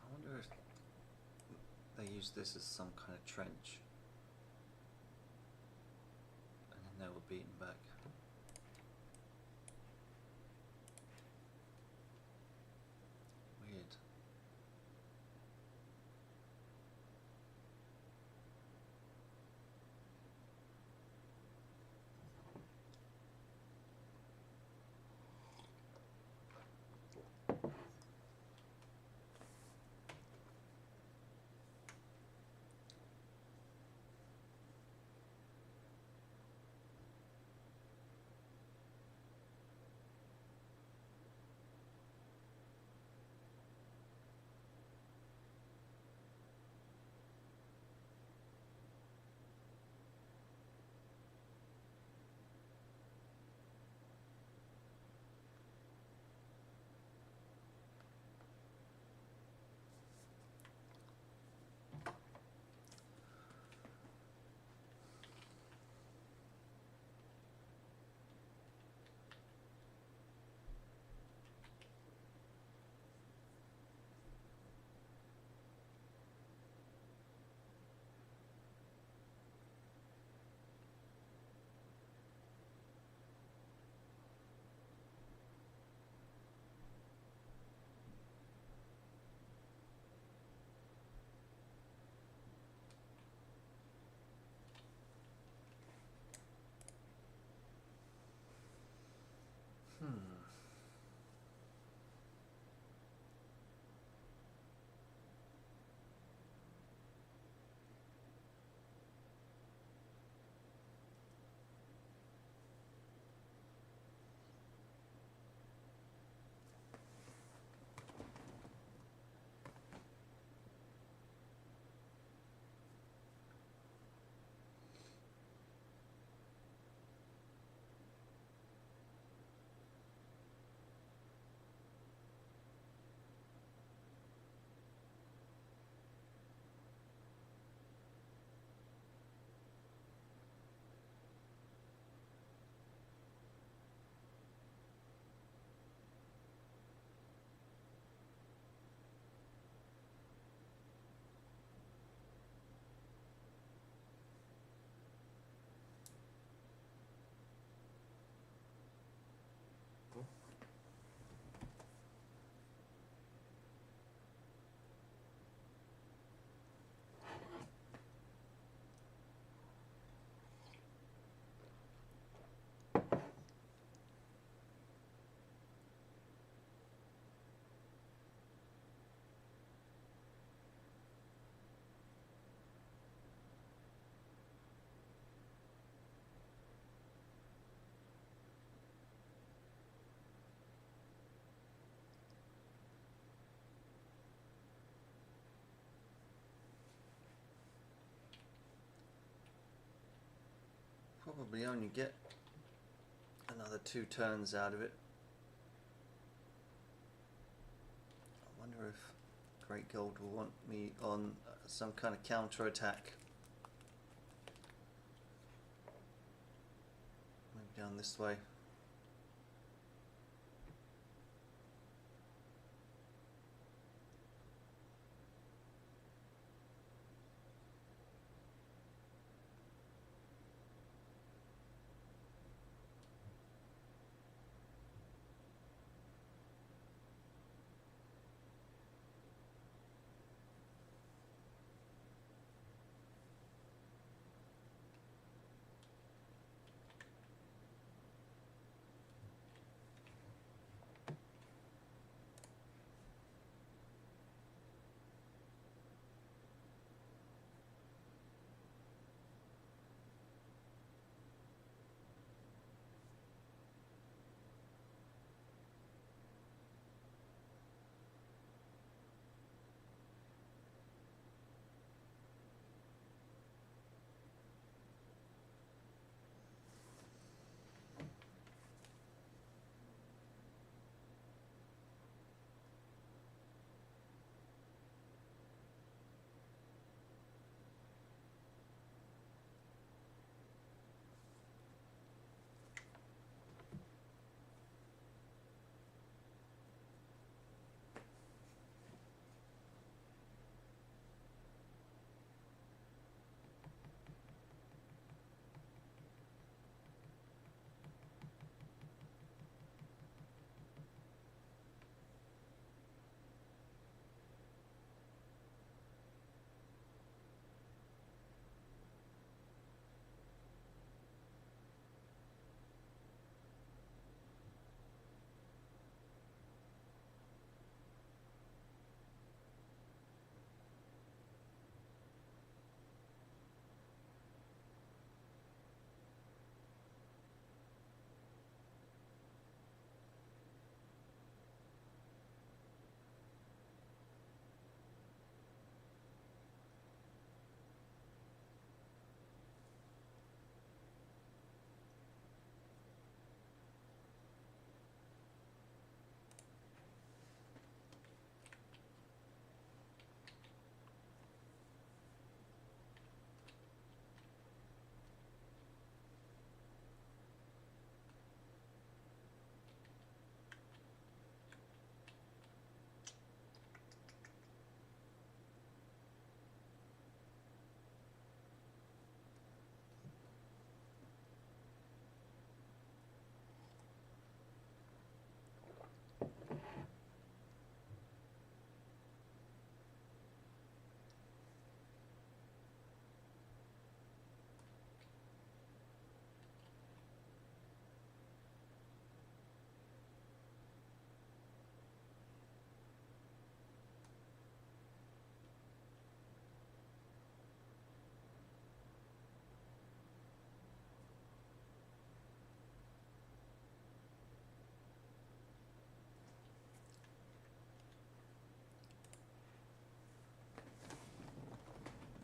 A: I wonder if they use this as some kind of trench, and then they were beaten back. Weird. probably only get another 2 turns out of it. I wonder if Great Gold will want me on some kind of counter attack. Maybe down this way.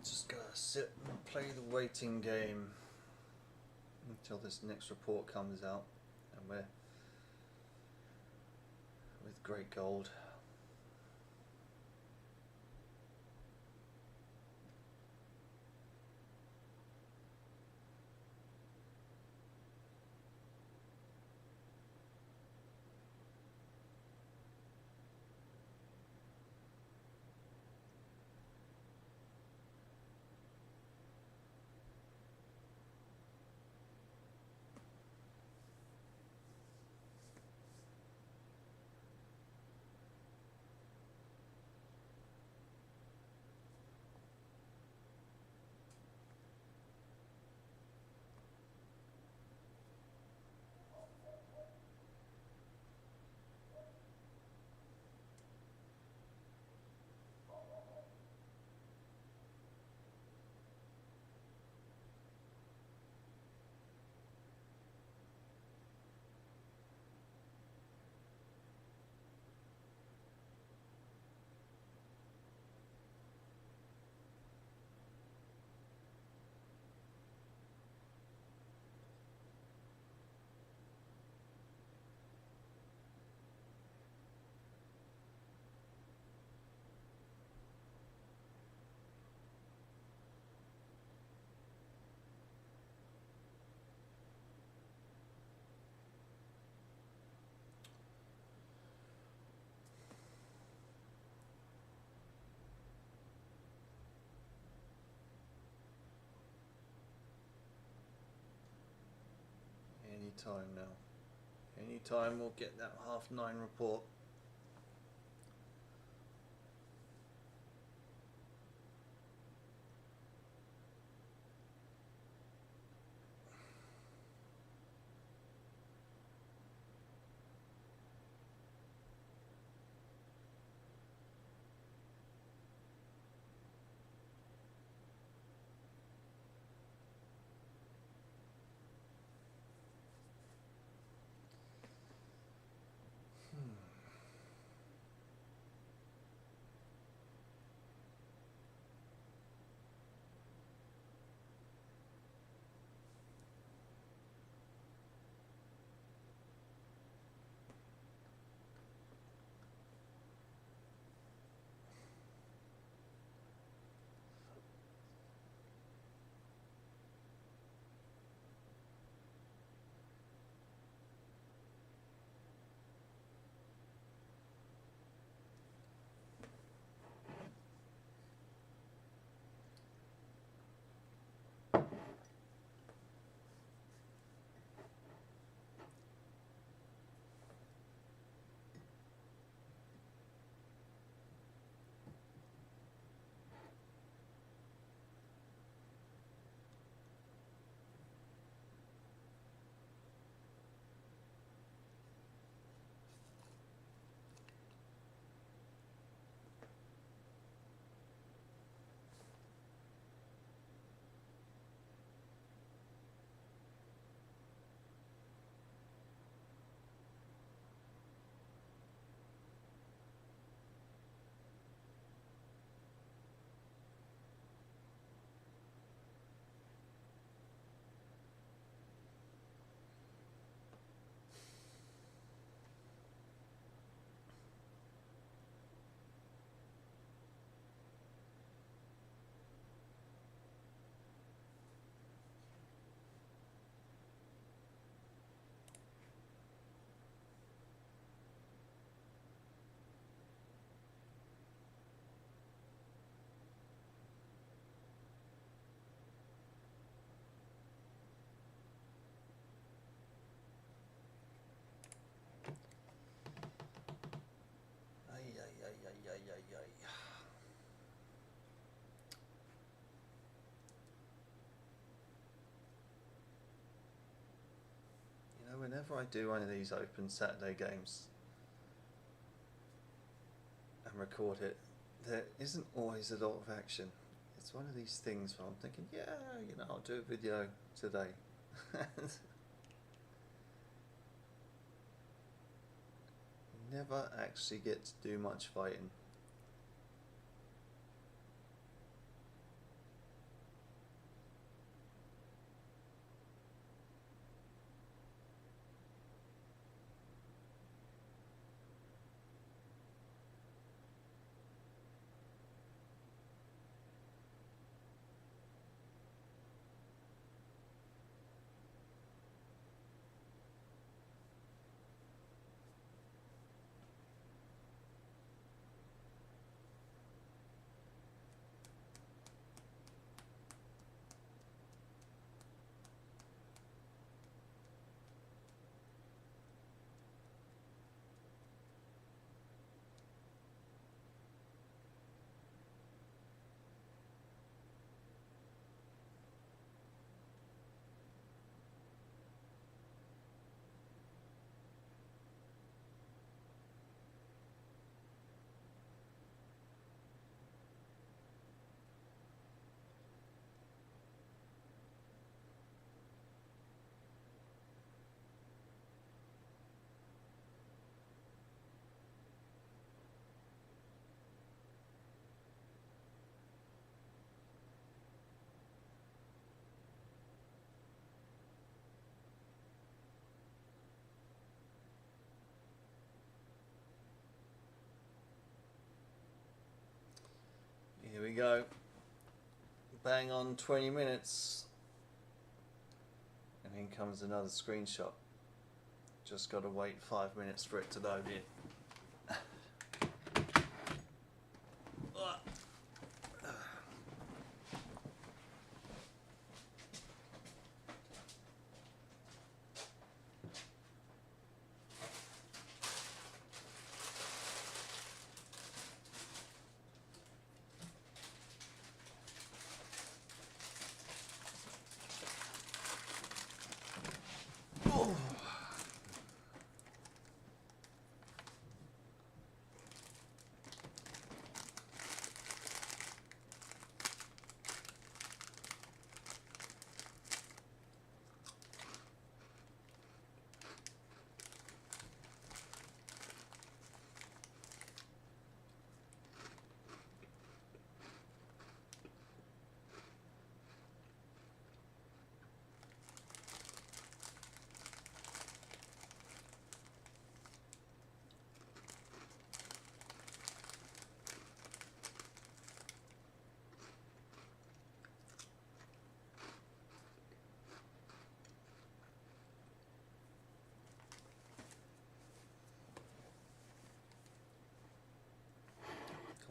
A: Just gotta sit and play the waiting game until this next report comes out, and we're with Great Gold. Any time now. Any time we'll get that 9:30 report. You know, whenever I do one of these open Saturday games and record it, there isn't always a lot of action. It's one of these things where I'm thinking, yeah, you know, I'll do a video today. Never actually get to do much fighting. Here we go. Bang on 20 minutes. And in comes another screenshot. Just got to wait 5 minutes for it to load in.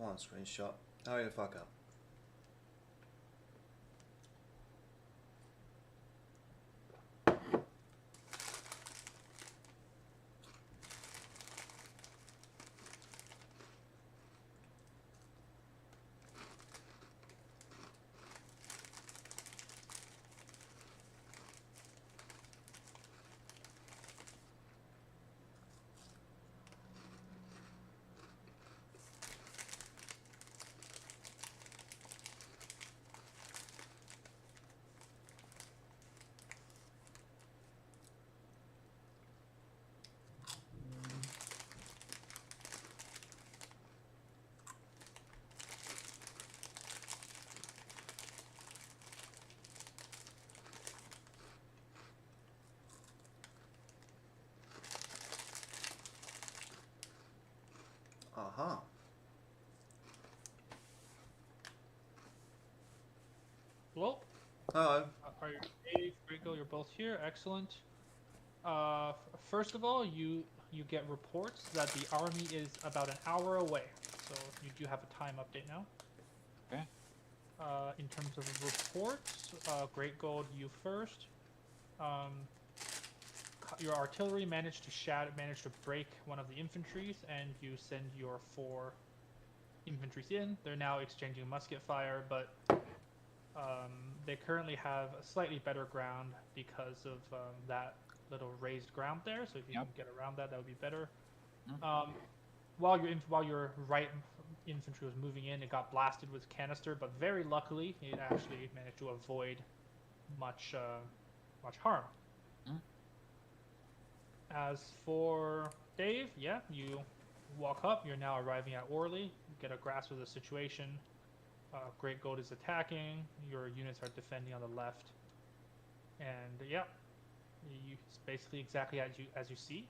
A: Come on, screenshot. Hurry the fuck up. Aha.
B: Well,
A: Hello.
B: are you Dave, Rico? You're both here. Excellent. First of all, you get reports that the army is about an hour away, so you do have a time update now.
D: Okay.
B: In terms of reports, Great Gold, you first. Your artillery managed to break one of the infantries, and you send your 4 infantries in. They're now exchanging musket fire, but they currently have a slightly better ground because of that little raised ground there. So if you can get around that, that would be better. While your right infantry was moving in, it got blasted with canister, but very luckily, it actually managed to avoid much harm. As for Dave, yeah, you walk up. You're now arriving at Orly. You get a grasp of the situation. Great Gold is attacking. Your units are defending on the left, and yeah, it's basically exactly as you see.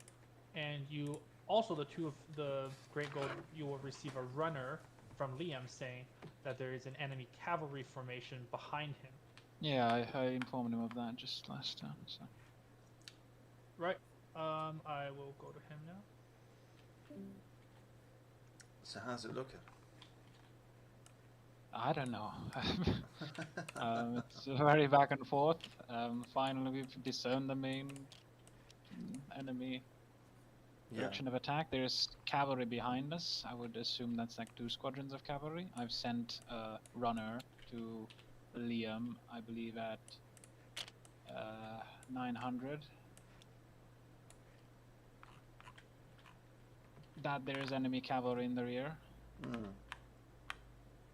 B: And you also, the 2 of the Great Gold, you will receive a runner from Liam saying that there is an enemy cavalry formation behind him.
D: Yeah, I informed him of that just last time. So.
B: Right. I will go to him now.
A: So how's it looking?
D: I don't know. It's very back and forth. Finally, we've discerned the main enemy direction of attack. There's cavalry behind us. I would assume that's like 2 squadrons of cavalry. I've sent a runner to Liam, I believe at 900. That there's enemy cavalry in the rear.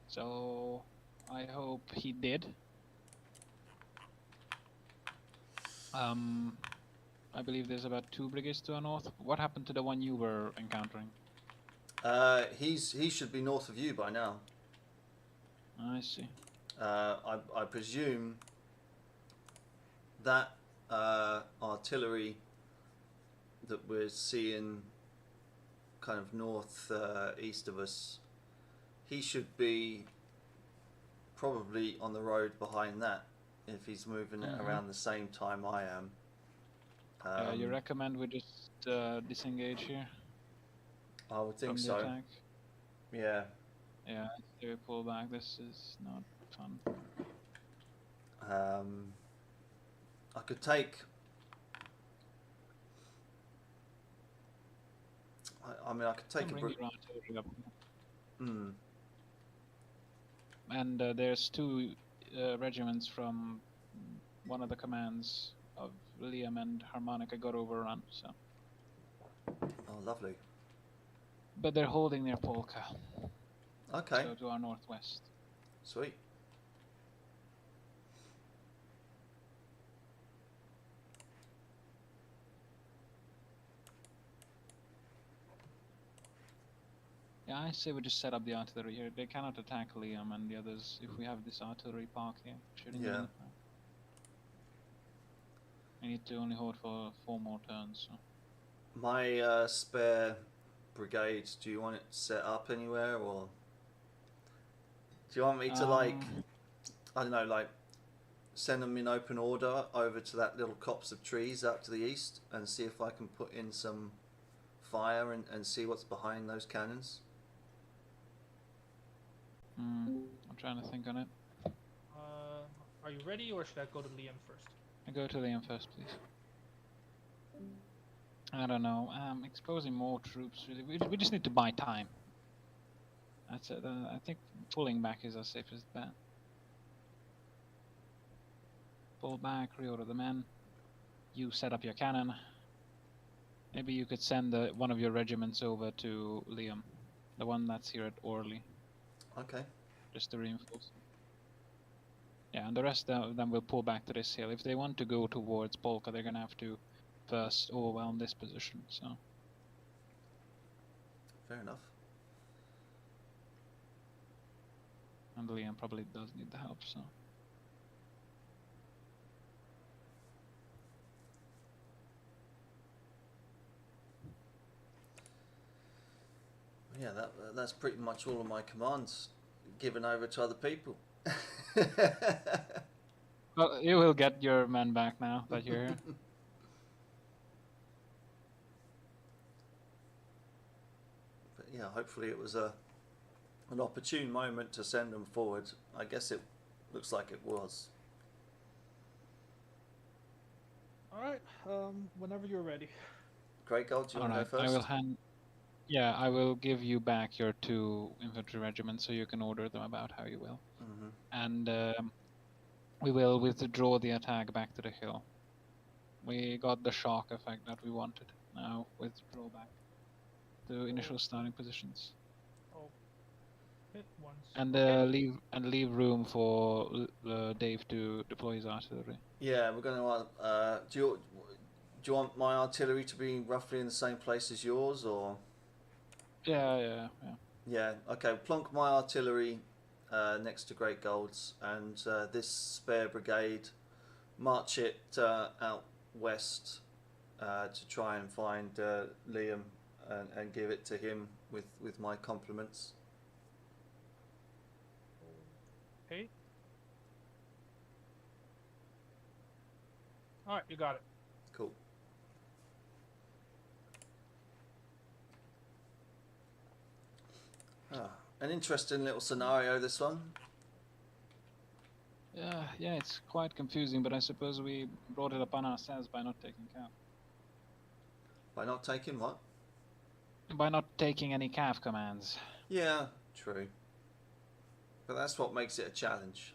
D: So I hope he did. I believe there's about 2 brigades to our north. What happened to the one you were encountering?
A: He should be north of you by now.
D: I see.
A: I presume that artillery that we're seeing kind of north east of us, he should be probably on the road behind that if he's moving it around the same time I am.
D: You recommend we just disengage here?
A: I would think
D: from the
A: so.
D: attack?
A: Yeah.
D: Yeah, so we pull back. This is not fun.
A: I could take. I mean, I could take
D: Bring your artillery up. And there's 2 regiments from one of the commands of Liam and Harmonica got overrun. So.
A: Oh, lovely.
D: But they're holding their polka.
A: Okay.
D: So to our northwest.
A: Sweet.
D: Yeah, I say we just set up the artillery here. They cannot attack Liam and the others if we have this artillery park here. Shouldn't be anything. I need to only hold for 4 more turns. So.
A: My spare brigade, do you want it set up anywhere, or do you want me to like, I don't know, like send them in open order over to that little copse of trees out to the east and see if I can put in some fire and see what's behind those cannons?
D: I'm trying to think on it.
B: Are you ready, or should I go to Liam first?
D: I go to Liam first, please. I don't know. Exposing more troops. Really, we just need to buy time. That's it. I think pulling back is our safest bet. Pull back, reorder the men. You set up your cannon. Maybe you could send one of your regiments over to Liam, the one that's here at Orly,
A: Okay.
D: just to reinforce. Yeah, and the rest of them will pull back to this hill. If they want to go towards Polka, they're gonna have to first overwhelm this position. So.
A: Fair enough.
D: And Liam probably does need the help, so.
A: Yeah, that's pretty much all of my commands given over to other people.
D: Well, you will get your men back now that you're here.
A: But yeah, hopefully it was an opportune moment to send them forward. I guess it looks like it was.
B: All right. Whenever you're ready.
A: Great Gold, do you want to go first?
D: I will hand. Yeah, I will give you back your 2 infantry regiments, so you can order them about how you will.
A: Mm-hmm.
D: And we will withdraw the attack back to the hill. We got the shock effect that we wanted. Now withdraw back to initial starting positions.
B: Oh, hit once.
D: And leave room for Dave to deploy his artillery.
A: Yeah, we're going to. Do you want my artillery to be roughly in the same place as yours, or?
D: Yeah.
A: Yeah. Okay. Plonk my artillery next to Great Gold's, and this spare brigade, march it out west to try and find Liam and give it to him with my compliments.
B: Okay. All right, you got it.
A: Cool. An interesting little scenario, this one.
D: Yeah, it's quite confusing, but I suppose we brought it upon ourselves by not taking CAF.
A: By not taking what?
D: By not taking any CAF commands.
A: Yeah, true. But that's what makes it a challenge.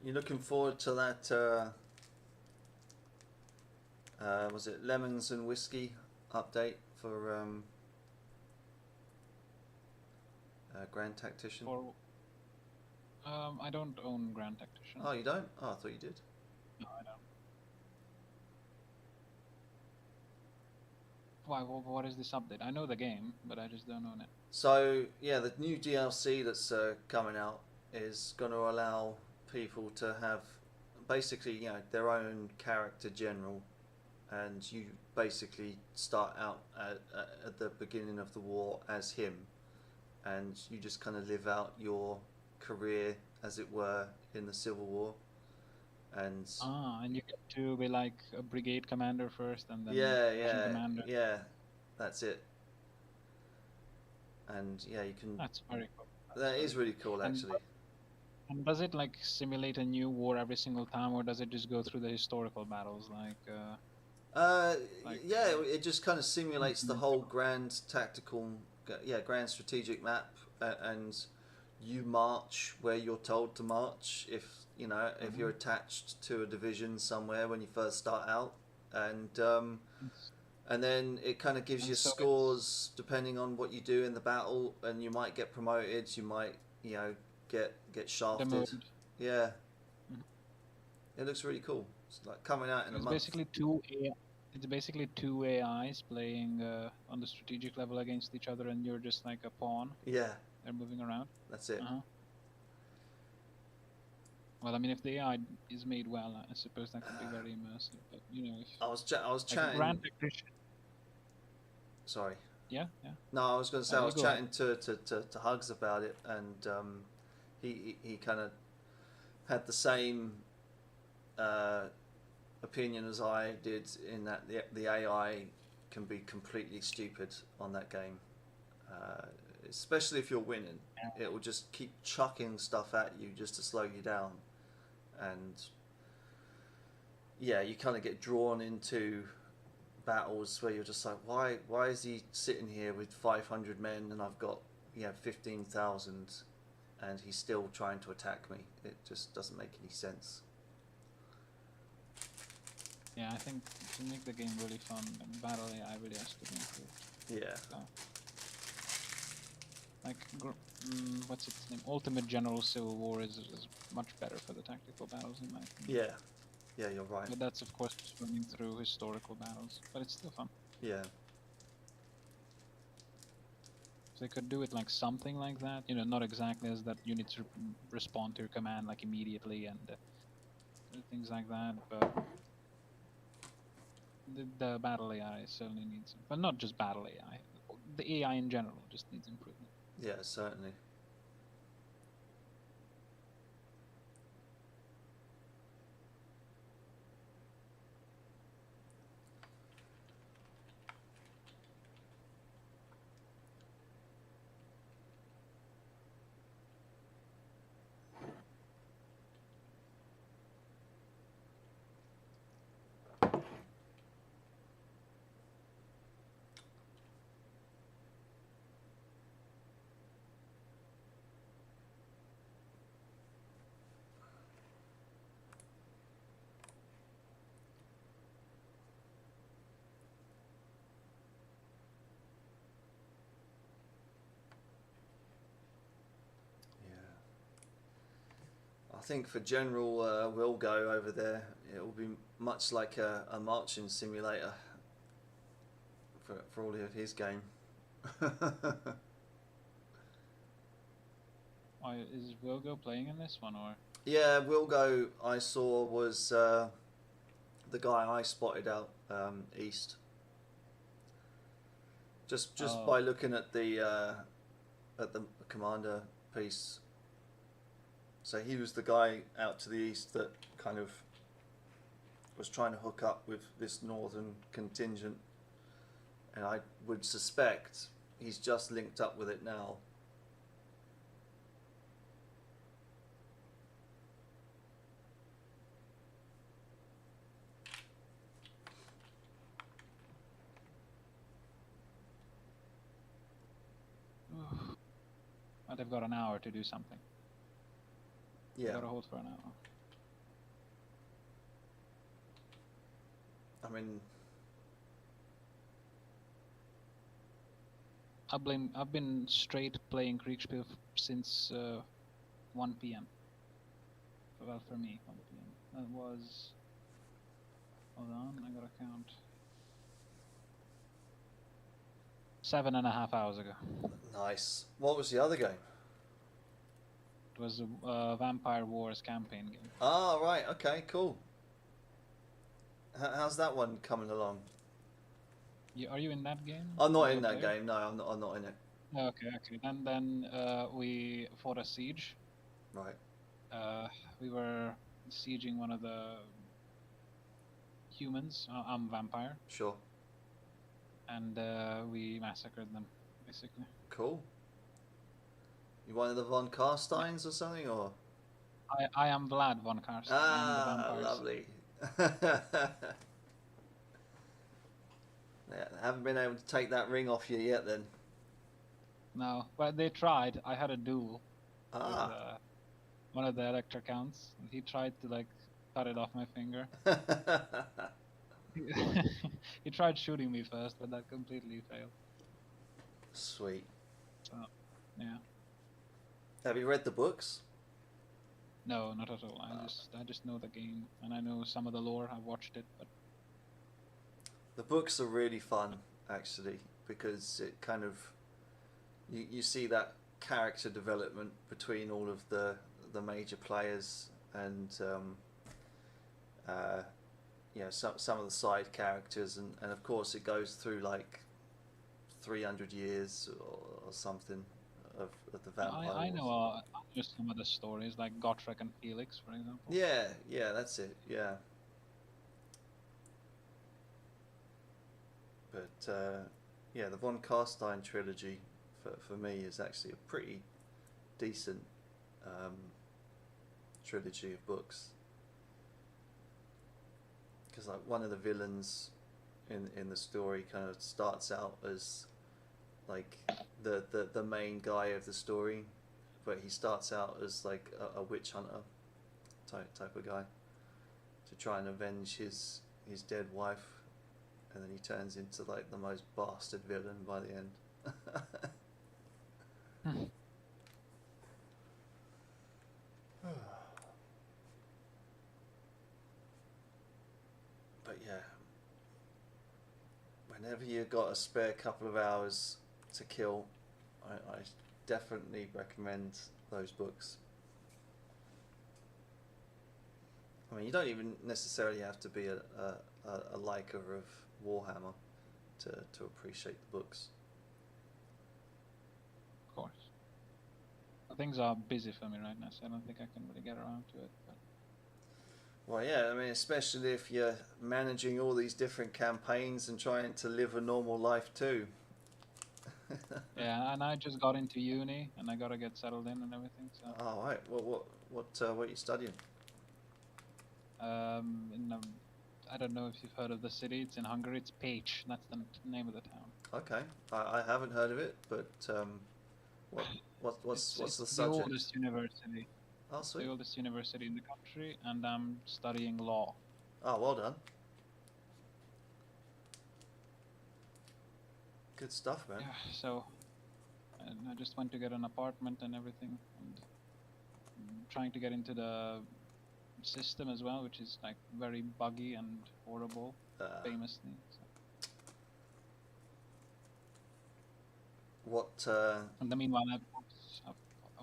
A: You looking forward to that? Was it lemons and whiskey update for Grand Tactician?
D: Or, I don't own Grand Tactician.
A: Oh, you don't? Oh, I thought you did.
D: No, I don't. Why? What is this update? I know the game, but I just don't own it.
A: So yeah, the new DLC that's coming out is going to allow people to have basically, you know, their own character general, and you basically start out at the beginning of the war as him, and you just kind of live out your career, as it were, in the Civil War. And
D: and you get to be like a brigade commander first, and then
A: yeah,
D: commander.
A: yeah, that's it. And yeah, you can.
D: That's very cool.
A: That is really cool, actually.
D: And does it like simulate a new war every single time, or does it just go through the historical battles like?
A: Yeah, it just kind of simulates the whole grand tactical, grand strategic map, and you march where you're told to march. If you know, if you're attached to a division somewhere when you first start out, and and then it kind of gives
D: And
A: you
D: so
A: scores depending on what you do in the battle, and you might get promoted, you might, you know, get shafted.
D: Demoted.
A: Yeah,
D: Mhm.
A: it looks really cool. It's like coming out in a
D: It's
A: month.
D: basically it's basically two AIs playing on the strategic level against each other, and you're just like a pawn.
A: Yeah,
D: They're moving around.
A: that's it.
D: Uh-huh. Well, I mean, if the AI is made well, I suppose that could be very immersive. But you know, if
A: I was
D: like a
A: chatting.
D: grand technician,
A: Sorry.
D: yeah.
A: No, I was going to say I
D: You
A: was
D: go ahead.
A: chatting to Hugs about it, and he kind of had the same opinion as I did, in that the AI can be completely stupid on that game, especially if you're winning. It will just keep chucking stuff at you just to slow you down, and yeah, you kind of get drawn into battles where you're just like, why is he sitting here with 500 men and I've got 15,000, and he's still trying to attack me? It just doesn't make any sense.
D: Yeah, I think to make the game really fun, and battle AI really has to be improved.
A: Yeah.
D: So, like, what's its name? Ultimate General Civil War is much better for the tactical battles in my opinion.
A: Yeah, you're right.
D: But that's of course just running through historical battles, but it's still fun.
A: Yeah.
D: So they could do it like something like that, you know, not exactly as that you need to respond to your command like immediately and things like that, but the battle AI certainly needs, but not just battle AI, the AI in general just needs improvement.
A: Yeah, certainly. I think for General Wilgo over there, it will be much like a marching simulator for all of his game.
D: Is Wilgo playing in this one, or?
A: Yeah, Wilgo I saw was the guy I spotted out east. Just by looking at the commander piece. So he was the guy out to the east that kind of was trying to hook up with this northern contingent, and I would suspect he's just linked up with it now.
D: But they've got an hour to do something.
A: Yeah.
D: They've got to hold for an hour.
A: I mean,
D: I've been straight playing Kriegsspiel since 1 p.m. Well, for me, 1 p.m. That was. Hold on, I gotta count. 7.5 hours ago.
A: nice. What was the other game?
D: It was a Vampire Wars campaign game.
A: Ah, right. Okay, cool. How's that one coming along?
D: Are you in that game?
A: I'm not
D: As
A: in
D: a
A: that
D: player?
A: game. No, I'm not in it.
D: Okay. Then we fought a siege.
A: Right.
D: We were sieging one of the humans. I'm vampire,
A: Sure.
D: and we massacred them, basically.
A: Cool. You one of the von Carsteins or something, or?
D: I am Vlad von Karsten.
A: Ah,
D: I'm the vampires.
A: lovely. Yeah, I haven't been able to take that ring off you yet, then.
D: No, but they tried. I had a duel with
A: Ah.
D: one of the Electra counts. And he tried to like cut it off my finger. He tried shooting me first, but that completely failed.
A: Sweet.
D: So, yeah.
A: Have you read the books?
D: No, not at all. I just know the game, and I know some of the lore. I've watched it, but
A: The books are really fun, actually, because it kind of you see that character development between all of the major players and some of the side characters, and of course it goes through like 300 years or something of the vampire
D: I know
A: wars.
D: just some of the stories, like Gotrek and Felix, for example.
A: Yeah, that's it. Yeah, but yeah, the Von Carstein trilogy for me is actually a pretty decent um, trilogy of books, because like one of the villains in the story kind of starts out as like the main guy of the story, but he starts out as like a witch hunter type of guy to try and avenge his dead wife, and then he turns into like the most bastard villain by the end. But yeah, whenever you got a spare couple of hours to kill, I definitely recommend those books. I mean, you don't even necessarily have to be a liker of Warhammer to appreciate the books.
D: Of course. Things are busy for me right now, so I don't think I can really get around to it. But
A: Well, yeah, I mean, especially if you're managing all these different campaigns and trying to live a normal life too.
D: yeah, and I just got into uni, and I gotta get settled in and everything. So,
A: Oh, right. What are you studying?
D: I don't know if you've heard of the city. It's in Hungary. It's Pécs. That's the name of the town.
A: Okay, I haven't heard of it, but what's
D: It's
A: the
D: the
A: subject?
D: oldest university.
A: Oh,
D: It's
A: sweet.
D: the oldest university in the country, and I'm studying law.
A: Oh, well done. Good stuff, man.
D: Yeah, so and I just went to get an apartment and everything, and trying to get into the system as well, which is like very buggy and horrible, famously. So.
A: What?
D: And the meanwhile, I've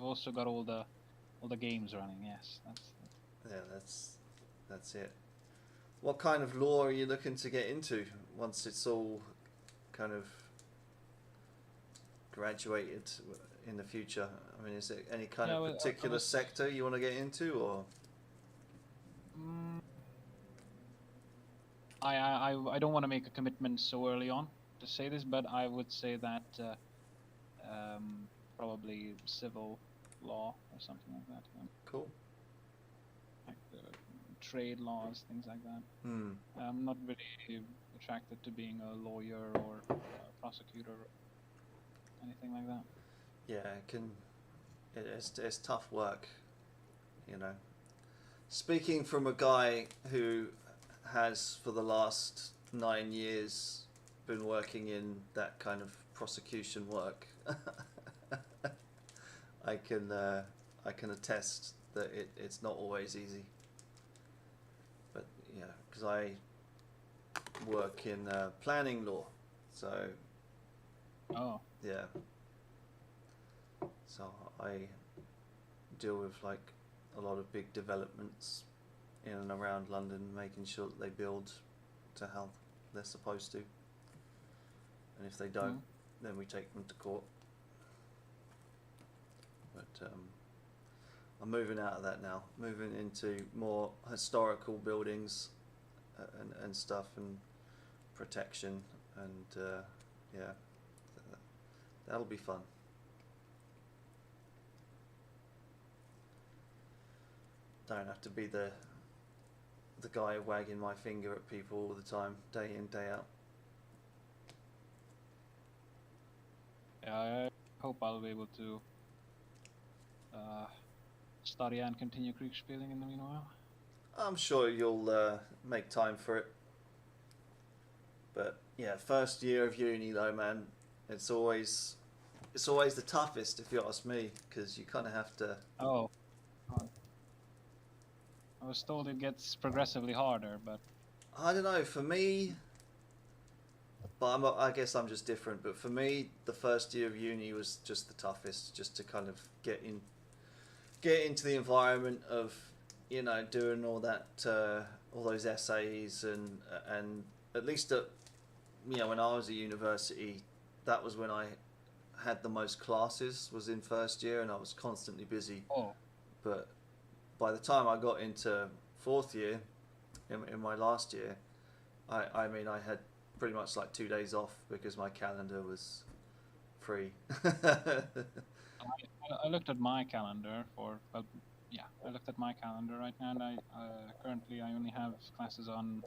D: also got all the games running. Yes,
A: Yeah, that's it. What kind of law are you looking to get into once it's all kind of graduated in the future? I mean, is it any kind of
D: well,
A: particular sector you want to get into, or?
D: I don't want to make a commitment so early on to say this, but I would say that probably civil law or something like that.
A: Cool.
D: Like trade laws, things like that. I'm not really attracted to being a lawyer or a prosecutor or anything like that.
A: Yeah, it's tough work, you know. Speaking from a guy who has for the last 9 years been working in that kind of prosecution work, I can attest that it's not always easy. But yeah, because I work in planning law, so
D: Oh,
A: yeah. So I deal with like a lot of big developments in and around London, making sure that they build to how they're supposed to, and if they don't, then we take them to court. But I'm moving out of that now, moving into more historical buildings and stuff, and protection, and yeah, that'll be fun. Don't have to be the guy wagging my finger at people all the time, day in, day out.
D: yeah. I hope I'll be able to study and continue Kriegsspiel in the meanwhile.
A: I'm sure you'll make time for it. But yeah, first year of uni though, man, it's always the toughest if you ask me, because you kind of have to.
D: Oh, I was told it gets progressively harder, but
A: I don't know. For me, but I guess I'm just different. But for me, the first year of uni was just the toughest, just to kind of get into the environment of, you know, doing all that, all those essays, and at least at, you know, when I was at university, that was when I had the most classes, was in first year, and I was constantly busy.
D: oh,
A: But by the time I got into fourth year, in my last year, I mean, I had pretty much like 2 days off because my calendar was free.
D: I looked at my calendar for, well, yeah, I looked at my calendar right now, and I currently I only have classes on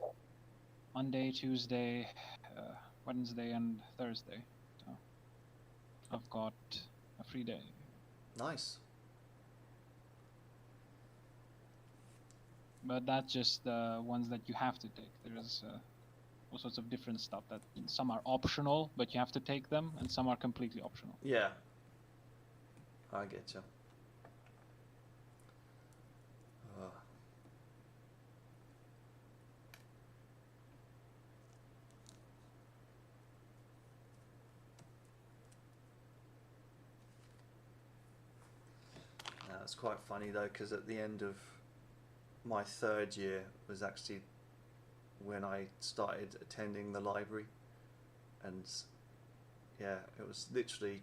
D: Monday, Tuesday, Wednesday, and Thursday. So I've got a free day.
A: Nice.
D: But that's just the ones that you have to take. There's all sorts of different stuff that some are optional, but you have to take them, and some are completely optional.
A: Yeah. I get you. It's quite funny though, because at the end of my third year was actually when I started attending the library, and yeah, it was literally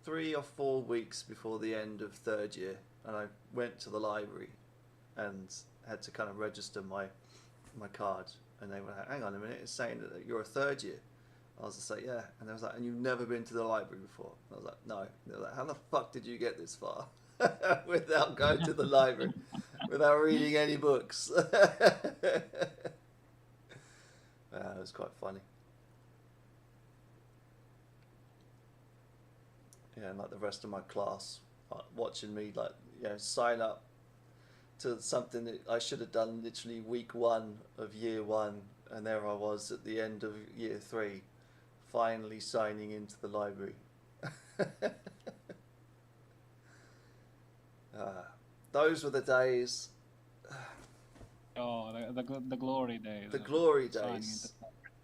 A: 3 or 4 weeks before the end of third year, and I went to the library and had to kind of register my card, and they were like, hang on a minute, it's saying that you're a third year. I was just like, yeah, and they was like, and you've never been to the library before? And I was like, no. And they were like, how the fuck did you get this far without going to the library, without reading any books? It was quite funny. Yeah, and like the rest of my class watching me, like, you know, sign up to something that I should have done literally week 1 of year 1, and there I was at the end of year 3, finally signing into the library. Those were the days.
D: Oh, the glory days.
A: The glory days.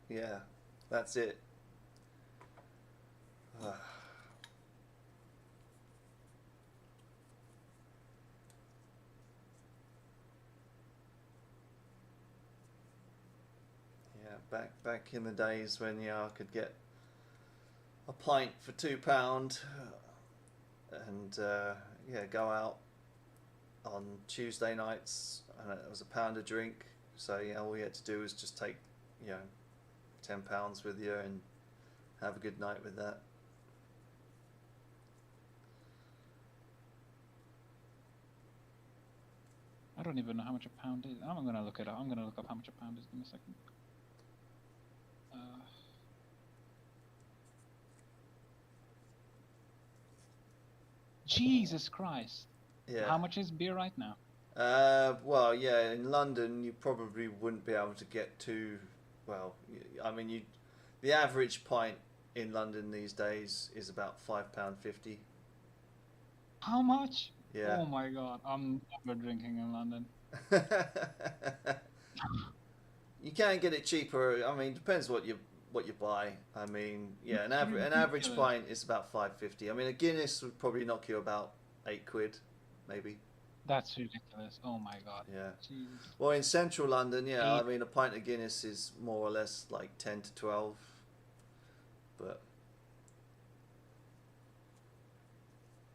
A: Yeah, that's it. Yeah, back in the days when, yeah, I could get a pint for £2, and yeah, go out on Tuesday nights, and it was £1 a drink. So yeah, all you had to do was just take, you know, £10 with you and have a good night with that.
D: I don't even know how much a pound is. I'm gonna look it up. I'm gonna look up how much a pound is in a second. Jesus Christ!
A: Yeah.
D: How much is beer right now?
A: Well, yeah, in London you probably wouldn't be able to get to. Well, I mean, the average pint in London these days is about £5.50.
D: How much?
A: Yeah.
D: Oh my God! I'm never drinking in London.
A: You can get it cheaper. I mean, depends what you buy. I mean, yeah, an average pint is about £5.50. I mean, a Guinness would probably knock you about £8, maybe.
D: That's ridiculous. Oh my God.
A: Yeah.
D: Jeez.
A: Well, in central London, yeah, I
D: 8.
A: mean, a pint of Guinness is more or less like 10 to 12. But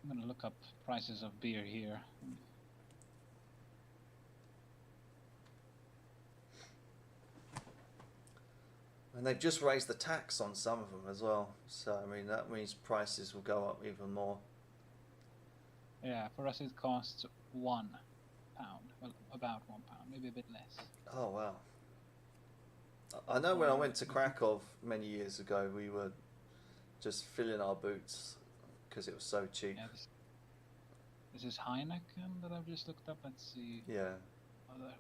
D: I'm gonna look up prices of beer here.
A: and they've just raised the tax on some of them as well. So I mean, that means prices will go up even more.
D: Yeah, for us it costs £1. Well, about £1, maybe a bit less.
A: Oh wow. I know when I went to Krakow many years ago, we were just filling our boots because it was so cheap.
D: Yeah, this is Heineken that I've just looked up. Let's see.
A: Yeah.
D: Other.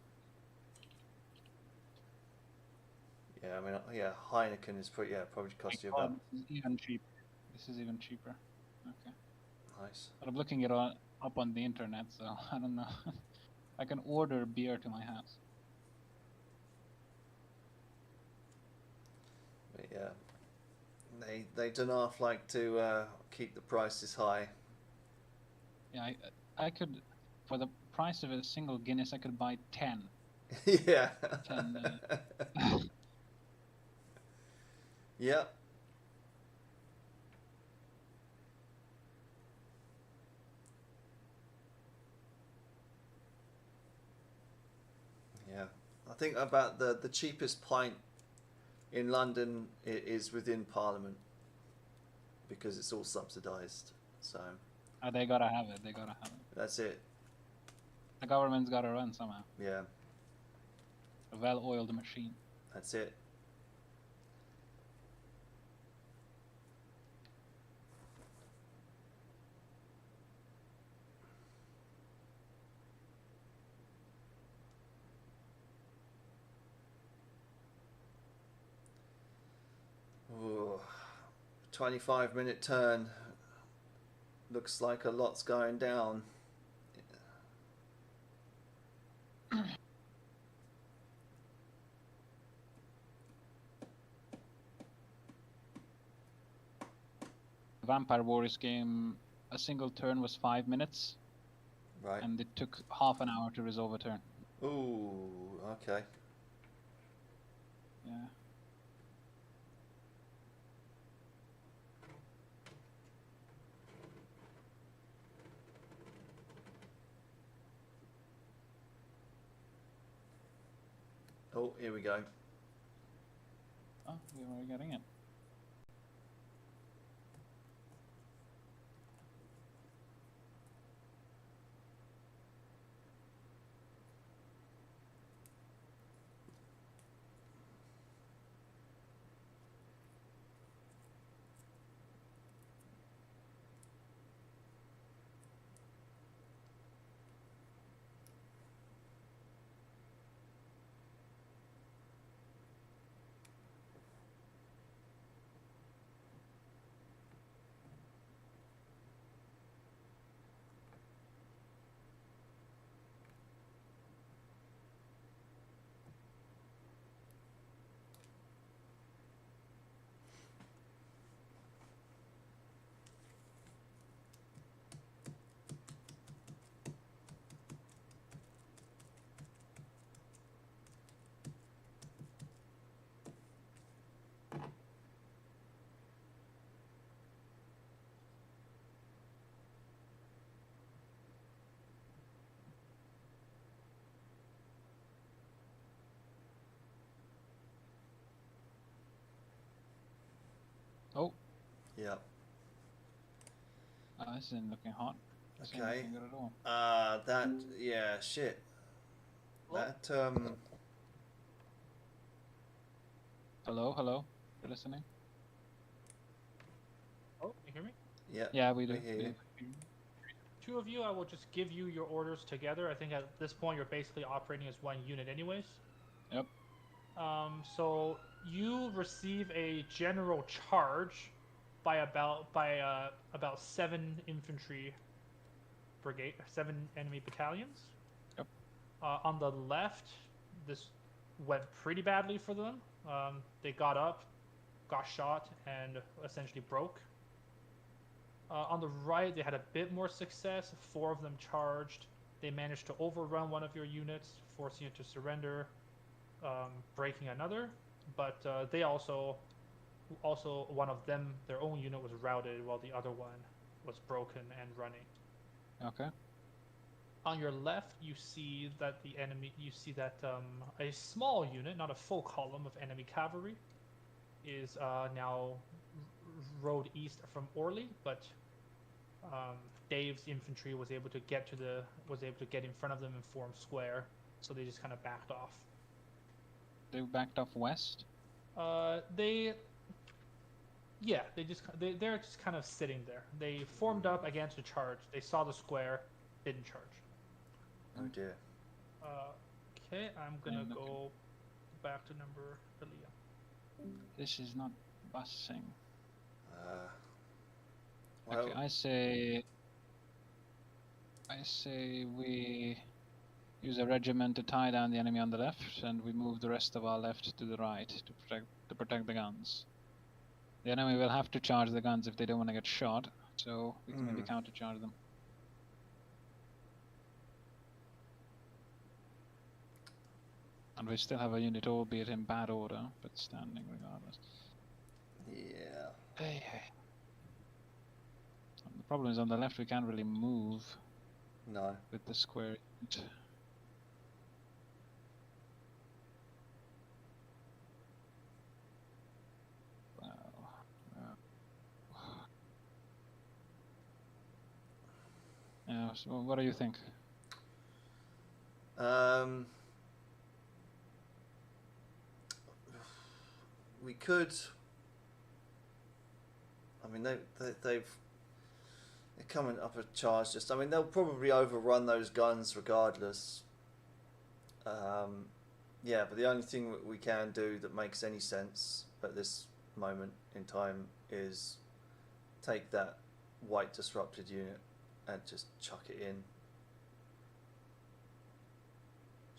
A: Yeah, I mean, yeah, Heineken is pretty. Yeah, probably cost you about.
D: This is even cheaper. This is even cheaper. Okay.
A: Nice.
D: But I'm looking it up on the internet, so I don't know. I can order beer to my house.
A: But yeah, they don't half like to keep the prices high.
D: Yeah, I could, for the price of a single Guinness, I could buy 10.
A: Yeah.
D: 10.
A: Yeah. Yeah. I think about the cheapest pint in London is within Parliament because it's all subsidised. So
D: They gotta have it. They gotta have it.
A: that's it.
D: The government's gotta run somehow.
A: Yeah,
D: A well-oiled machine.
A: that's it. Ooh, 25-minute turn. Looks like a lot's going down.
D: Vampire Warriors game, a single turn was 5 minutes,
A: Right.
D: and it took half an hour to resolve a turn.
A: Ooh, okay.
D: Yeah.
A: Oh, here we go.
D: Oh, we were getting it. Oh,
A: Yeah.
D: this isn't looking hot. This ain't
A: Okay.
D: looking good at all.
A: That, yeah, shit. That,
D: Hello, hello. You listening?
B: Oh, you hear me?
A: yeah.
D: Yeah, we do.
A: We hear you.
B: Two of you, I will just give you your orders together. I think at this point you're basically operating as one unit anyways.
D: Yep.
B: So you receive a general charge by about 7 infantry brigade, 7 enemy battalions.
D: Yep.
B: On the left, this went pretty badly for them. They got up, got shot, and essentially broke. On the right, they had a bit more success. 4 of them charged. They managed to overrun one of your units, forcing it to surrender, breaking another. But they also one of them, their own unit was routed, while the other one was broken and running.
D: Okay.
B: On your left, you see that a small unit, not a full column of enemy cavalry, is now rode east from Orly, but Dave's infantry was able to get in front of them and form square, so they just kind of backed off.
D: They backed off west.
B: They're just kind of sitting there. They formed up against a charge. They saw the square, didn't charge.
A: Oh dear.
B: Okay, I'm gonna go back to number Aaliyah.
D: This is not busing.
A: Well,
D: Okay, I say we use a regiment to tie down the enemy on the left, and we move the rest of our left to the right to protect the guns. The enemy will have to charge the guns if they don't want to get shot, so we can maybe countercharge them. And we still have a unit, albeit in bad order, but standing regardless.
A: yeah.
D: Hey. The problem is on the left we can't really move
A: No.
D: with the square unit. Yeah, so what do you think?
A: We could. I mean, they're coming up a charge. Just, I mean, they'll probably overrun those guns regardless. Yeah, but the only thing we can do that makes any sense at this moment in time is take that white disrupted unit and just chuck it in.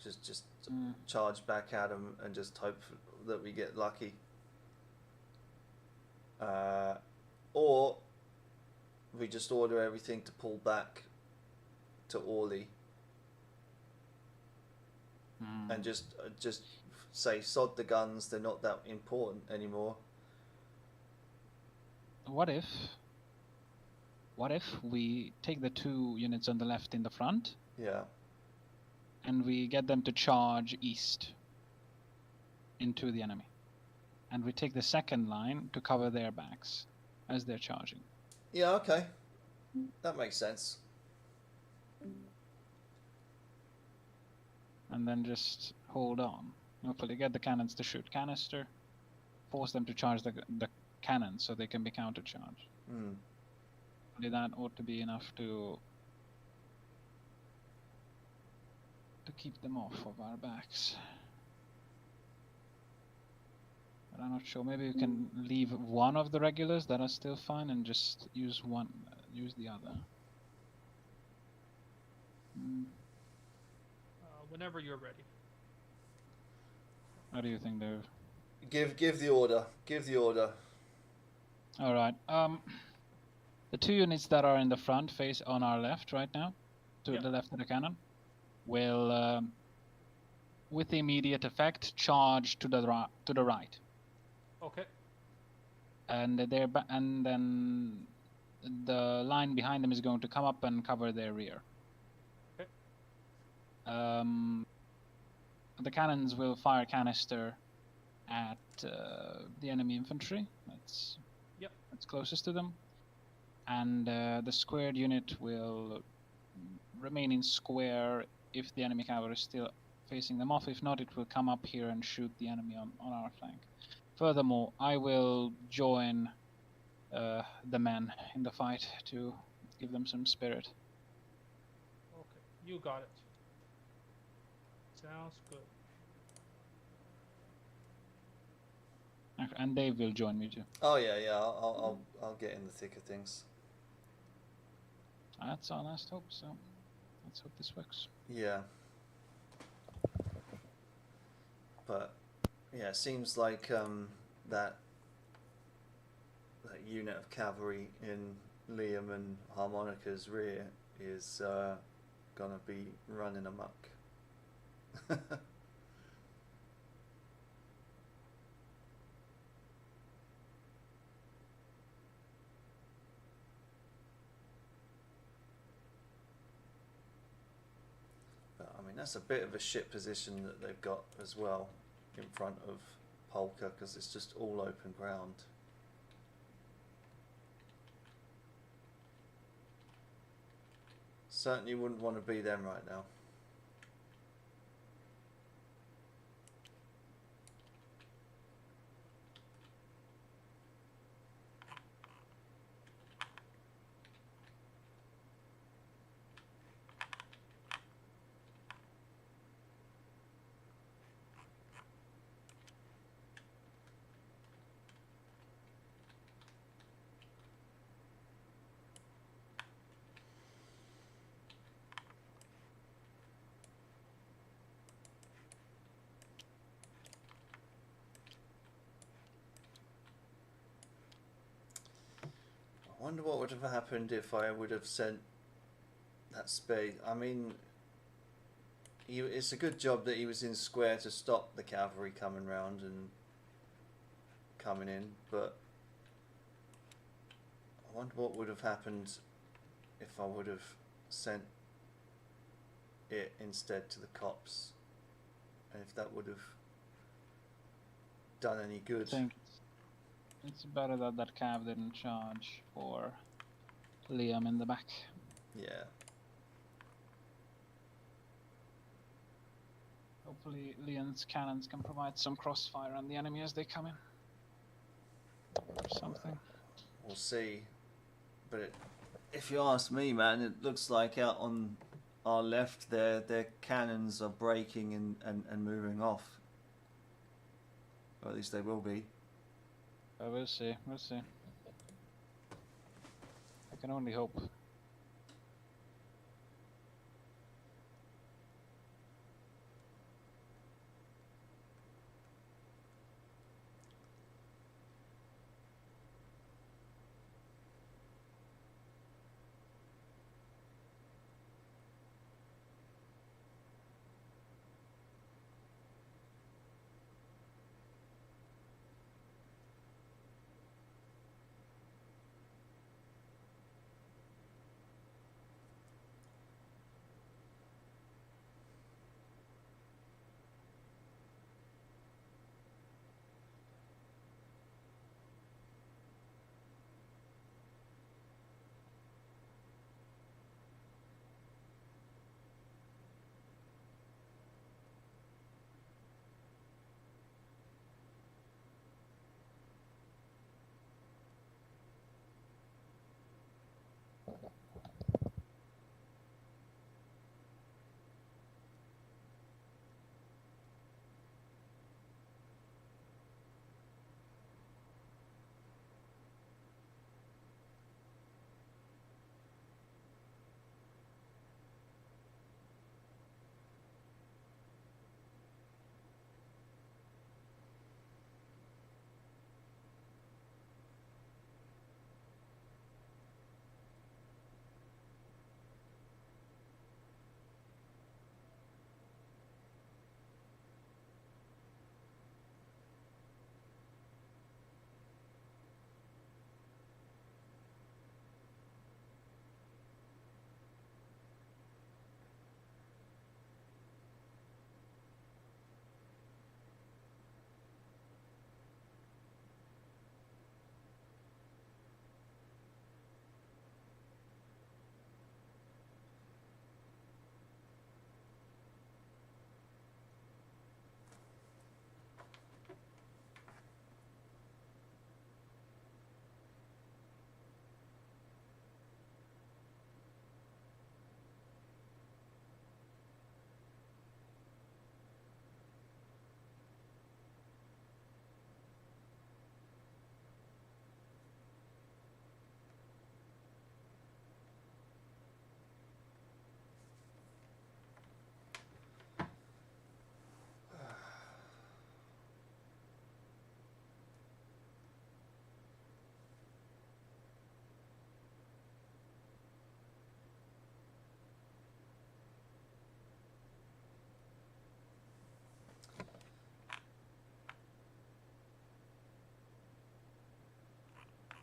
A: Just charge back at them and just hope that we get lucky. Or we just order everything to pull back to Orly and just say sod the guns, they're not that important anymore.
D: What if we take the 2 units on the left in the front?
A: Yeah.
D: And we get them to charge east into the enemy. And we take the second line to cover their backs as they're charging.
A: Yeah, okay. That makes sense.
D: And then just hold on. Hopefully get the cannons to shoot canister. Force them to charge the cannons so they can be countercharged. Only that ought to be enough to keep them off of our backs. But I'm not sure. Maybe we can leave one of the regulars that are still fine and just use the other.
B: Whenever you're ready.
D: What do you think, Dave?
A: Give the order. Give the order.
D: All right. The 2 units that are in the front face on our left right now, to the left of the cannon, will, with immediate effect, charge to the right.
B: Okay.
D: And then the line behind them is going to come up and cover their rear.
B: Okay.
D: The cannons will fire canister at the enemy infantry. That's closest to them. And the squared unit will remain in square if the enemy cavalry is still facing them off. If not, it will come up here and shoot the enemy on our flank. Furthermore, I will join the men in the fight to give them some spirit.
B: Okay, you got it. Sounds good.
D: Okay, and Dave will join me too.
A: Oh yeah. I'll get in the thick of things.
D: That's our last hope. So let's hope this works.
A: Yeah. But yeah, it seems like that unit of cavalry in Liam and Harmonica's rear is gonna be running amok. But I mean, that's a bit of a shit position that they've got as well in front of Polka, because it's just all open ground. Certainly wouldn't want to be them right now. wonder what would have happened if I would have sent that spade. I mean, it's a good job that he was in square to stop the cavalry coming round and coming in, but I wonder what would have happened if I would have sent it instead to the copse, and if that would have done any good.
D: I think it's better that that cav didn't charge for Liam in the back.
A: Yeah.
D: Hopefully Liam's cannons can provide some crossfire on the enemy as they come in. Or something.
A: We'll see. But if you ask me, man, it looks like out on our left there, their cannons are breaking and moving off. Or at least they will be.
D: We'll see, we'll see. I can only hope.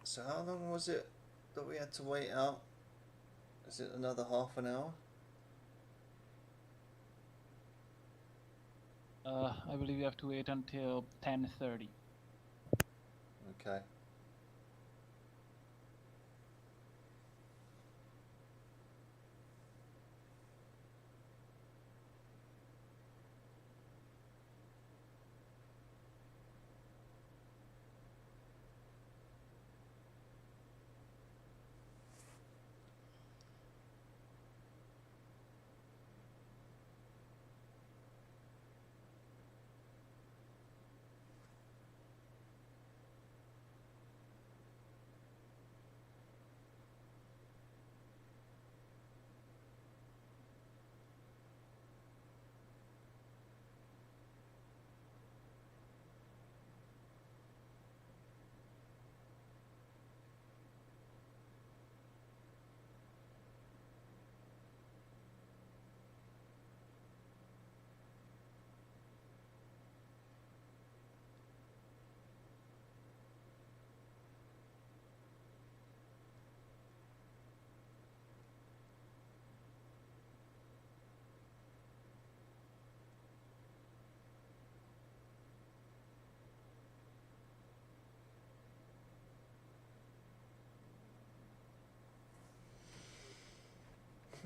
A: So how long was it that we had to wait out? Is it another half an hour?
D: I believe you have to wait until 10:30.
A: Okay.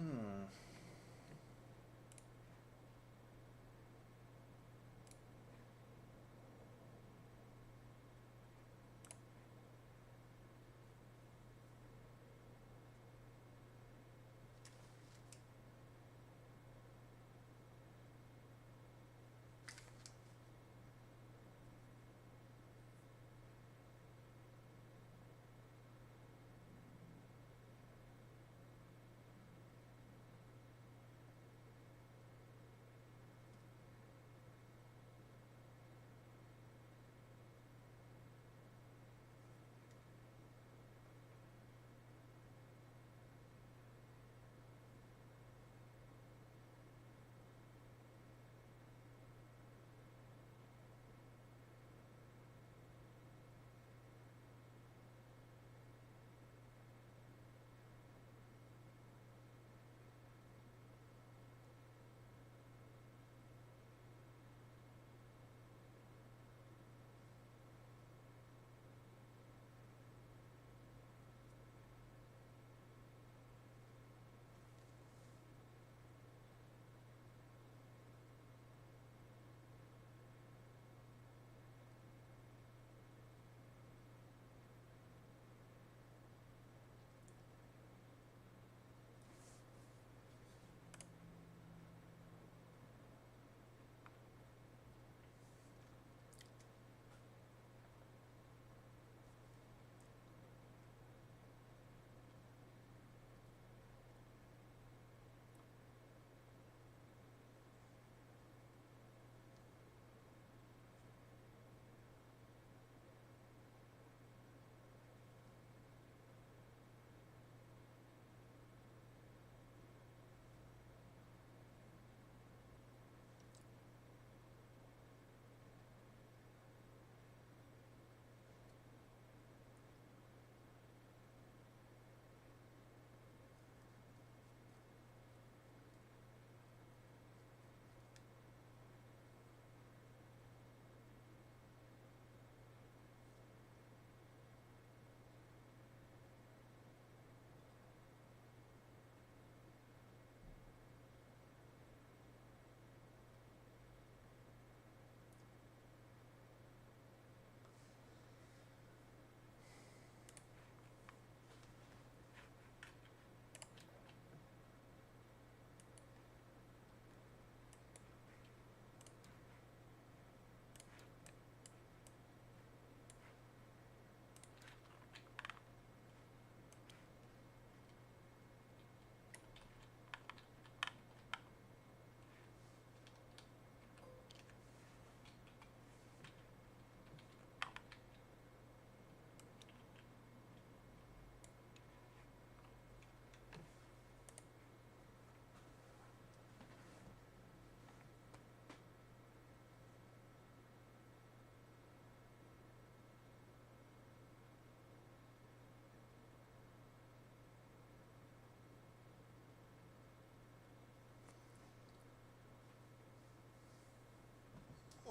A: Hmm.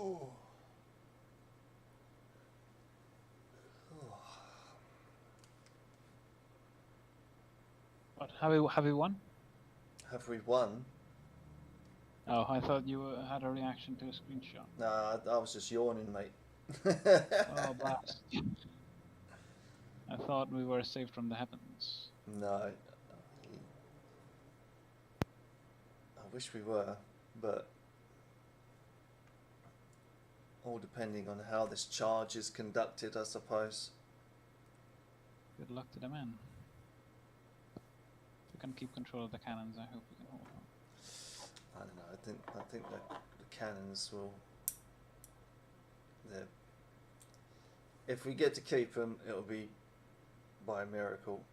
A: Oh.
D: What? Have we won?
A: Have we won?
D: Oh, I thought you had a reaction to a screenshot.
A: Nah, I was just yawning, mate.
D: Oh, blast. I thought we were saved from the heavens.
A: No. I wish we were, but all depending on how this charge is conducted, I suppose.
D: Good luck to the men. If we can keep control of the cannons, I hope we can hold on.
A: I don't know. I think that the cannons will. If we get to keep them, it'll be by a miracle.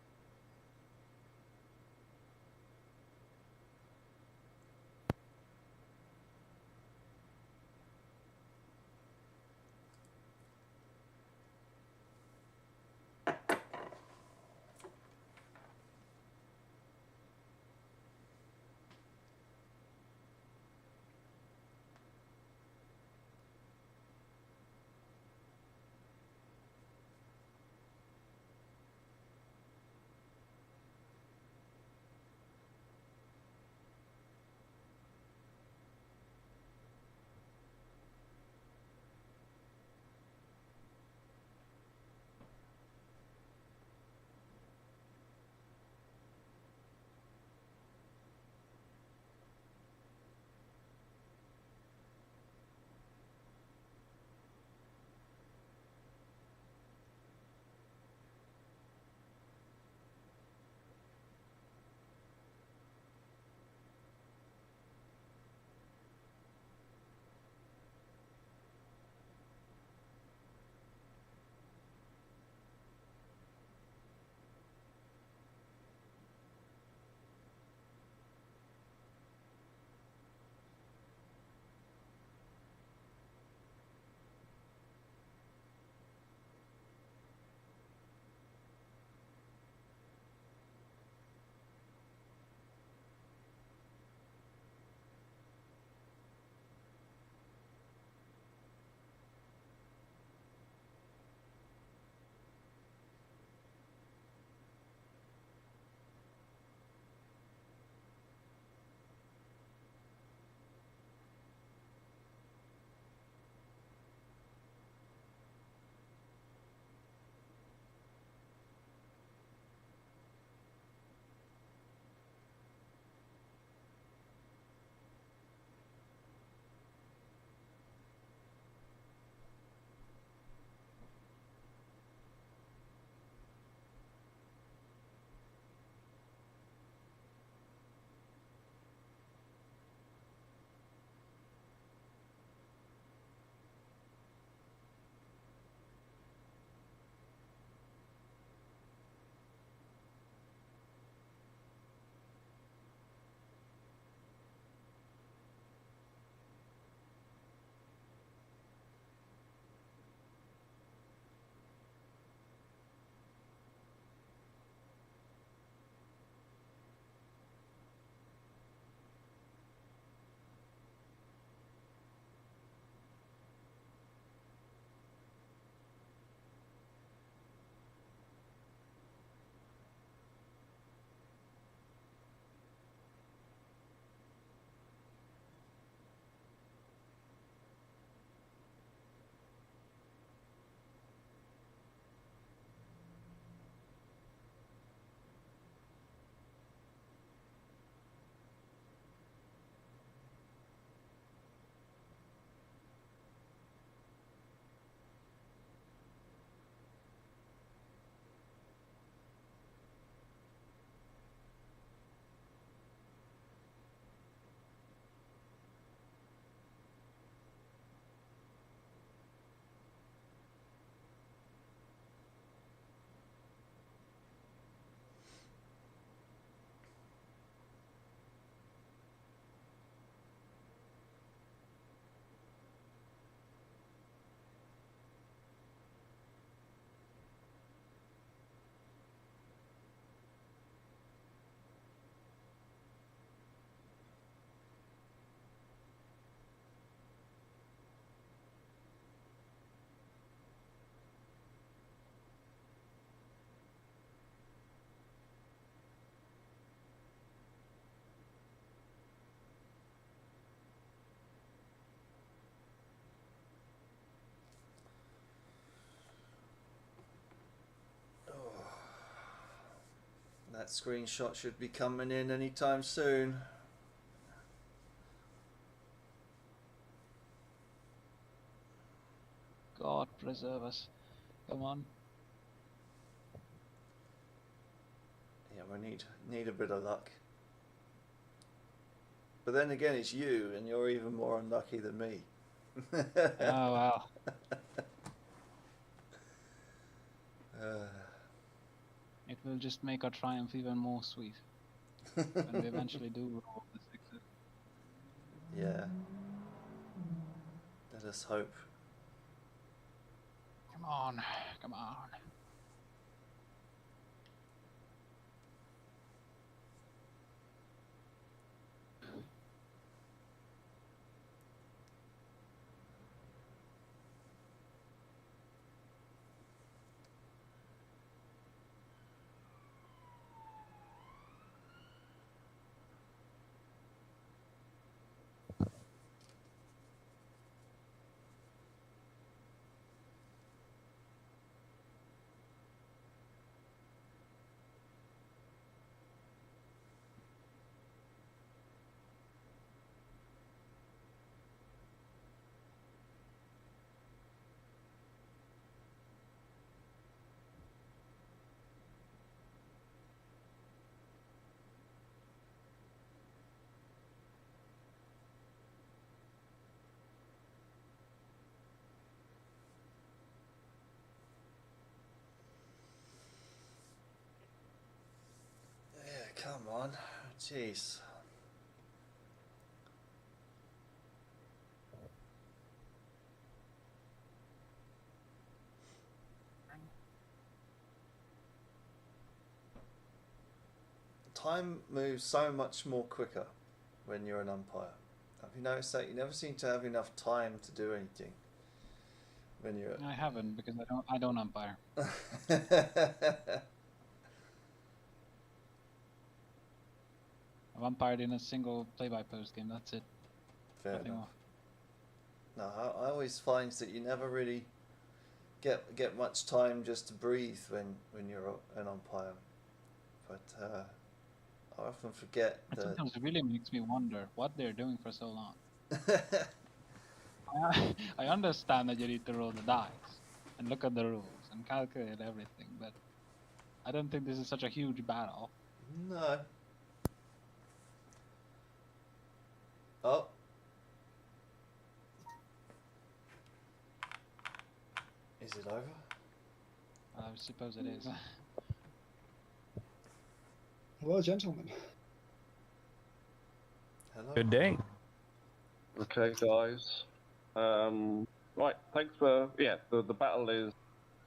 A: That screenshot should be coming in anytime soon.
D: God preserve us. Come on.
A: Yeah, we need a bit of luck. But then again, it's you, and you're even more unlucky than me.
D: Oh wow. It will just make our triumph even more sweet when we eventually do roll the sixes.
A: Yeah. Let us hope.
D: Come on, come on.
A: Yeah, come on. Jeez. Time moves so much more quicker when you're an umpire. Have you noticed that? You never seem to have enough time to do anything when you're.
D: I haven't because I don't umpire. I've umpired in a single play-by-post game. That's it.
A: Fair
D: Nothing
A: enough.
D: more.
A: No, I always find that you never really get much time just to breathe when you're an umpire. But I often forget
D: It
A: that.
D: sometimes really makes me wonder what they're doing for so long. I understand that you need to roll the dice and look at the rules and calculate everything, but I don't think this is such a huge battle.
A: No. Oh. Is it over?
D: I suppose it is.
F: Hello, gentlemen.
A: Hello.
C: Good day.
G: Okay, guys. Right, thanks for the battle is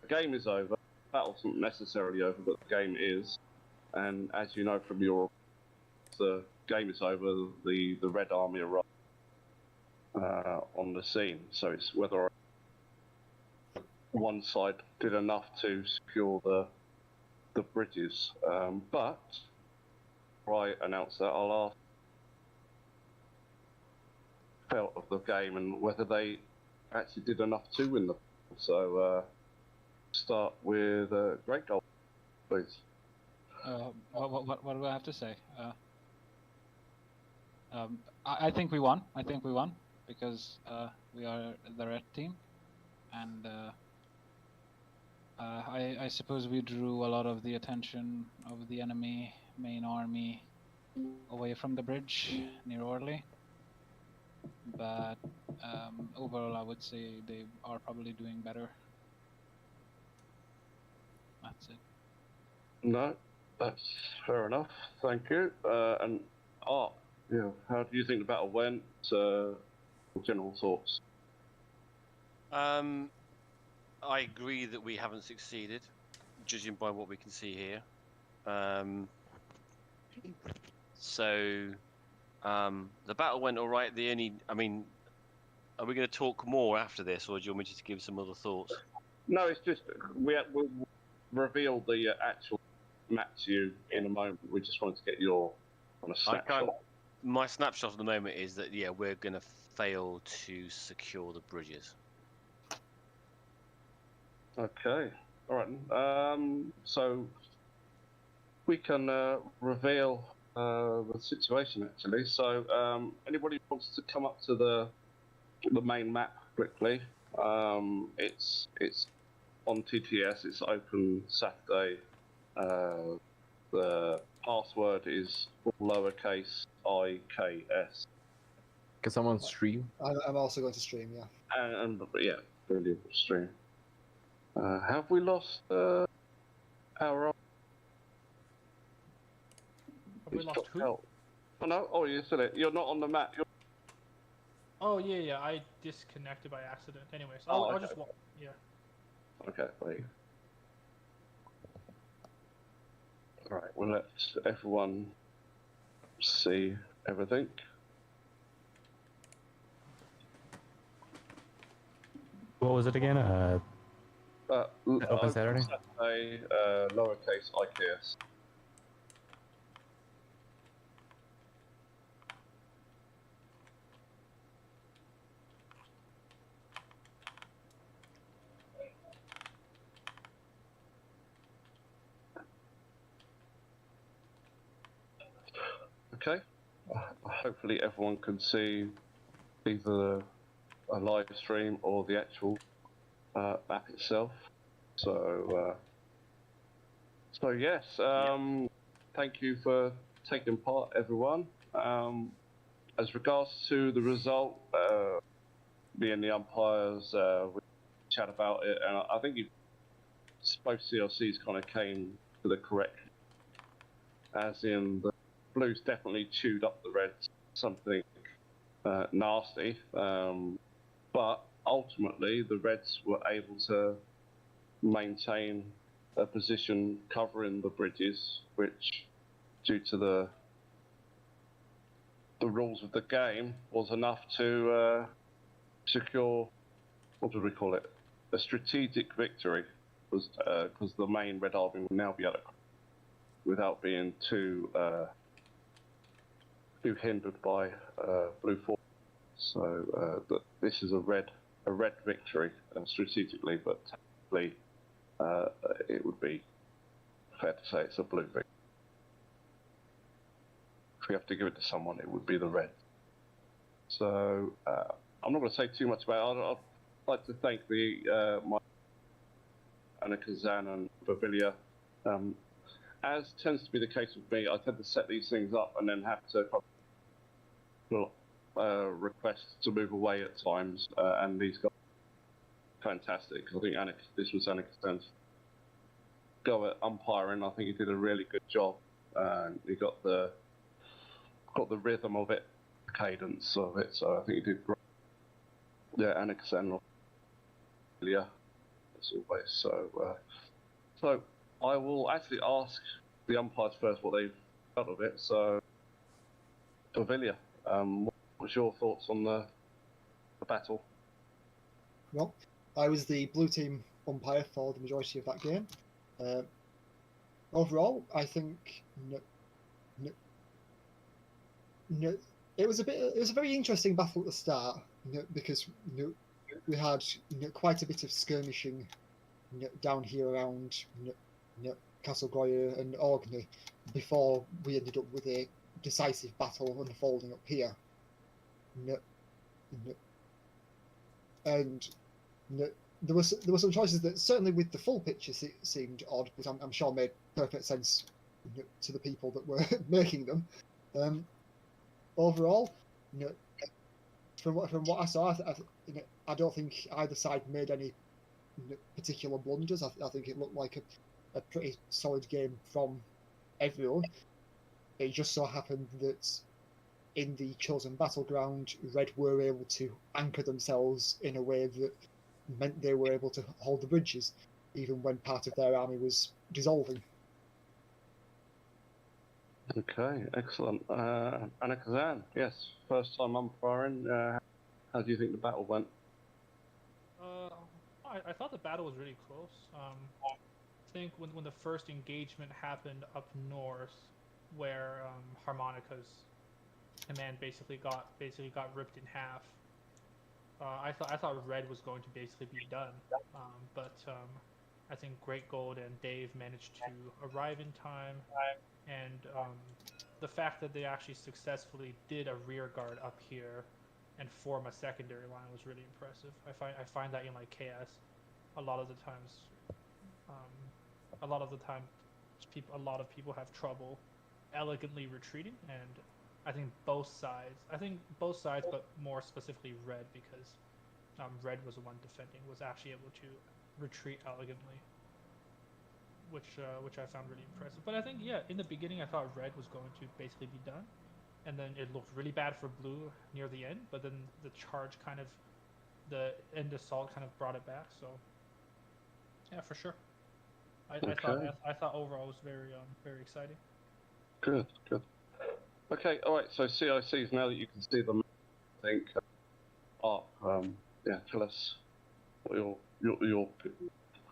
G: the game is over. The battle's not necessarily over, but the game is. And as you know from your the game is over, the Red Army arrived on the scene. So it's whether one side did enough to secure the bridges. But before I announce that, I'll ask felt of the game and whether they actually did enough to win the. So start with Great Goal, please.
D: What do I have to say? I think we won. I think we won because we are the red team, and I suppose we drew a lot of the attention of the enemy main army away from the bridge near Orly. But overall, I would say they are probably doing better. That's it.
G: No, that's fair enough. Thank you. And Art, yeah, how do you think the battle went? General thoughts.
H: I agree that we haven't succeeded, judging by what we can see here. The battle went all right. Are we going to talk more after this, or do you want me just to give some other thoughts?
G: No, it's just we'll reveal the actual map to you in a moment. We just wanted to get your kind of snapshot.
H: My snapshot at the moment is that we're going to fail to secure the bridges.
G: Okay, all right. So we can reveal the situation actually. So, anybody wants to come up to the main map quickly? It's on TTS. It's open Saturday. The password is lowercase IKS.
I: Can someone stream?
F: I'm also going to stream, yeah.
G: And yeah, brilliant stream. Have we lost our?
B: Have we lost who?
G: Oh no! Oh, you said it. You're not on the map. You're...
B: Oh yeah, I disconnected by accident. Anyways,
G: Oh,
B: I'll
G: okay.
B: just walk. Yeah.
G: Okay, wait. Right, we'll let everyone see everything.
J: What was it again? Open Saturday?
G: Saturday, lowercase IKS. Okay. Hopefully everyone can see either a live stream or the actual app itself. So, so yes. Thank you for taking part, everyone. As regards to the result, me and the umpires we chat about it, and I think both CLCs kind of came to the correct, as in the Blues definitely chewed up the Reds, something nasty, but ultimately the Reds were able to maintain a position covering the bridges, which, due to the rules of the game, was enough to secure, what do we call it, a strategic victory, because the main Red Army will now be able to, without being too hindered by Blue Force. So this is a red victory strategically, but technically it would be fair to say it's a blue victory. If we have to give it to someone, it would be the red. So I'm not going to say too much about it. I'd like to thank my Annika Zan and Bavilia. As tends to be the case with me, I tend to set these things up and then have to request to move away at times, and these guys are fantastic. I think this was Annika Zan's go at umpiring. I think he did a really good job. He got the rhythm of it, the cadence of it. So I think he did great. Yeah, Annika Zan, yeah, as always. So I will actually ask the umpires first what they've thought of it. So, Pavilia, what's your thoughts on the battle?
F: Well, I was the blue team umpire for the majority of that game. Overall, I think it was a very interesting battle at the start, because we had quite a bit of skirmishing down here around Castle Goyer and Orkney before we ended up with a decisive battle unfolding up here. And there were some choices that certainly with the full picture seemed odd, but I'm sure made perfect sense to the people that were making them. Overall, from what I saw, I don't think either side made any particular blunders. I think it looked like a pretty solid game from everyone. It just so happened that in the chosen battleground, Red were able to anchor themselves in a way that meant they were able to hold the bridges, even when part of their army was dissolving.
G: Okay, excellent. Anna Kazan, yes, first time umpiring. How do you think the battle went?
B: I thought the battle was really close. I think when the first engagement happened up north, where Harmonica's command basically got ripped in half, I thought Red was going to basically be done, but I think Great Gold and Dave managed to arrive in time, and the fact that they actually successfully did a rear guard up here and form a secondary line was really impressive. I find that in like KS, a lot of the times, a lot of people have trouble elegantly retreating, and I think both sides, but more specifically Red, because Red was the one defending, was actually able to retreat elegantly, which I found really impressive. But I think, yeah, in the beginning I thought Red was going to basically be done, and then it looked really bad for Blue near the end. But then the charge the end assault kind of brought it back. So yeah, for sure. I thought overall it was very exciting.
G: Good. Okay, all right. So CICs, now that you can see them, I think. Yeah, tell us what your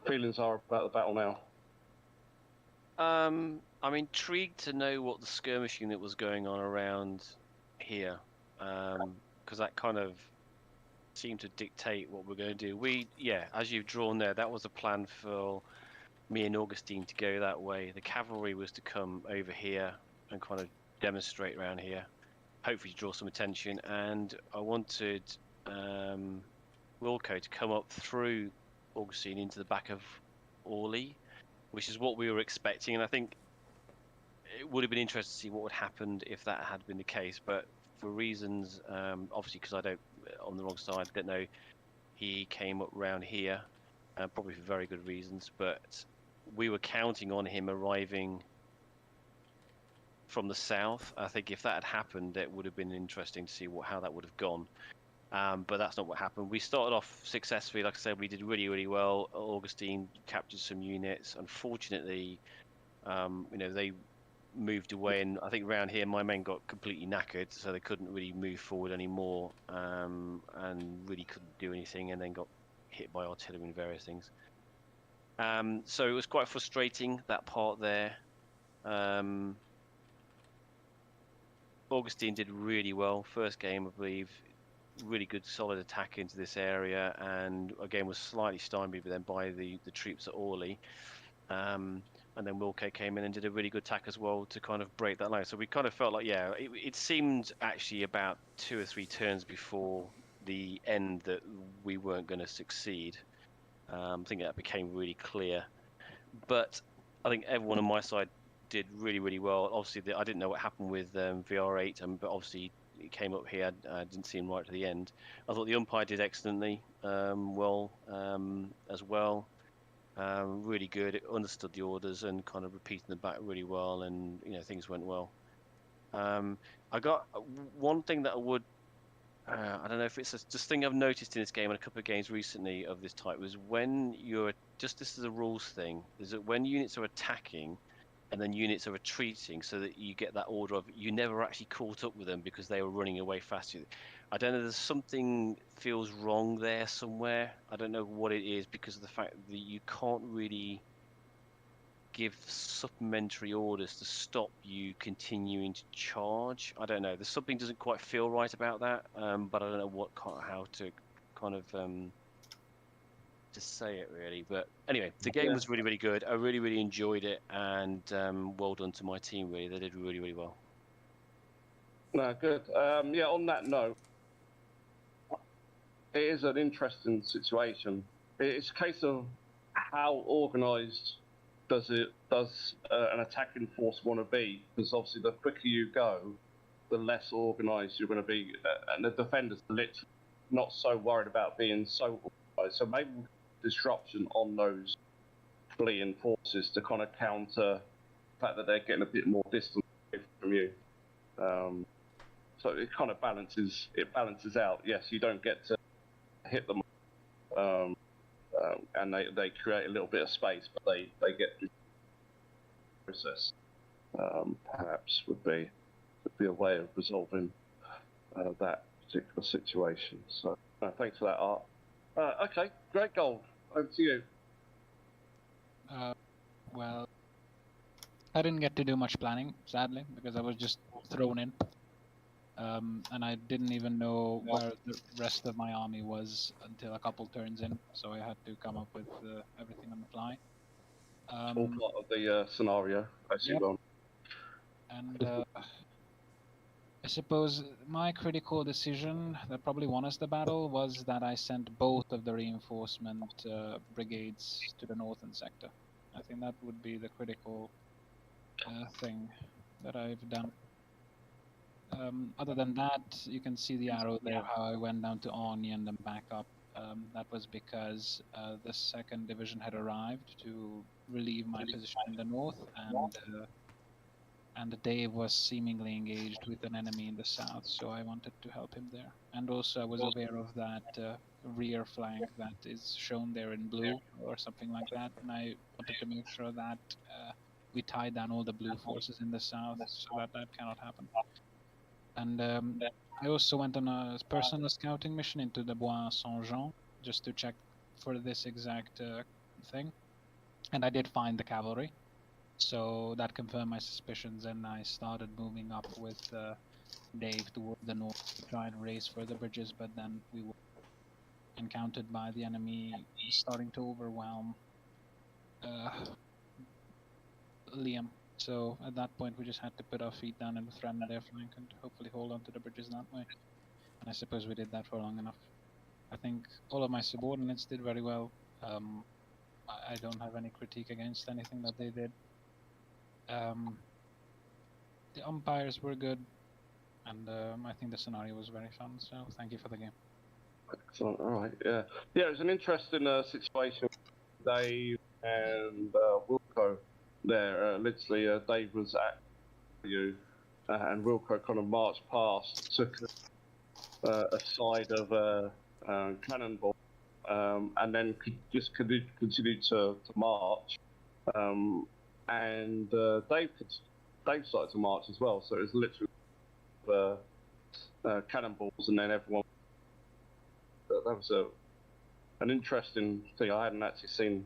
G: feelings are about the battle now.
H: I'm intrigued to know what the skirmishing that was going on around here, because that kind of seemed to dictate what we're going to do. As you've drawn there, that was a plan for me and Augustine to go that way. The cavalry was to come over here and kind of demonstrate around here, hopefully draw some attention, and I wanted Wilco to come up through Augustine into the back of Orly, which is what we were expecting, and I think it would have been interesting to see what would happen if that had been the case. But for reasons, obviously because I don't, on the wrong side, I don't know, he came up round here, probably for very good reasons, but we were counting on him arriving from the south. I think if that had happened, it would have been interesting to see how that would have gone. But that's not what happened. We started off successfully. Like I said, we did really well. Augustine captured some units. Unfortunately, they moved away, and I think around here my men got completely knackered, so they couldn't really move forward anymore, and really couldn't do anything, and then got hit by artillery and various things. So it was quite frustrating, that part there. Augustine did really well first game, I believe. Really good solid attack into this area, and again was slightly stymied then by the troops at Orly, and then Wilco came in and did a really good attack as well to kind of break that line. So we kind of felt like, yeah, it seemed actually about 2 or 3 turns before the end that we weren't going to succeed. I think that became really clear, but I think everyone on my side did really well. Obviously I didn't know what happened with VR8, but obviously it came up here. Didn't seem right to the end. I thought the umpire did excellently well as well. Really good. It understood the orders and kind of repeating them back really well, and things went well. I got one thing that I would. I don't know if it's just thing I've noticed in this game and a couple of games recently of this type was when you're this is a rules thing. Is that when units are attacking and then units are retreating, so that you get that order of you never actually caught up with them because they were running away faster. I don't know, there's something feels wrong there somewhere. I don't know what it is, because of the fact that you can't really give supplementary orders to stop you continuing to charge. I don't know, there's something doesn't quite feel right about that, but I don't know how to kind of to say it really. But anyway, the game was really good. I really enjoyed it, and well done to my team. Really, they did really well.
G: No, good. Yeah, on that note, it is an interesting situation. It's a case of how organised does an attacking force want to be? Because obviously, the quicker you go, the less organised you're going to be, and the defenders are literally not so worried about being so organised. So maybe disruption on those fleeing forces to kind of counter the fact that they're getting a bit more distance from you. So it kind of balances out. Yes, you don't get to hit them, and they create a little bit of space, but they get the process. Perhaps would be a way of resolving that particular situation. So thanks for that, Art. Okay, Great Gold. Over to you.
D: Well, I didn't get to do much planning, sadly, because I was just thrown in. and I didn't even know where the rest of my army was until a couple turns in, so I had to come up with everything on the fly.
G: All part of the scenario, I see.
D: Yep. And I suppose my critical decision that probably won us the battle was that I sent both of the reinforcement brigades to the northern sector. I think that would be the critical thing that I've done. Other than that, you can see the arrow there, how I went down to Arni and then back up. That was because the 2nd Division had arrived to relieve my position in the north, and Dave was seemingly engaged with an enemy in the south, so I wanted to help him there. And also I was aware of that rear flank that is shown there in blue, or something like that, and I wanted to make sure that we tied down all the blue forces in the south, so that cannot happen. And I also went on a personal scouting mission into the Bois Saint-Jean, just to check for this exact thing. And I did find the cavalry, so that confirmed my suspicions, and I started moving up with Dave toward the north to try and race for the bridges, but then we were encountered by the enemy starting to overwhelm Liam. So at that point we just had to put our feet down and threaten their flank and hopefully hold on to the bridges that way. And I suppose we did that for long enough. I think all of my subordinates did very well. I don't have any critique against anything that they did. The umpires were good, and I think the scenario was very fun, so thank you for the game.
G: Excellent. All right. Yeah. Yeah. It was an interesting situation. Dave and Wilco there. Literally, Dave was at you, and Wilco kind of marched past, took a side of a cannonball, and then just continued to march. And Dave started to march as well. So it was literally cannonballs, and then everyone. That was an interesting thing. I hadn't actually seen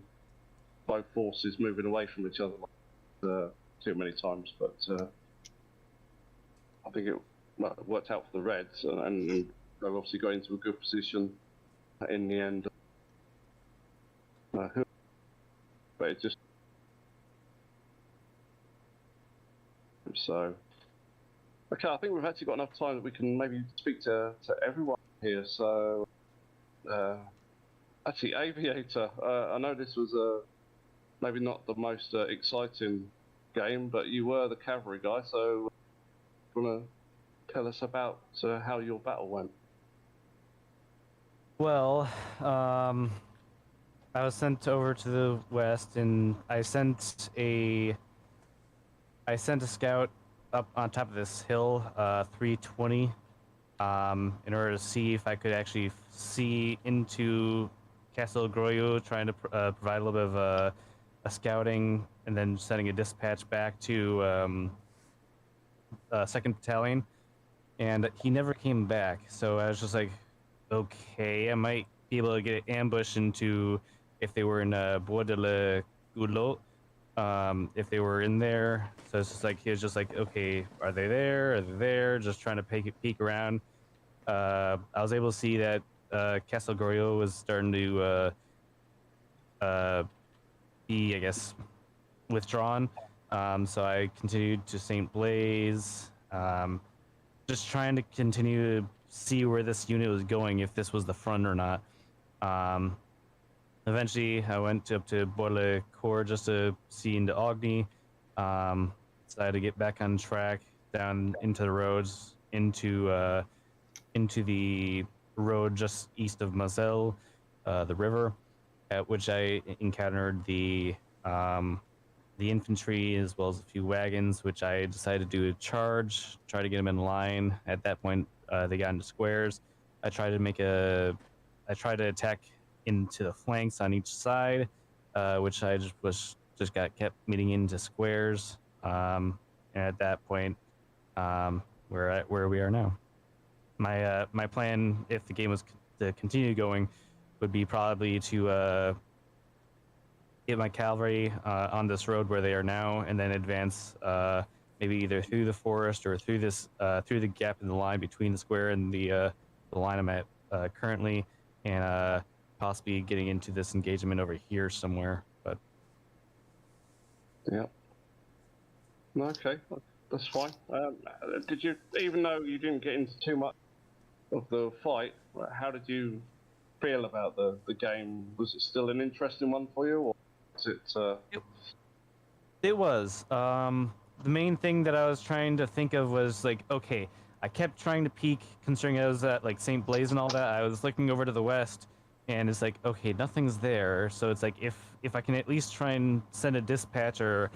G: both forces moving away from each other too many times, but I think it worked out for the Reds, and they obviously got into a good position in the end. But it just so. Okay, I think we've actually got enough time that we can maybe speak to everyone here. So, actually, Aviator, I know this was maybe not the most exciting game, but you were the cavalry guy, so you want to tell us about how your battle went?
J: Well, I was sent over to the west, and I sent a scout up on top of this hill, 320, in order to see if I could actually see into Castle Groyo, trying to provide a little bit of a scouting, and then sending a dispatch back to 2nd Battalion. And he never came back, so I was just like, okay, I might be able to get an ambush into if they were in Bois de la Goulot, if they were in there. So it's just like, he was just like, okay, are they there? Are they there? Just trying to peek around. I was able to see that Castle Goriot was starting to be, I guess, withdrawn. So I continued to St. Blaise, just trying to continue to see where this unit was going, if this was the front or not. Eventually, I went up to Bois-le-Cour just to see into Ogni. Decided to get back on track, down into the roads, into the road just east of Moselle, the river, at which I encountered the infantry as well as a few wagons, which I decided to do a charge, try to get them in line. At that point, they got into squares. I tried to attack into the flanks on each side, which I just kept meeting into squares. And at that point, we're at where we are now. My plan, if the game was to continue going, would be probably to get my cavalry on this road where they are now, and then advance maybe either through the forest or through this through the gap in the line between the square and the line I'm at currently, and possibly getting into this engagement over here somewhere. But
G: Yeah. Okay, that's fine. Did you, even though you didn't get into too much of the fight, how did you feel about the game? Was it still an interesting one for you, or was it?
J: it was. The main thing that I was trying to think of was like, okay, I kept trying to peek, considering I was at like St. Blaise and all that. I was looking over to the west, and it's like, okay, nothing's there. So it's like, if I can at least try and send a dispatch or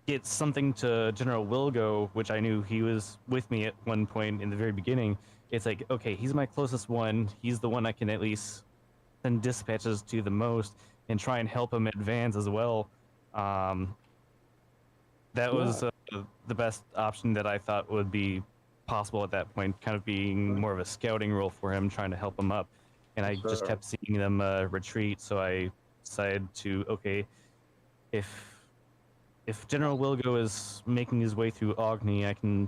J: get something to General Wilgo, which I knew he was with me at one point in the very beginning. It's like, okay, he's my closest one. He's the one I can at least send dispatches to the most and try and help him advance as well. That was the best option that I thought would be possible at that point, kind of being more of a scouting role for him, trying to help him up. And I just kept seeing them retreat, so I decided to, okay, if General Wilgo is making his way through Ogni, I can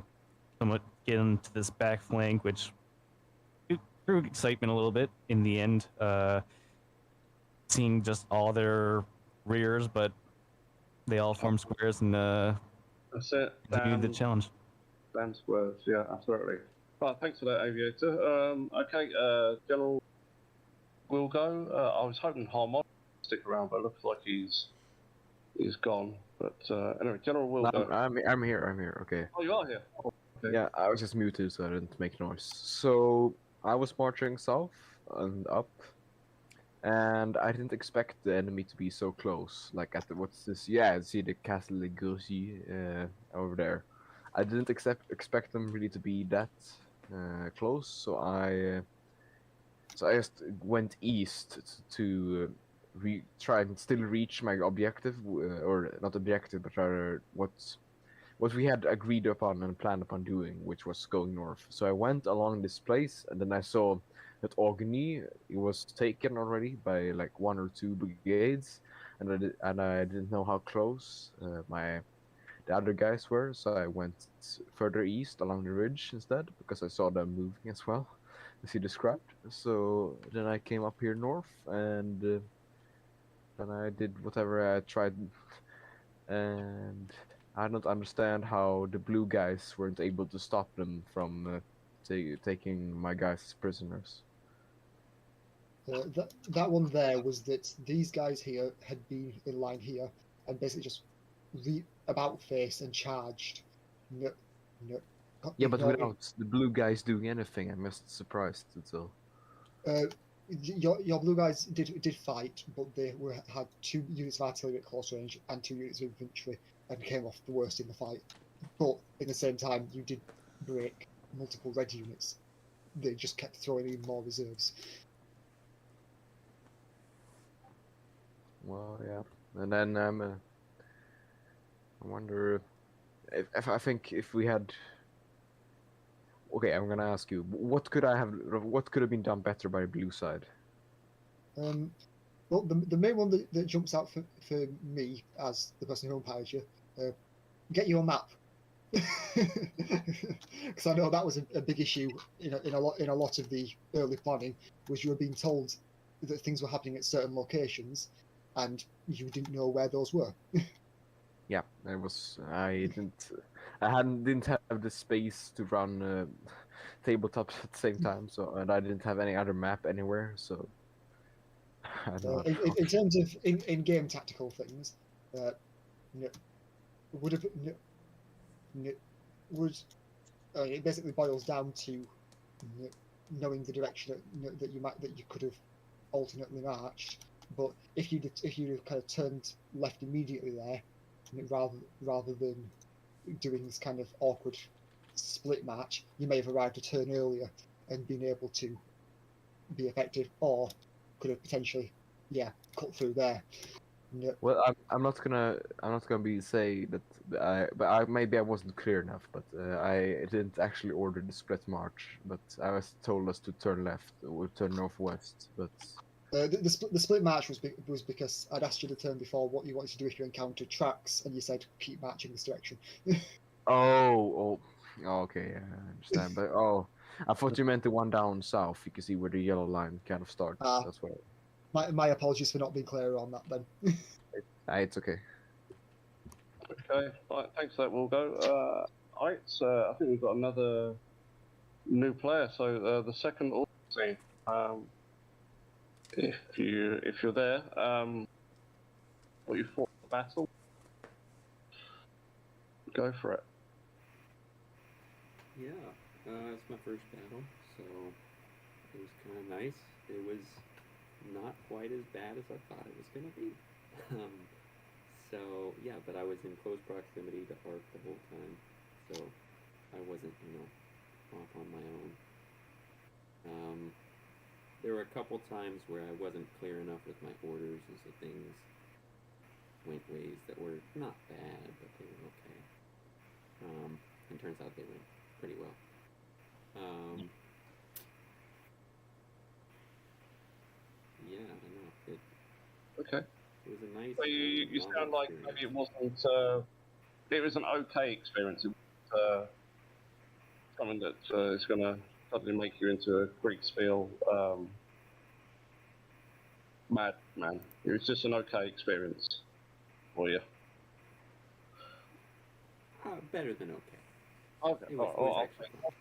J: somewhat get into this back flank, which grew excitement a little bit in the end, seeing just all their rears, but they all form squares and
G: that's it.
J: continued the challenge.
G: Damn squares, yeah, absolutely. Right, thanks for that, Aviator. Okay, General Wilgo. I was hoping Harmon would stick around, but it looks like he's gone. But anyway, General Wilgo.
I: I'm here. Okay.
G: Oh, you are here. Oh, okay.
I: Yeah, I was just muted so I didn't make noise. So I was marching south and up, and I didn't expect the enemy to be so close. Like at the, what's this? Yeah, see the Castle de Goursy over there. I didn't expect them really to be that close. So I just went east to try and still reach my objective, or not objective, but rather what we had agreed upon and planned upon doing, which was going north. So I went along this place, and then I saw that Ogni was taken already by like 1 or 2 brigades, and I didn't know how close the other guys were. So I went further east along the ridge instead, because I saw them moving as well, as he described. So then I came up here north, and then I did whatever I tried, and I don't understand how the blue guys weren't able to stop them from taking my guys as prisoners.
F: That one there was that these guys here had been in line here and basically just about face and charged. No,
I: yeah, but without the blue guys doing anything, I'm just surprised. That's all.
F: Your blue guys did fight, but they had 2 units of artillery at close range and 2 units of infantry, and came off the worst in the fight. But in the same time, you did break multiple red units. They just kept throwing in more reserves.
I: Well, yeah, and then I wonder if I think if we had. Okay, I'm gonna ask you, what could have been done better by the blue side?
F: Well, the main one that jumps out for me as the person who umpires you, get you a map, because I know that was a big issue in a lot of the early planning, was you were being told that things were happening at certain locations, and you didn't know where those were.
I: Yeah, I didn't have the space to run tabletops at the same time, and I didn't have any other map anywhere, so.
F: In terms of in-game tactical things, it basically boils down to knowing the direction that you could have alternately marched. But if you kind of turned left immediately there, rather than doing this kind of awkward split march, you may have arrived a turn earlier and been able to be effective, or could have potentially, cut through there. No.
I: Well, I'm not gonna say that maybe I wasn't clear enough, but I didn't actually order the split march, but I was told us to turn left or turn northwest, but.
F: The split march was because I'd asked you the turn before what you wanted to do if you encountered tracks, and you said keep marching this direction.
I: Oh, okay, yeah, I understand. But I thought you meant the one down south. You can see where the yellow line kind of starts.
F: Ah.
I: That's where.
F: My apologies for not being clearer on that then.
I: It's okay.
G: Okay, right, thanks for that, Wilgo. Alright, so I think we've got another new player. So the second team, if you're there, what you fought the battle, go for it.
K: Yeah, it's my first battle, so it was kind of nice. It was not quite as bad as I thought it was going to be. So, yeah, but I was in close proximity to Ark the whole time, so I wasn't, off on my own. There were a couple times where I wasn't clear enough with my orders, and so things went ways that were not bad, but they were okay. And turns out they went pretty well. Yeah, I don't know.
G: Okay.
K: It was a nice.
G: So you
K: novel
G: sound like
K: experience.
G: maybe it wasn't. It was an okay experience. It was something that is going to suddenly make you into a Kriegsspiel madman. It was just an okay experience for you.
K: Better than okay.
G: Okay,
K: It was
G: I'll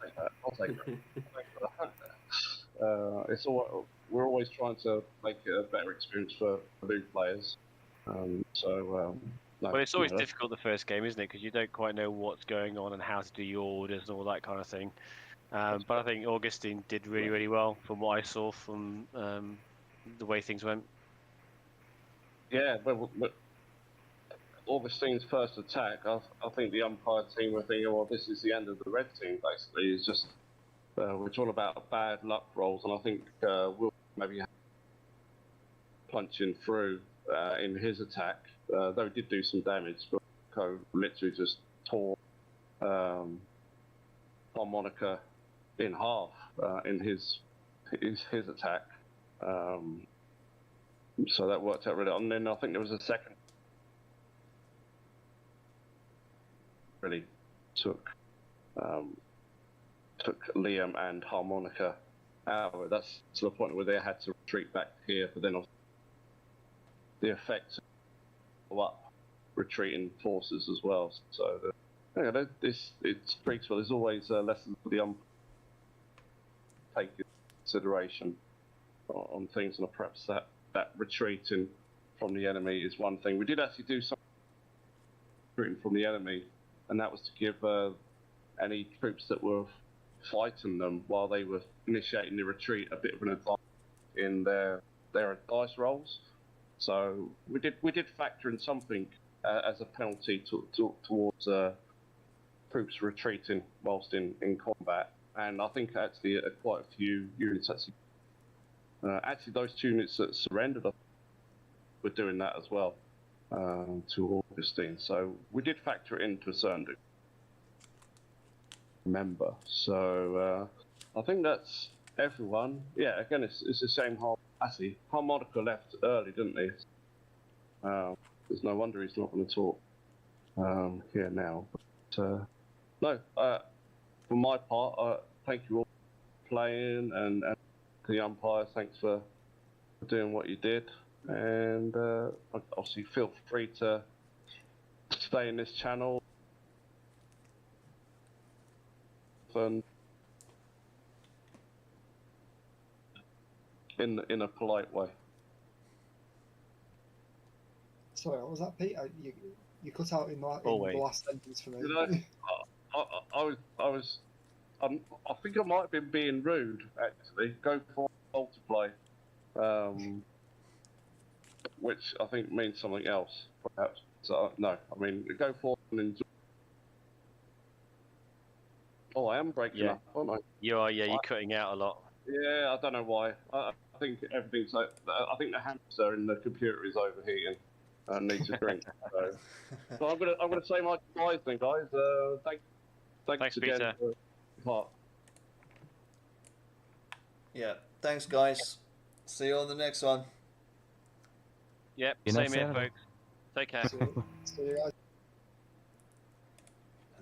G: take that. I'll take that. It's all. We're always trying to make it a better experience for new players. No,
H: But it's always
G: no,
H: difficult the first game, isn't it? Because you don't quite know what's going on and how to do your orders and all that kind of thing. But I think Augustine did really, really well from what I saw from the way things went.
G: Yeah, but Augustine's first attack, I think the umpire team were thinking, well, this is the end of the red team, basically. It's just, we're talking about bad luck rolls, and I think Will maybe punching through in his attack, though he did do some damage, but Ko literally just tore Harmonica in half in his attack. So that worked out really. And then I think there was a second. Really took Liam and Harmonica out. That's to the point where they had to retreat back here, but then the effects of up retreating forces as well. So it's Kriegsspiel. There's always lessons for the take into consideration on things, and perhaps that retreating from the enemy is one thing. We did actually do some retreating from the enemy, and that was to give any troops that were fighting them while they were initiating the retreat a bit of an advantage in their dice rolls. So we did factor in something as a penalty towards troops retreating whilst in combat, and I think actually quite a few units actually those 2 units that surrendered were doing that as well to Augustine. So we did factor it in to a certain degree. Remember, so I think that's everyone. Yeah, again, it's a shame actually Harmonica left early, didn't he? There's no wonder he's not going to talk here now. But no, for my part, thank you all for playing, and the umpires, thanks for doing what you did, and obviously feel free to stay in this channel and in a polite way.
F: Sorry, what was that, Pete? You cut out in the last sentence for me.
G: You know, I think I might have been being rude, actually. Go for multiply, which I think means something else, perhaps. So no, I mean go for and enjoy. Oh, I am breaking up, aren't I?
H: You are, yeah. You're cutting out a lot.
G: Yeah, I don't know why. I think everything's like. I think the hamster in the computer is overheating and needs a drink. So I'm gonna say my goodbyes then, guys. Thanks again.
H: Peter.
G: For part.
A: Yeah, thanks guys. See you on the next one.
H: Yep,
J: See you
H: same
J: next
H: here,
J: Saturday.
H: folks. Take care.
F: So you guys